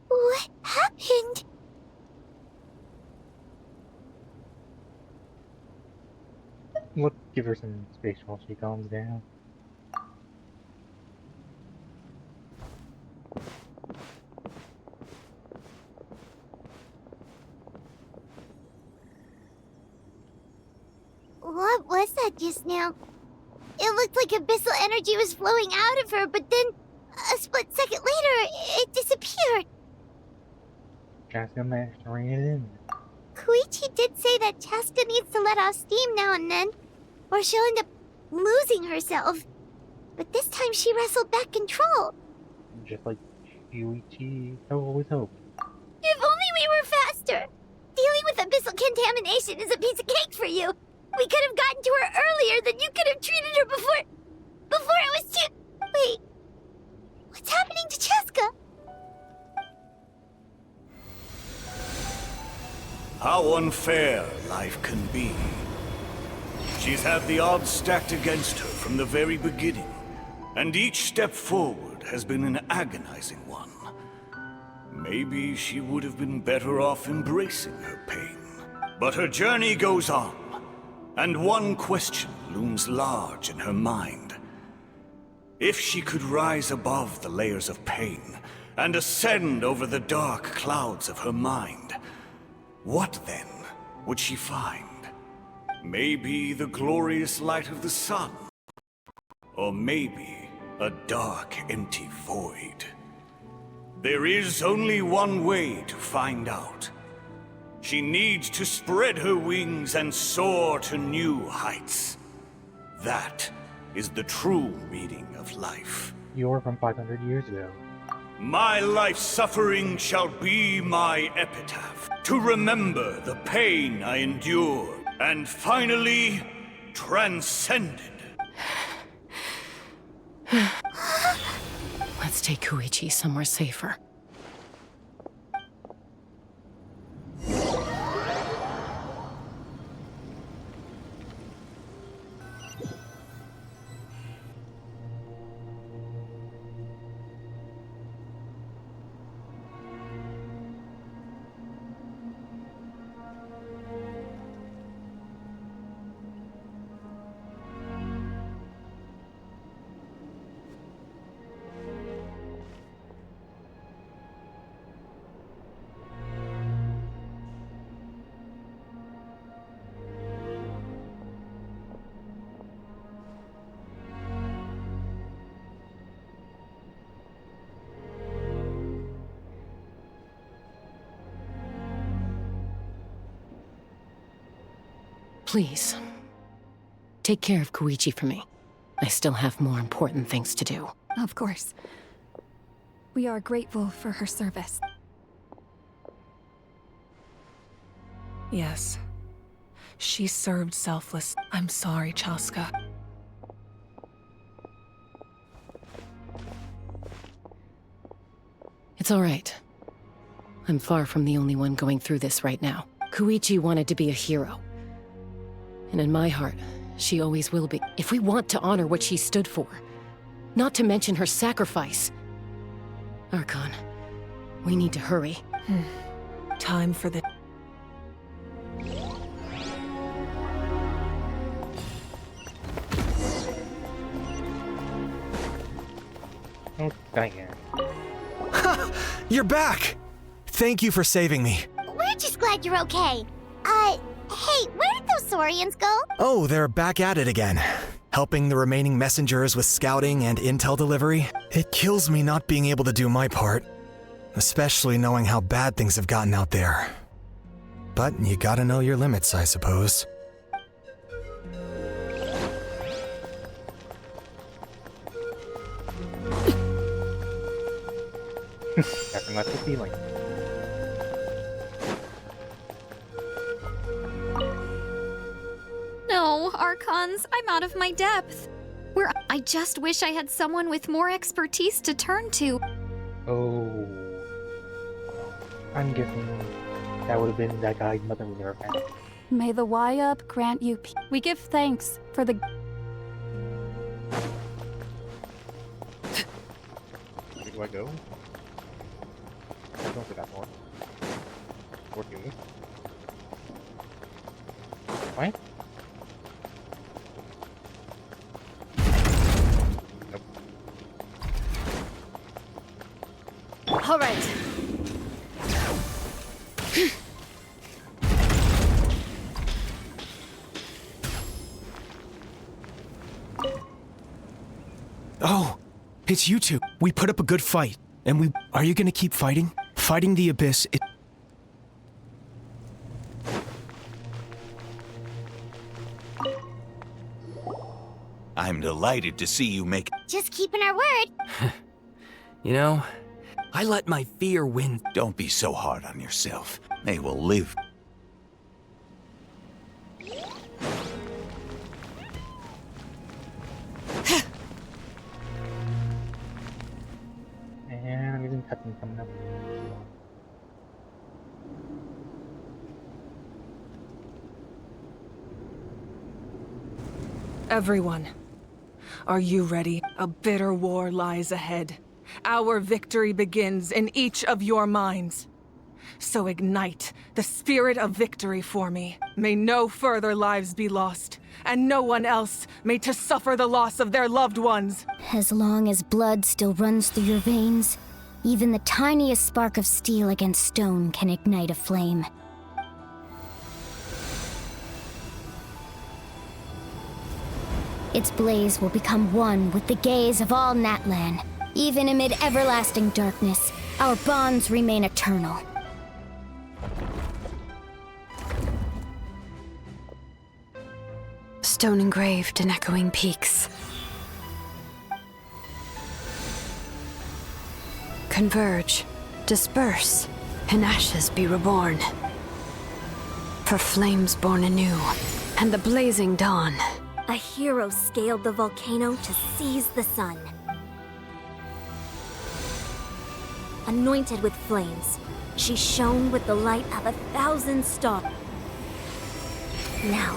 What happened? Let's give her some space while she calms down. What was that just now? It looked like abyssal energy was flowing out of her, but then a split second later, it disappeared. Chaska managed to rein it in. Koichi did say that Chaska needs to let off steam now and then, or she'll end up losing herself. But this time she wrestled back control. Just like Shuichi always hoped. If only we were faster! Dealing with abyssal contamination is a piece of cake for you. We could have gotten to her earlier, then you could have treated her before it was too... Wait. What's happening to Chaska? How unfair life can be. She's had the odds stacked against her from the very beginning, and each step forward has been an agonizing one. Maybe she would have been better off embracing her pain. But her journey goes on, and one question looms large in her mind. If she could rise above the layers of pain and ascend over the dark clouds of her mind, what then would she find? Maybe the glorious light of the sun, or maybe a dark, empty void. There is only one way to find out. She needs to spread her wings and soar to new heights. That is the true meaning of life. You're from 500 years ago. My life's suffering shall be my epitaph, to remember the pain I endured, and finally transcended. Let's take Koichi somewhere safer. Please, take care of Koichi for me. I still have more important things to do. Of course. We are grateful for her service. Yes. She served selfless. I'm sorry, Chaska. It's all right. I'm far from the only one going through this right now. Koichi wanted to be a hero. And in my heart, she always will be. If we want to honor what she stood for, not to mention her sacrifice. Archon, we need to hurry. Time for the... Oh, Diane. You're back! Thank you for saving me. We're just glad you're okay. Hey, where did those Saurians go? Oh, they're back at it again. Helping the remaining messengers with scouting and intel delivery. It kills me not being able to do my part. Especially knowing how bad things have gotten out there. But you gotta know your limits, I suppose. Nothing left to feeling. No, Archons, I'm out of my depth. I just wish I had someone with more expertise to turn to. Oh. I'm guessing that would have been that guy's mother we never found. May the Y-Up grant you peace. We give thanks for the... Where do I go? Don't go that far. Or do we? What? Nope. All right. Oh, it's you two. We put up a good fight. And we... Are you gonna keep fighting? Fighting the Abyss, I'm delighted to see you make... Just keeping our word. You know, I let my fear win. Don't be so hard on yourself. They will live. And I'm using cutting coming up. Everyone, are you ready? A bitter war lies ahead. Our victory begins in each of your minds. So ignite the spirit of victory for me. May no further lives be lost, and no one else may to suffer the loss of their loved ones. As long as blood still runs through your veins, even the tiniest spark of steel against stone can ignite a flame. Its blaze will become one with the gaze of all Natlan. Even amid everlasting darkness, our bonds remain eternal. Stone engraved in echoing peaks. Converge, disperse, in ashes be reborn. For flames born anew, and the blazing dawn. A hero scaled the volcano to seize the sun. Anointed with flames, she shone with the light of 1,000 stars. Now,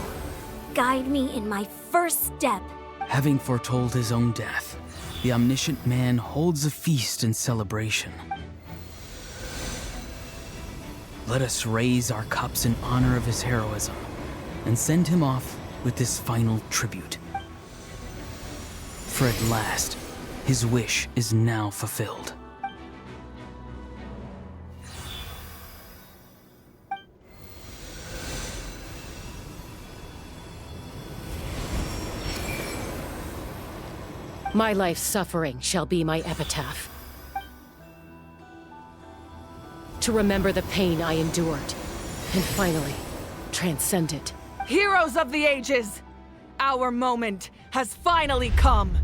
guide me in my first step. Having foretold his own death, the omniscient man holds a feast in celebration. Let us raise our cups in honor of his heroism and send him off with this final tribute. For at last, his wish is now fulfilled. My life's suffering shall be my epitaph. To remember the pain I endured, and finally, transcend it. Heroes of the ages! Our moment has finally come!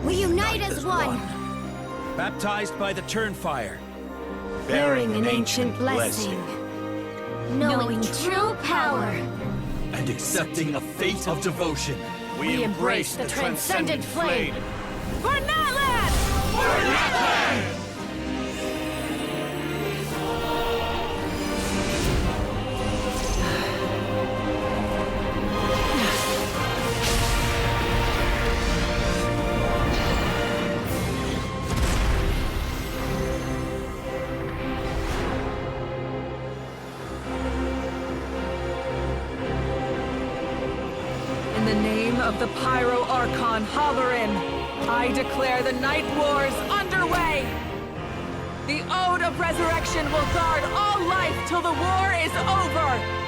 We unite as one! Baptized by the Turnfire. Bearing an ancient blessing. Knowing true power. And accepting a fate of devotion. We embrace the transcendent flame. For Natlan! For Natlan! In the name of the Pyro Archon Halloran, I declare the Night Wars underway! The Ode of Resurrection will guard all life till the war is over!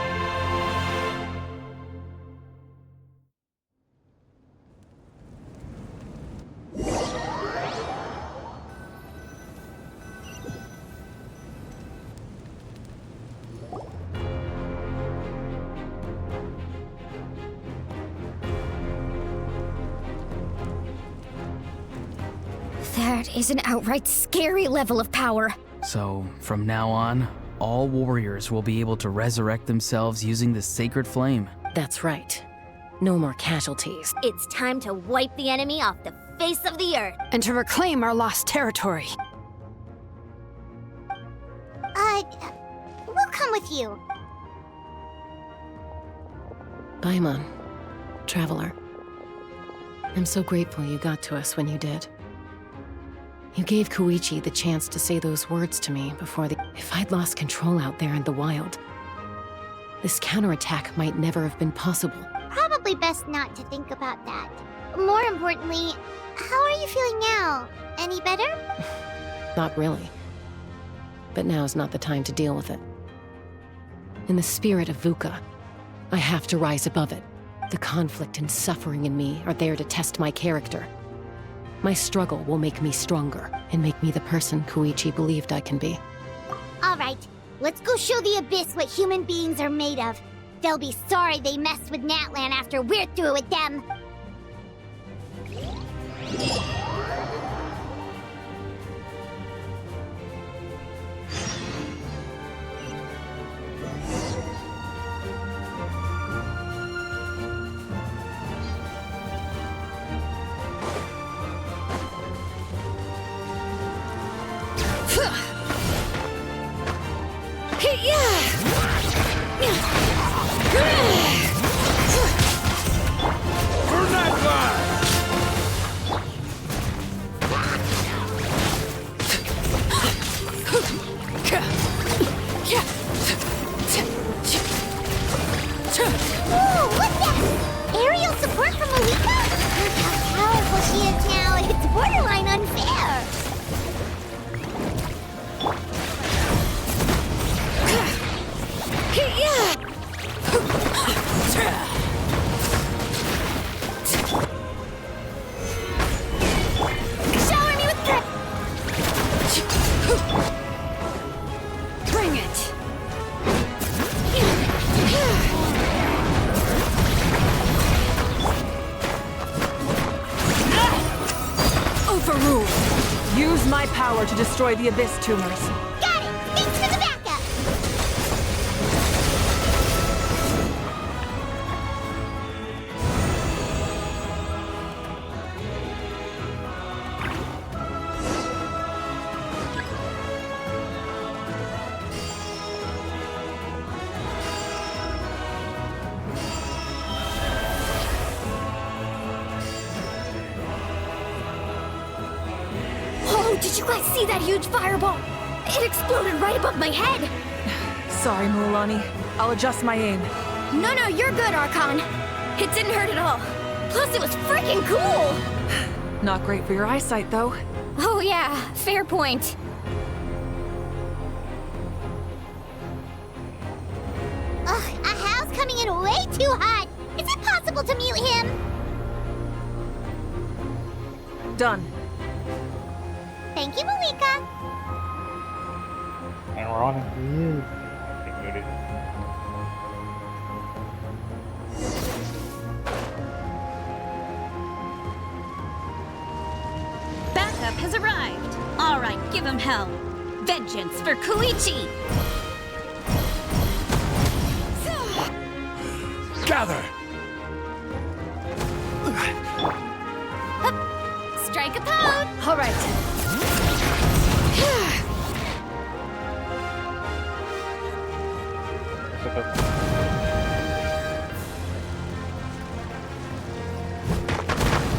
That is an outright scary level of power. So, from now on, all warriors will be able to resurrect themselves using the sacred flame. That's right. No more casualties. It's time to wipe the enemy off the face of the earth. And to reclaim our lost territory. We'll come with you. Paimon, Traveler. I'm so grateful you got to us when you did. You gave Koichi the chance to say those words to me before the... If I'd lost control out there in the wild, this counterattack might never have been possible. Probably best not to think about that. More importantly, how are you feeling now? Any better? Not really. But now's not the time to deal with it. In the spirit of VUCA, I have to rise above it. The conflict and suffering in me are there to test my character. My struggle will make me stronger and make me the person Koichi believed I can be. Alright, let's go show the Abyss what human beings are made of. They'll be sorry they messed with Natlan after we're through with them. To destroy the Abyss tumors. Got it! Thanks for the backup! Did you guys see that huge fireball? It exploded right above my head! Sorry, Mualani. I'll adjust my aim. No, you're good, Archon. It didn't hurt at all. Plus, it was freaking cool! Not great for your eyesight, though. Oh yeah, fair point. Ugh, Ahal's coming in way too hot! Is it possible to mute him? Done. Thank you, Malika. And we're on it. He is. Okay, muted. Backup has arrived. All right, give him hell. Vengeance for Koichi. Gather! Strike a pose! All right.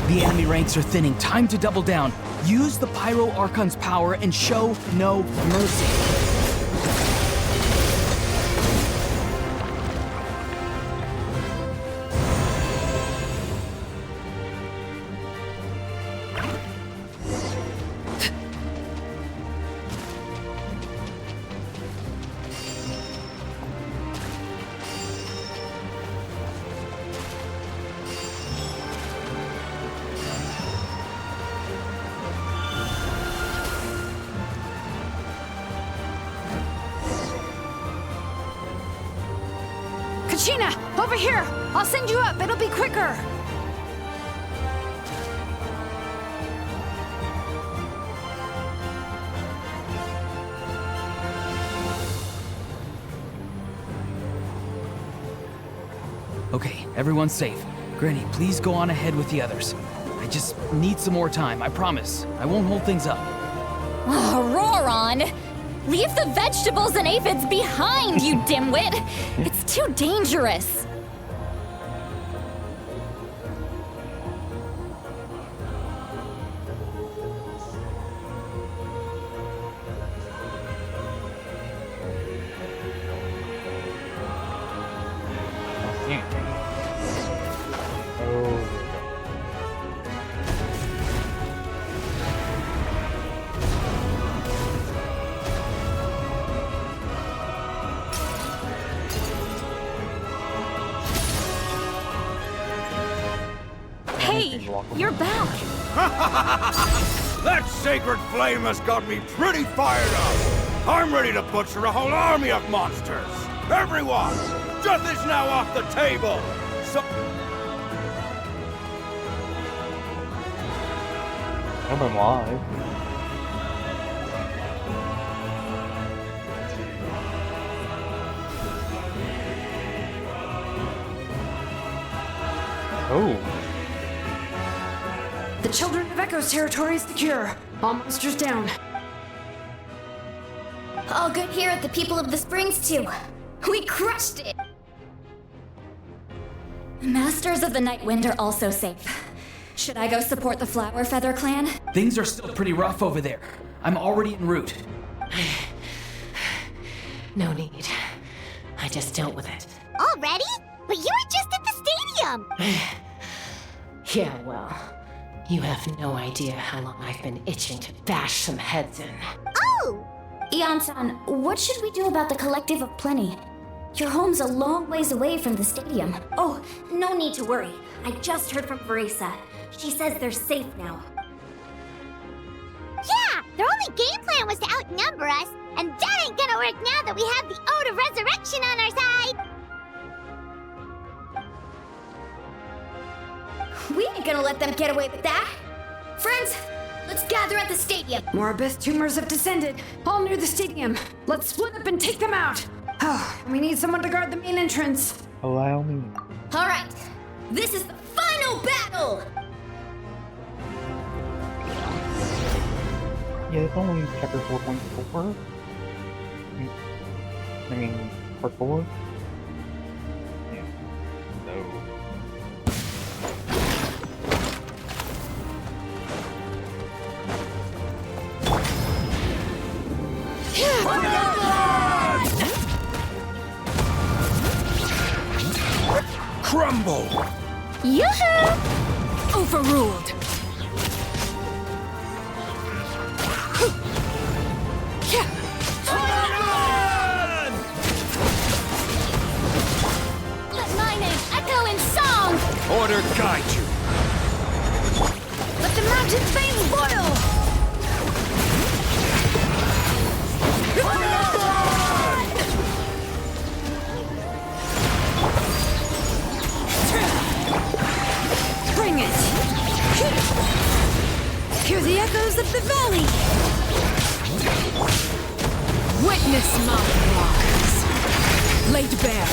The enemy ranks are thinning. Time to double down. Use the Pyro Archon's power and show no mercy. Kachina, over here! I'll send you up, it'll be quicker! Okay, everyone's safe. Granny, please go on ahead with the others. I just need some more time, I promise. I won't hold things up. Oh, Roron! Leave the vegetables and aphids behind, you dimwit! It's too dangerous! Hey, you're back. That sacred flame has got me pretty fired up. I'm ready to butcher a whole army of monsters. Everyone, death is now off the table. So I'm live. Oh. The Children of Echo's territory is secure. All monsters down. All good here at the People of the Springs, too. We crushed it! Masters of the Night Wind are also safe. Should I go support the Flower Feather clan? Things are still pretty rough over there. I'm already en route. No need. I just dealt with it. Already? But you were just at the stadium! Yeah, well, you have no idea how long I've been itching to bash some heads in. Oh! Ian-san, what should we do about the Collective of Plenty? Your home's a long ways away from the stadium. Oh, no need to worry. I just heard from Verisa. She says they're safe now. Yeah! Their only game plan was to outnumber us, and that ain't gonna work now that we have the Ode of Resurrection on our side! We ain't gonna let them get away with that. Friends, let's gather at the stadium. More abyss tumors have descended, all near the stadium. Let's split up and take them out. Oh, we need someone to guard the main entrance. Allow me. All right, this is the final battle. Yeah, it's only chapter 4.4. I mean, part 4. Yeah. So. crumble! Yoo-hoo! Overruled. Let my name echo in song! Order guide you! Let the mountains vein Laid bare.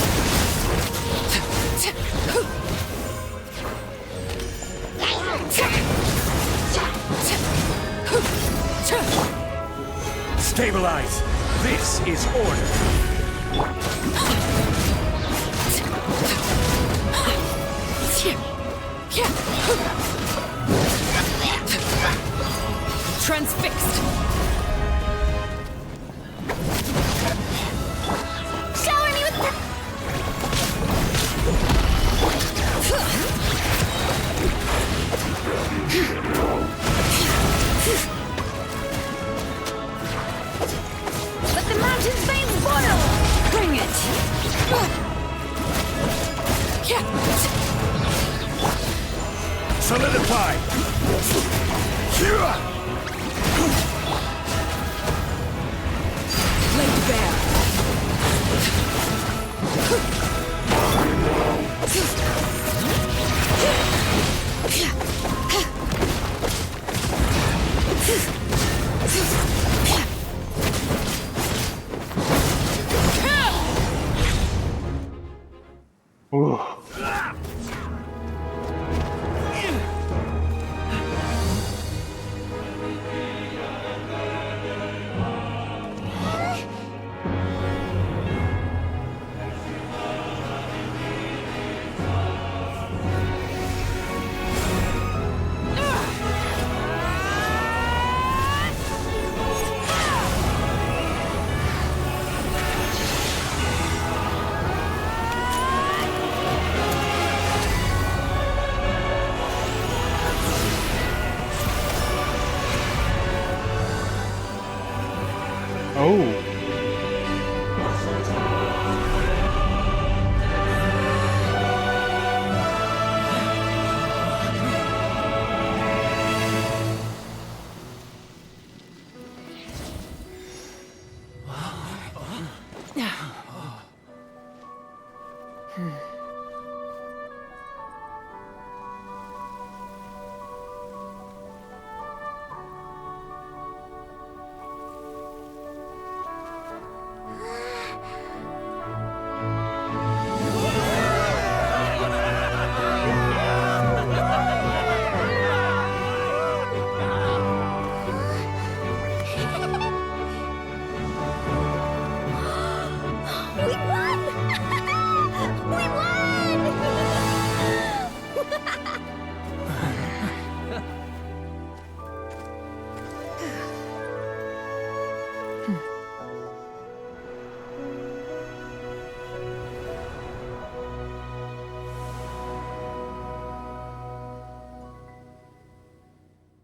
Stabilize! This is order! Transfixed! Shower me with Let the mountain's veins boil! Bring it! Solidify! Laid bare. Ooh. Oh.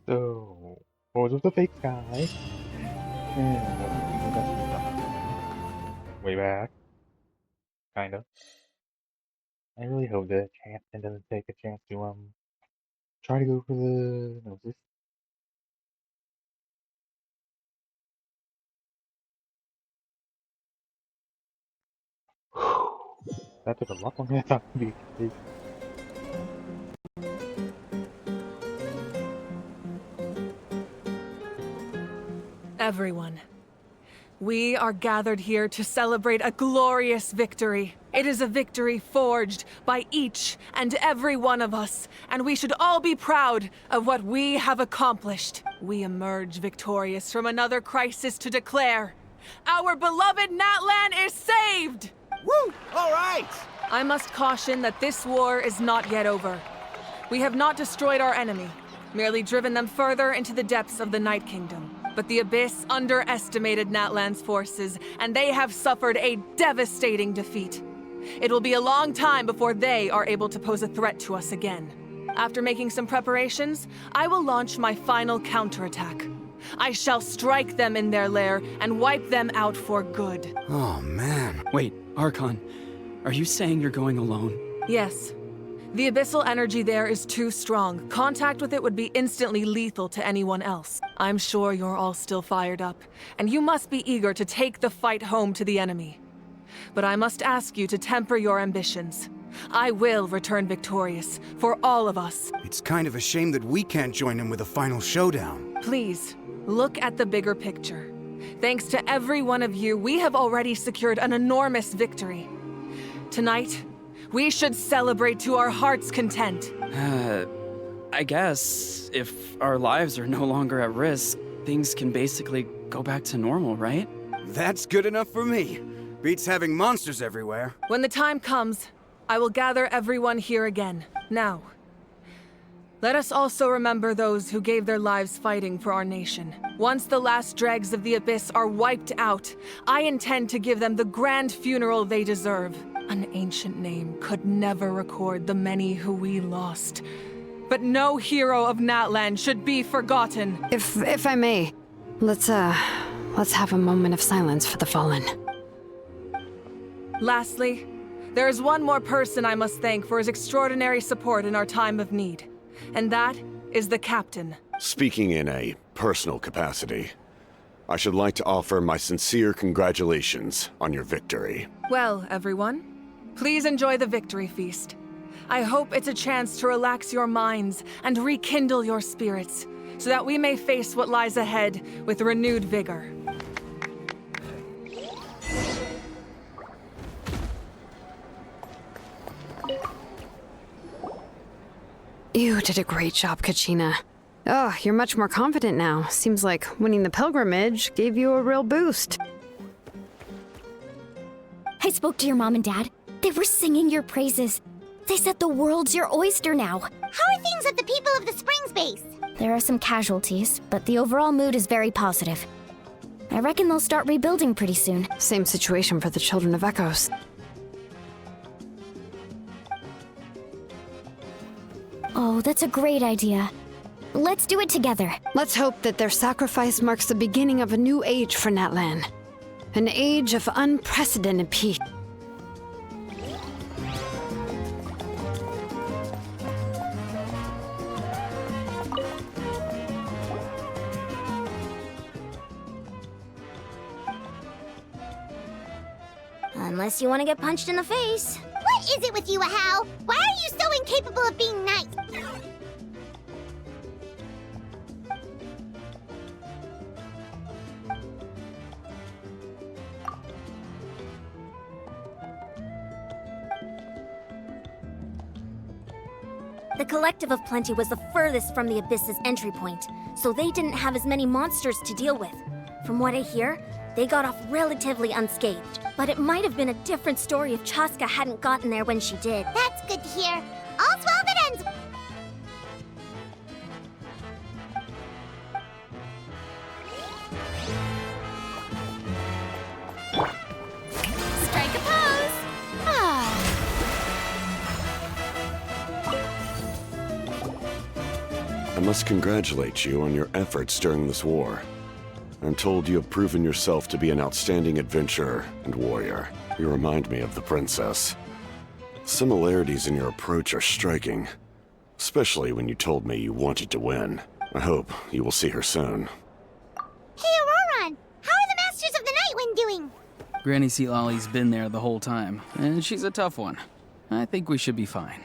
So, Wars of the Fake Sky. And way back. Kind of. I really hope that Champton doesn't take a chance to, try to go for the Gnosis. That took a lot longer than I thought it would be. Everyone, we are gathered here to celebrate a glorious victory. It is a victory forged by each and every one of us, and we should all be proud of what we have accomplished. We emerge victorious from another crisis to declare, our beloved Natlan is saved! Woo! All right! I must caution that this war is not yet over. We have not destroyed our enemy, merely driven them further into the depths of the Night Kingdom. But the Abyss underestimated Natlan's forces, and they have suffered a devastating defeat. It will be a long time before they are able to pose a threat to us again. After making some preparations, I will launch my final counterattack. I shall strike them in their lair and wipe them out for good. Oh, man. Wait, Archon, are you saying you're going alone? Yes. The abyssal energy there is too strong. Contact with it would be instantly lethal to anyone else. I'm sure you're all still fired up, and you must be eager to take the fight home to the enemy. But I must ask you to temper your ambitions. I will return victorious, for all of us. It's kind of a shame that we can't join him with a final showdown. Please, look at the bigger picture. Thanks to every one of you, we have already secured an enormous victory. Tonight, we should celebrate to our heart's content. I guess if our lives are no longer at risk, things can basically go back to normal, right? That's good enough for me. Beats having monsters everywhere. When the time comes, I will gather everyone here again. Now, let us also remember those who gave their lives fighting for our nation. Once the last dregs of the Abyss are wiped out, I intend to give them the grand funeral they deserve. An ancient name could never record the many who we lost. But no hero of Natlan should be forgotten. If I may, let's have a moment of silence for the fallen. Lastly, there is one more person I must thank for his extraordinary support in our time of need. And that is the Captain. Speaking in a personal capacity, I should like to offer my sincere congratulations on your victory. Well, everyone, please enjoy the victory feast. I hope it's a chance to relax your minds and rekindle your spirits, so that we may face what lies ahead with renewed vigor. You did a great job, Kachina. Oh, you're much more confident now. Seems like winning the pilgrimage gave you a real boost. I spoke to your mom and dad. They were singing your praises. They said the world's your oyster now. How are things at the People of the Springs base? There are some casualties, but the overall mood is very positive. I reckon they'll start rebuilding pretty soon. Same situation for the Children of Echoes. Oh, that's a great idea. Let's do it together. Let's hope that their sacrifice marks the beginning of a new age for Natlan. An age of unprecedented peace. Unless you want to get punched in the face. What is it with you, Ahau? Why are you so incapable of being nice? The Collective of Plenty was the furthest from the Abyss's entry point, so they didn't have as many monsters to deal with. From what I hear, they got off relatively unscathed. But it might have been a different story if Chaska hadn't gotten there when she did. That's good to hear. All's well that ends. Strike a pose! I must congratulate you on your efforts during this war. I'm told you have proven yourself to be an outstanding adventurer and warrior. You remind me of the princess. Similarities in your approach are striking, especially when you told me you wanted to win. I hope you will see her soon. Hey, Auroron! How are the Masters of the Nightwind doing? Granny Sealolly's been there the whole time, and she's a tough one. I think we should be fine.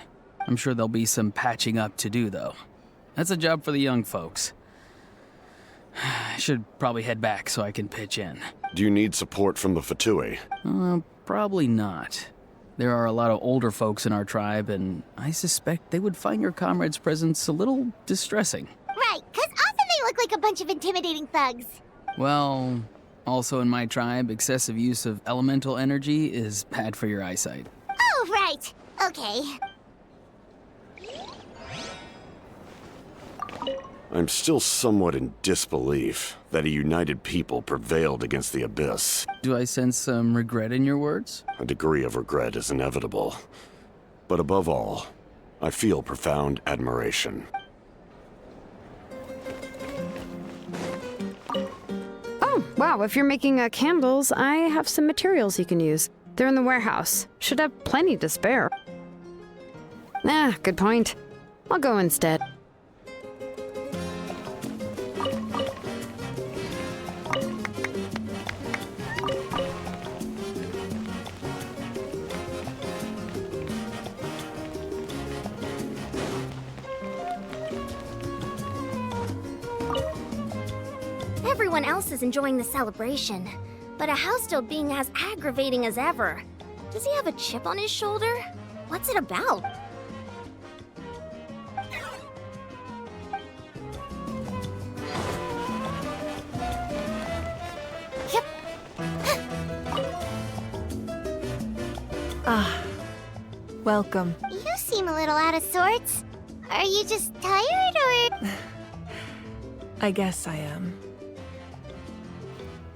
I'm sure there'll be some patching up to do, though. That's a job for the young folks. I should probably head back so I can pitch in. Do you need support from the Fatui? Probably not. There are a lot of older folks in our tribe, and I suspect they would find your comrade's presence a little distressing. Right, because often they look like a bunch of intimidating thugs. Well, also in my tribe, excessive use of elemental energy is bad for your eyesight. Oh, right. Okay. I'm still somewhat in disbelief that a united people prevailed against the Abyss. Do I sense some regret in your words? A degree of regret is inevitable. But above all, I feel profound admiration. Oh, wow, if you're making candles, I have some materials you can use. They're in the warehouse. Should have plenty to spare. Good point. I'll go instead. Everyone else is enjoying the celebration, but Ahau's still being as aggravating as ever. Does he have a chip on his shoulder? What's it about? Ah, welcome. You seem a little out of sorts. Are you just tired, or...? I guess I am.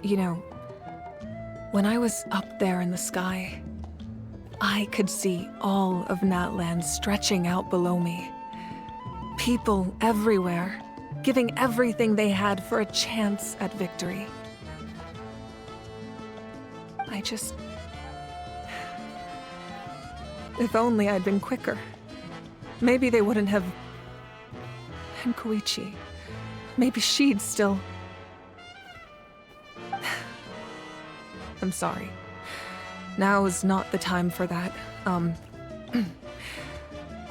You know, when I was up there in the sky, I could see all of Natland stretching out below me. People everywhere, giving everything they had for a chance at victory. I just... If only I'd been quicker. Maybe they wouldn't have... And Koichi... Maybe she'd still... I'm sorry. Now is not the time for that.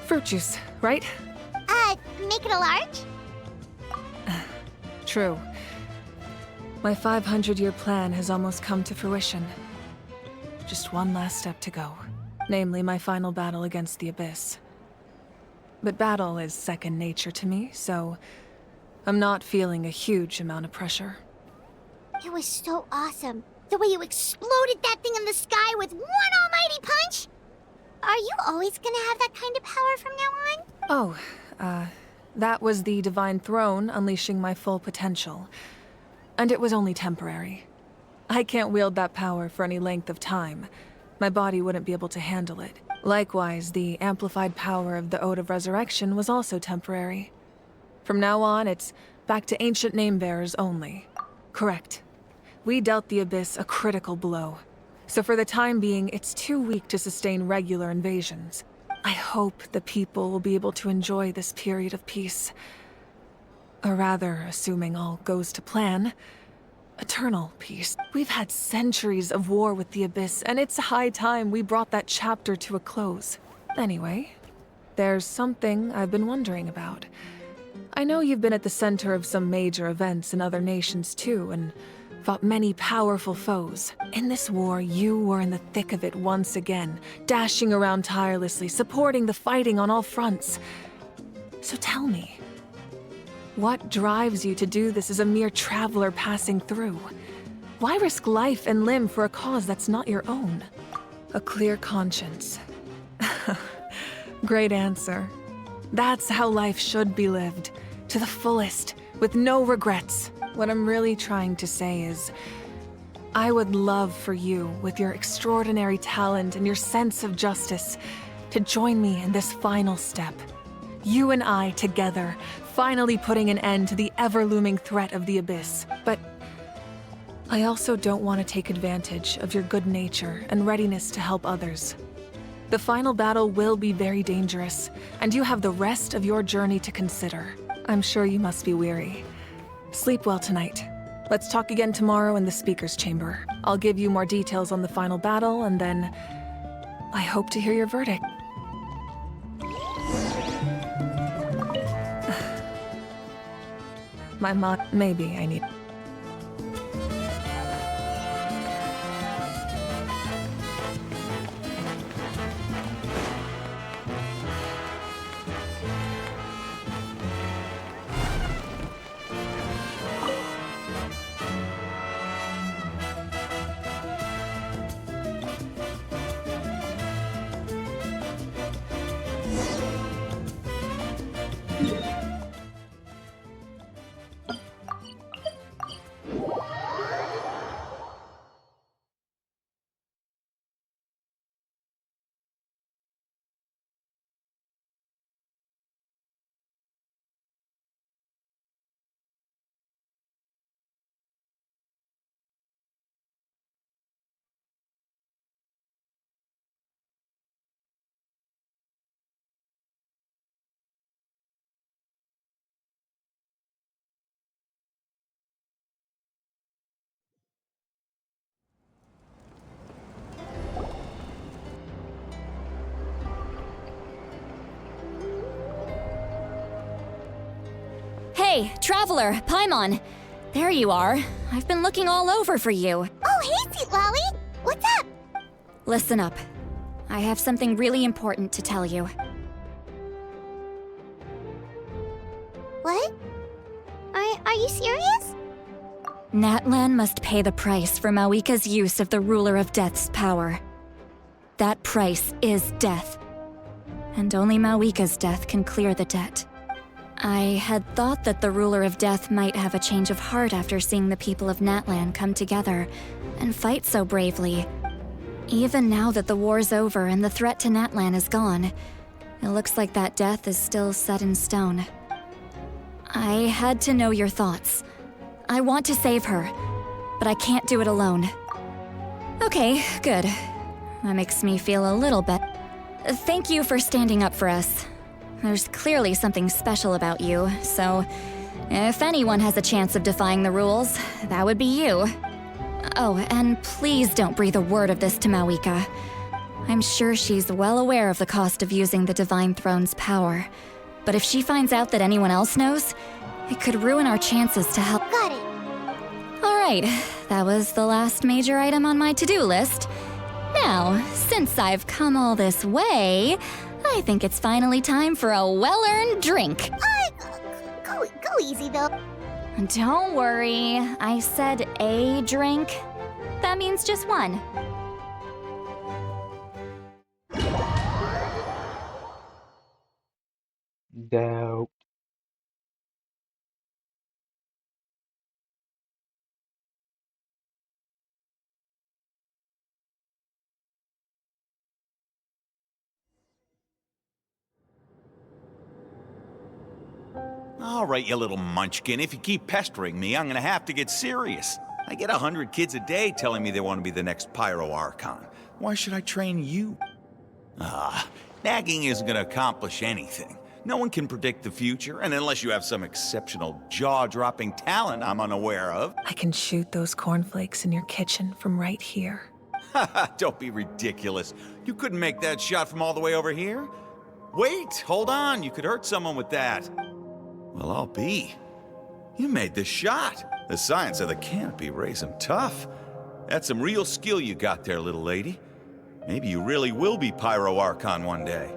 Fruit juice, right? Make it a large? True. My 500-year plan has almost come to fruition. Just one last step to go. Namely, my final battle against the Abyss. But battle is second nature to me, so I'm not feeling a huge amount of pressure. It was so awesome. The way you exploded that thing in the sky with one almighty punch! Are you always gonna have that kind of power from now on? Oh, that was the Divine Throne unleashing my full potential. And it was only temporary. I can't wield that power for any length of time. My body wouldn't be able to handle it. Likewise, the amplified power of the Ode of Resurrection was also temporary. From now on, it's back to ancient name-bearers only. Correct. We dealt the Abyss a critical blow. So for the time being, it's too weak to sustain regular invasions. I hope the people will be able to enjoy this period of peace. Or rather, assuming all goes to plan, eternal peace. We've had centuries of war with the Abyss, and it's high time we brought that chapter to a close. Anyway, there's something I've been wondering about. I know you've been at the center of some major events in other nations too, and fought many powerful foes. In this war, you were in the thick of it once again, dashing around tirelessly, supporting the fighting on all fronts. So tell me, what drives you to do this as a mere traveler passing through? Why risk life and limb for a cause that's not your own? A clear conscience. Great answer. That's how life should be lived, to the fullest, with no regrets. What I'm really trying to say is, I would love for you, with your extraordinary talent and your sense of justice, to join me in this final step. You and I together, finally putting an end to the ever-looming threat of the Abyss. But I also don't want to take advantage of your good nature and readiness to help others. The final battle will be very dangerous, and you have the rest of your journey to consider. I'm sure you must be weary. Sleep well tonight. Let's talk again tomorrow in the speaker's chamber. I'll give you more details on the final battle, and then I hope to hear your verdict. My mom, maybe I need... Hey, Traveler, Paimon. There you are. I've been looking all over for you. Oh, hey, Sweet Lolly! What's up? Listen up. I have something really important to tell you. What? Are you serious? Natlan must pay the price for Mawika's use of the Ruler of Death's power. That price is death. And only Mawika's death can clear the debt. I had thought that the Ruler of Death might have a change of heart after seeing the people of Natlan come together and fight so bravely. Even now that the war's over and the threat to Natlan is gone, it looks like that death is still set in stone. I had to know your thoughts. I want to save her, but I can't do it alone. Okay, good. That makes me feel a little better. Thank you for standing up for us. There's clearly something special about you, so if anyone has a chance of defying the rules, that would be you. Oh, and please don't breathe a word of this to Mawika. I'm sure she's well aware of the cost of using the Divine Throne's power. But if she finds out that anyone else knows, it could ruin our chances to help. Got it. Alright, that was the last major item on my to-do list. Now, since I've come all this way, I think it's finally time for a well-earned drink. Go easy though. Don't worry, I said a drink. That means just one. Doubt. All right, you little munchkin. If you keep pestering me, I'm gonna have to get serious. I get 100 kids a day telling me they want to be the next Pyro Archon. Why should I train you? Nagging isn't gonna accomplish anything. No one can predict the future, and unless you have some exceptional jaw-dropping talent I'm unaware of. I can shoot those cornflakes in your kitchen from right here. Don't be ridiculous. You couldn't make that shot from all the way over here? Wait, hold on. You could hurt someone with that. Well, I'll be. You made the shot. The science of the canopy raised him tough. That's some real skill you got there, little lady. Maybe you really will be Pyro Archon one day.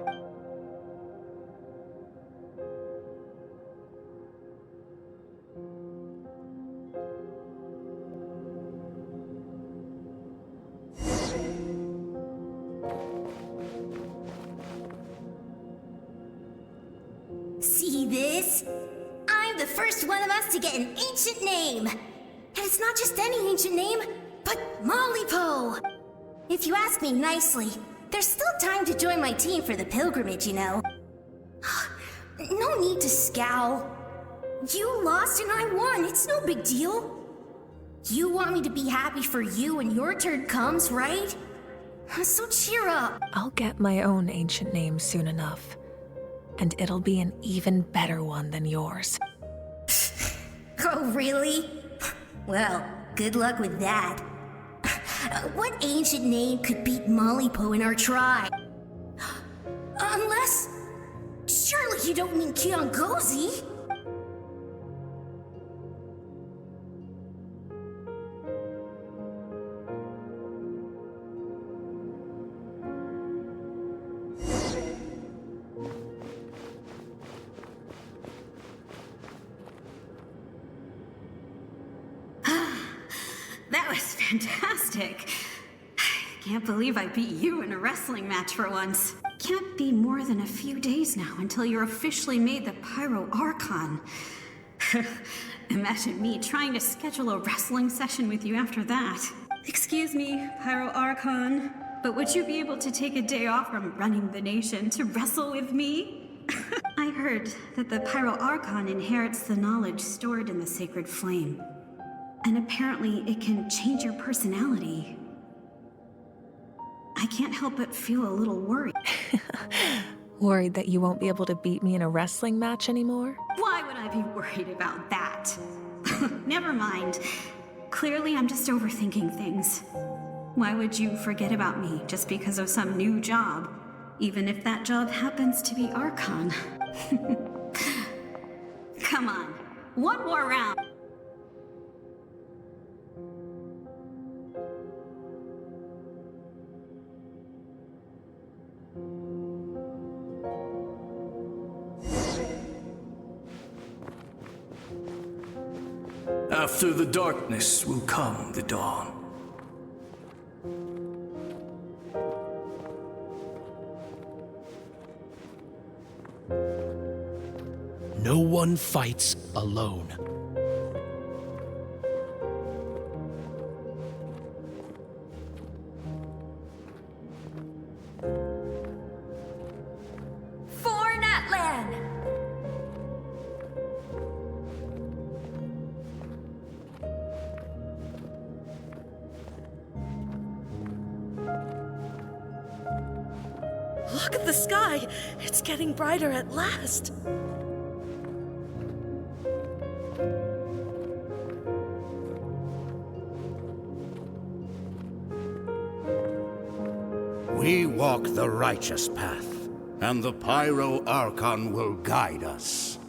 See this? I'm the first one of us to get an ancient name. And it's not just any ancient name, but Mollypo. If you ask me nicely, there's still time to join my team for the pilgrimage, you know. No need to scowl. You lost and I won, it's no big deal. You want me to be happy for you when your turn comes, right? So cheer up. I'll get my own ancient name soon enough. And it'll be an even better one than yours. Oh, really? Well, good luck with that. What ancient name could beat Mollypo in our tribe? Unless... surely you don't mean Kiangozi? That was fantastic. Can't believe I beat you in a wrestling match for once. Can't be more than a few days now until you're officially made the Pyro Archon. Imagine me trying to schedule a wrestling session with you after that. Excuse me, Pyro Archon, but would you be able to take a day off from running the nation to wrestle with me? I heard that the Pyro Archon inherits the knowledge stored in the sacred flame. And apparently it can change your personality. I can't help but feel a little worried. Worried that you won't be able to beat me in a wrestling match anymore? Why would I be worried about that? Never mind. Clearly I'm just overthinking things. Why would you forget about me just because of some new job? Even if that job happens to be Archon. Come on, one more round. After the darkness will come the dawn. No one fights alone. For Natlan! Look at the sky! It's getting brighter at last! We walk the righteous path, and the Pyro Archon will guide us.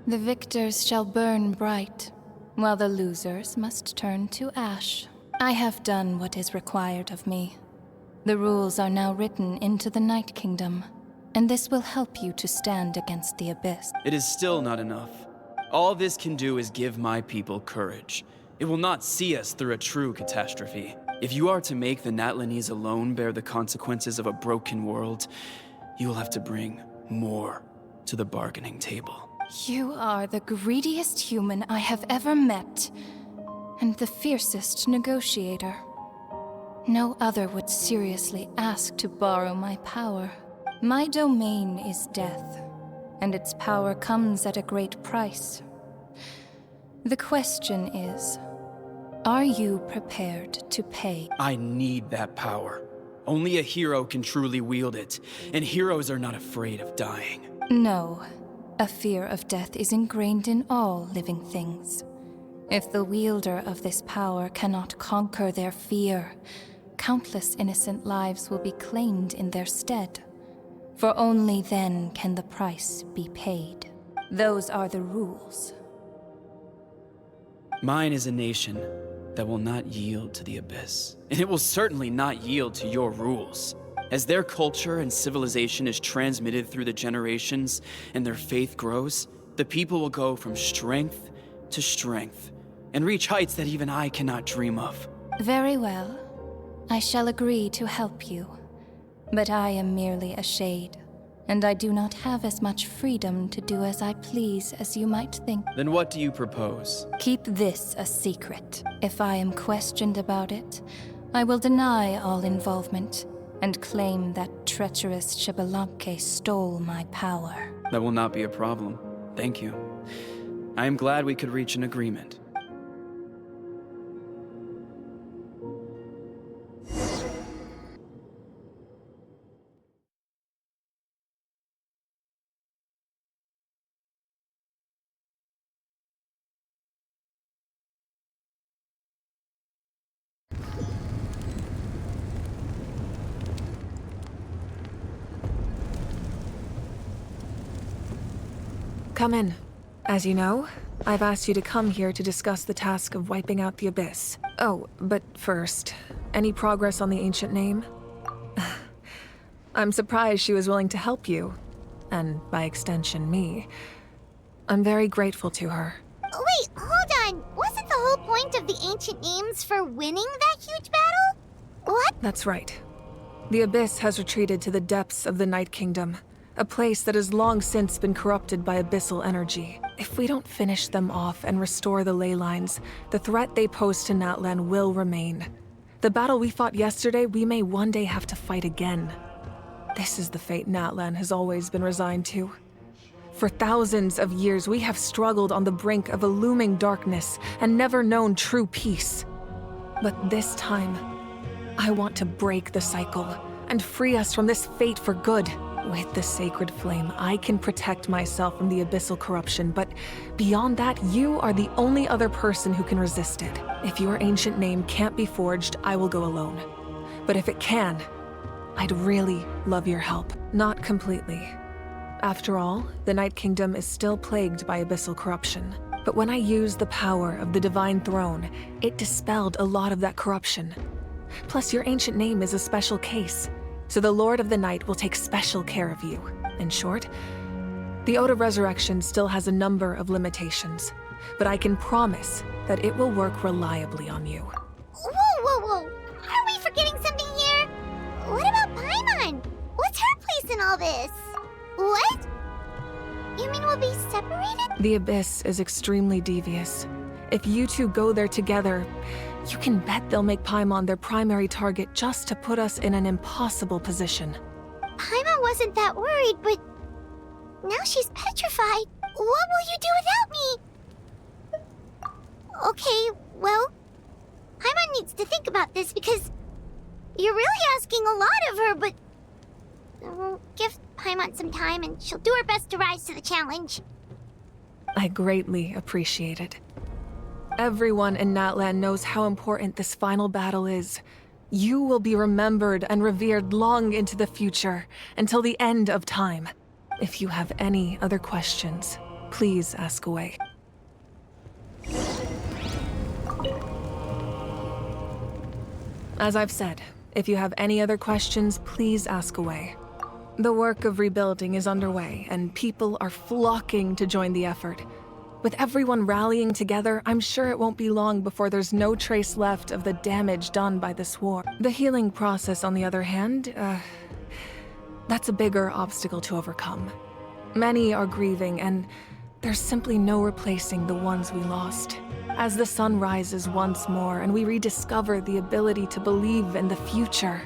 The victors shall burn bright, while the losers must turn to ash. I have done what is required of me. The rules are now written into the Night Kingdom, and this will help you to stand against the Abyss. It is still not enough. All this can do is give my people courage. It will not see us through a true catastrophe. If you are to make the Natlanese alone bear the consequences of a broken world, you will have to bring more to the bargaining table. You are the greediest human I have ever met, and the fiercest negotiator. No other would seriously ask to borrow my power. My domain is death, and its power comes at a great price. The question is, are you prepared to pay? I need that power. Only a hero can truly wield it, and heroes are not afraid of dying. No. A fear of death is ingrained in all living things. If the wielder of this power cannot conquer their fear, countless innocent lives will be claimed in their stead. For only then can the price be paid. Those are the rules. Mine is a nation that will not yield to the Abyss, and it will certainly not yield to your rules. As their culture and civilization is transmitted through the generations and their faith grows, the people will go from strength to strength and reach heights that even I cannot dream of. Very well. I shall agree to help you. But I am merely a shade, and I do not have as much freedom to do as I please as you might think. Then what do you propose? Keep this a secret. If I am questioned about it, I will deny all involvement and claim that treacherous Xbalanque stole my power. That will not be a problem. Thank you. I am glad we could reach an agreement. Come in. As you know, I've asked you to come here to discuss the task of wiping out the Abyss. Oh, but first, any progress on the ancient name? I'm surprised she was willing to help you, and by extension, me. I'm very grateful to her. Wait, hold on. Wasn't the whole point of the ancient names for winning that huge battle? What? That's right. The Abyss has retreated to the depths of the Night Kingdom, a place that has long since been corrupted by abyssal energy. If we don't finish them off and restore the ley lines, the threat they pose to Natlan will remain. The battle we fought yesterday, we may one day have to fight again. This is the fate Natlan has always been resigned to. For thousands of years, we have struggled on the brink of a looming darkness and never known true peace. But this time, I want to break the cycle and free us from this fate for good. With the sacred flame, I can protect myself from the abyssal corruption, but beyond that, you are the only other person who can resist it. If your ancient name can't be forged, I will go alone. But if it can, I'd really love your help. Not completely. After all, the Night Kingdom is still plagued by abyssal corruption. But when I used the power of the Divine Throne, it dispelled a lot of that corruption. Plus, your ancient name is a special case, so the Lord of the Night will take special care of you. In short, the Ode of Resurrection still has a number of limitations, but I can promise that it will work reliably on you. Whoa, whoa, whoa! Are we forgetting something here? What about Paimon? What's her place in all this? What? You mean we'll be separated? The Abyss is extremely devious. If you two go there together, you can bet they'll make Paimon their primary target just to put us in an impossible position. Paimon wasn't that worried, but now she's petrified. What will you do without me? Okay, well, Paimon needs to think about this because you're really asking a lot of her, but we'll give Paimon some time and she'll do her best to rise to the challenge. I greatly appreciate it. Everyone in Natlan knows how important this final battle is. You will be remembered and revered long into the future, until the end of time. If you have any other questions, please ask away. As I've said, if you have any other questions, please ask away. The work of rebuilding is underway, and people are flocking to join the effort. With everyone rallying together, I'm sure it won't be long before there's no trace left of the damage done by this war. The healing process, on the other hand, that's a bigger obstacle to overcome. Many are grieving, and there's simply no replacing the ones we lost. As the sun rises once more and we rediscover the ability to believe in the future,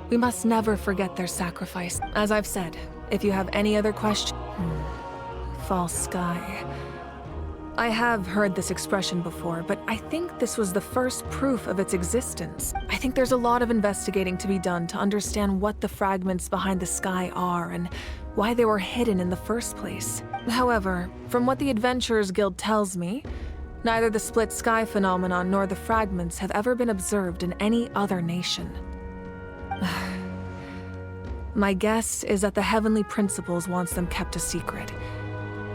we must never forget their sacrifice. As I've said, if you have any other questions... False sky. I have heard this expression before, but I think this was the first proof of its existence. I think there's a lot of investigating to be done to understand what the fragments behind the sky are and why they were hidden in the first place. However, from what the Adventurers Guild tells me, neither the split sky phenomenon nor the fragments have ever been observed in any other nation. My guess is that the Heavenly Principles wants them kept a secret.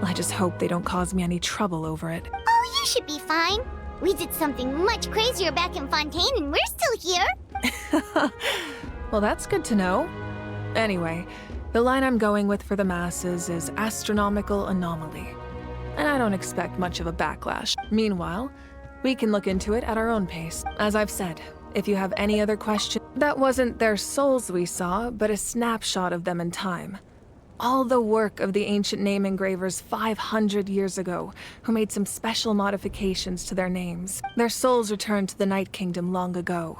I just hope they don't cause me any trouble over it. Oh, you should be fine. We did something much crazier back in Fontaine and we're still here. Well, that's good to know. Anyway, the line I'm going with for the masses is astronomical anomaly. And I don't expect much of a backlash. Meanwhile, we can look into it at our own pace. As I've said, if you have any other questions, that wasn't their souls we saw, but a snapshot of them in time. All the work of the ancient name engravers 500 years ago, who made some special modifications to their names. Their souls returned to the Night Kingdom long ago,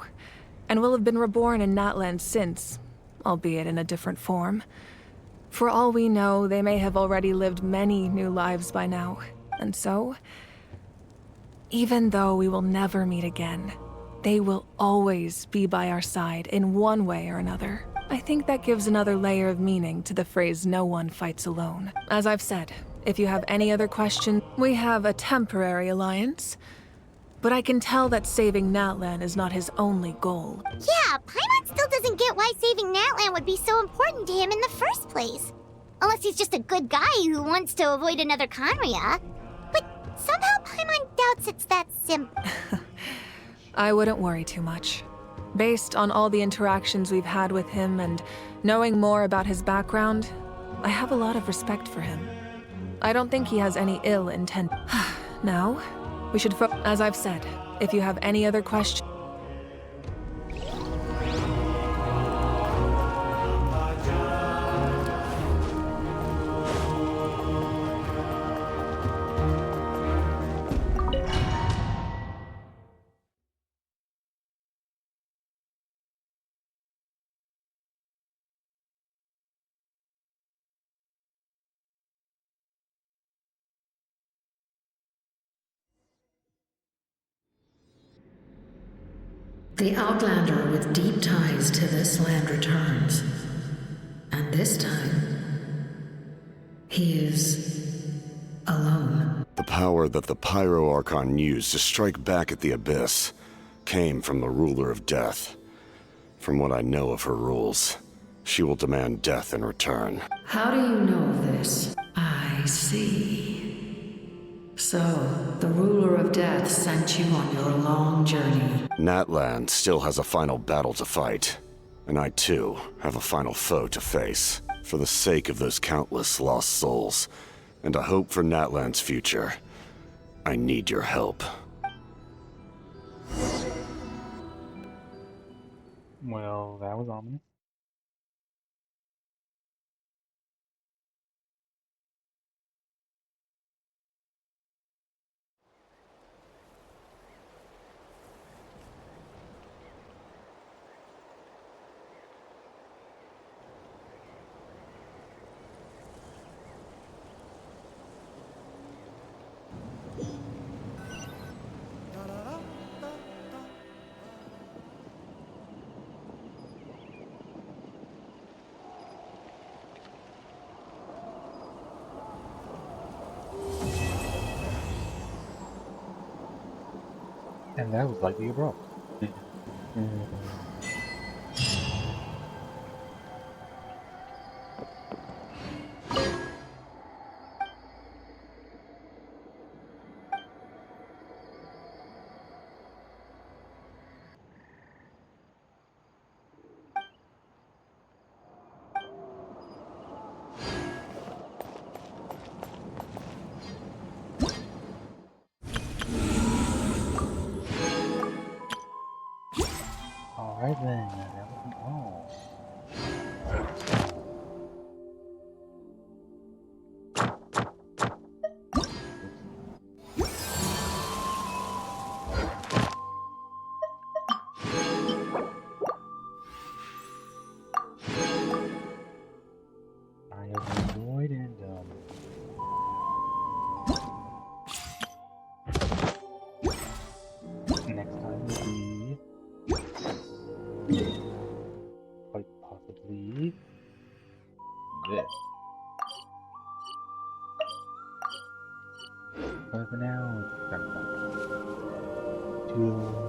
and will have been reborn in Natlan since, albeit in a different form. For all we know, they may have already lived many new lives by now, and so, even though we will never meet again, they will always be by our side in one way or another. I think that gives another layer of meaning to the phrase "no one fights alone." As I've said, if you have any other questions, we have a temporary alliance, but I can tell that saving Natlan is not his only goal. Yeah, Paimon still doesn't get why saving Natlan would be so important to him in the first place. Unless he's just a good guy who wants to avoid another Conria. But somehow Paimon doubts it's that simple. I wouldn't worry too much. Based on all the interactions we've had with him and knowing more about his background, I have a lot of respect for him. I don't think he has any ill intent. Now, we should as I've said, if you have any other questions... The Outlander with deep ties to this land returns. And this time, he is alone. The power that the Pyro Archon used to strike back at the Abyss came from the Ruler of Death. From what I know of her rules, she will demand death in return. How do you know of this? I see. So, the Ruler of Death sent you on your long journey. Natlan still has a final battle to fight, and I too have a final foe to face. For the sake of those countless lost souls, and a hope for Natlan's future, I need your help. Well, that was ominous. And that was slightly abrupt. Alright then, that wasn't all. I opened the void and next time will be quite possibly this. But for now, it's time to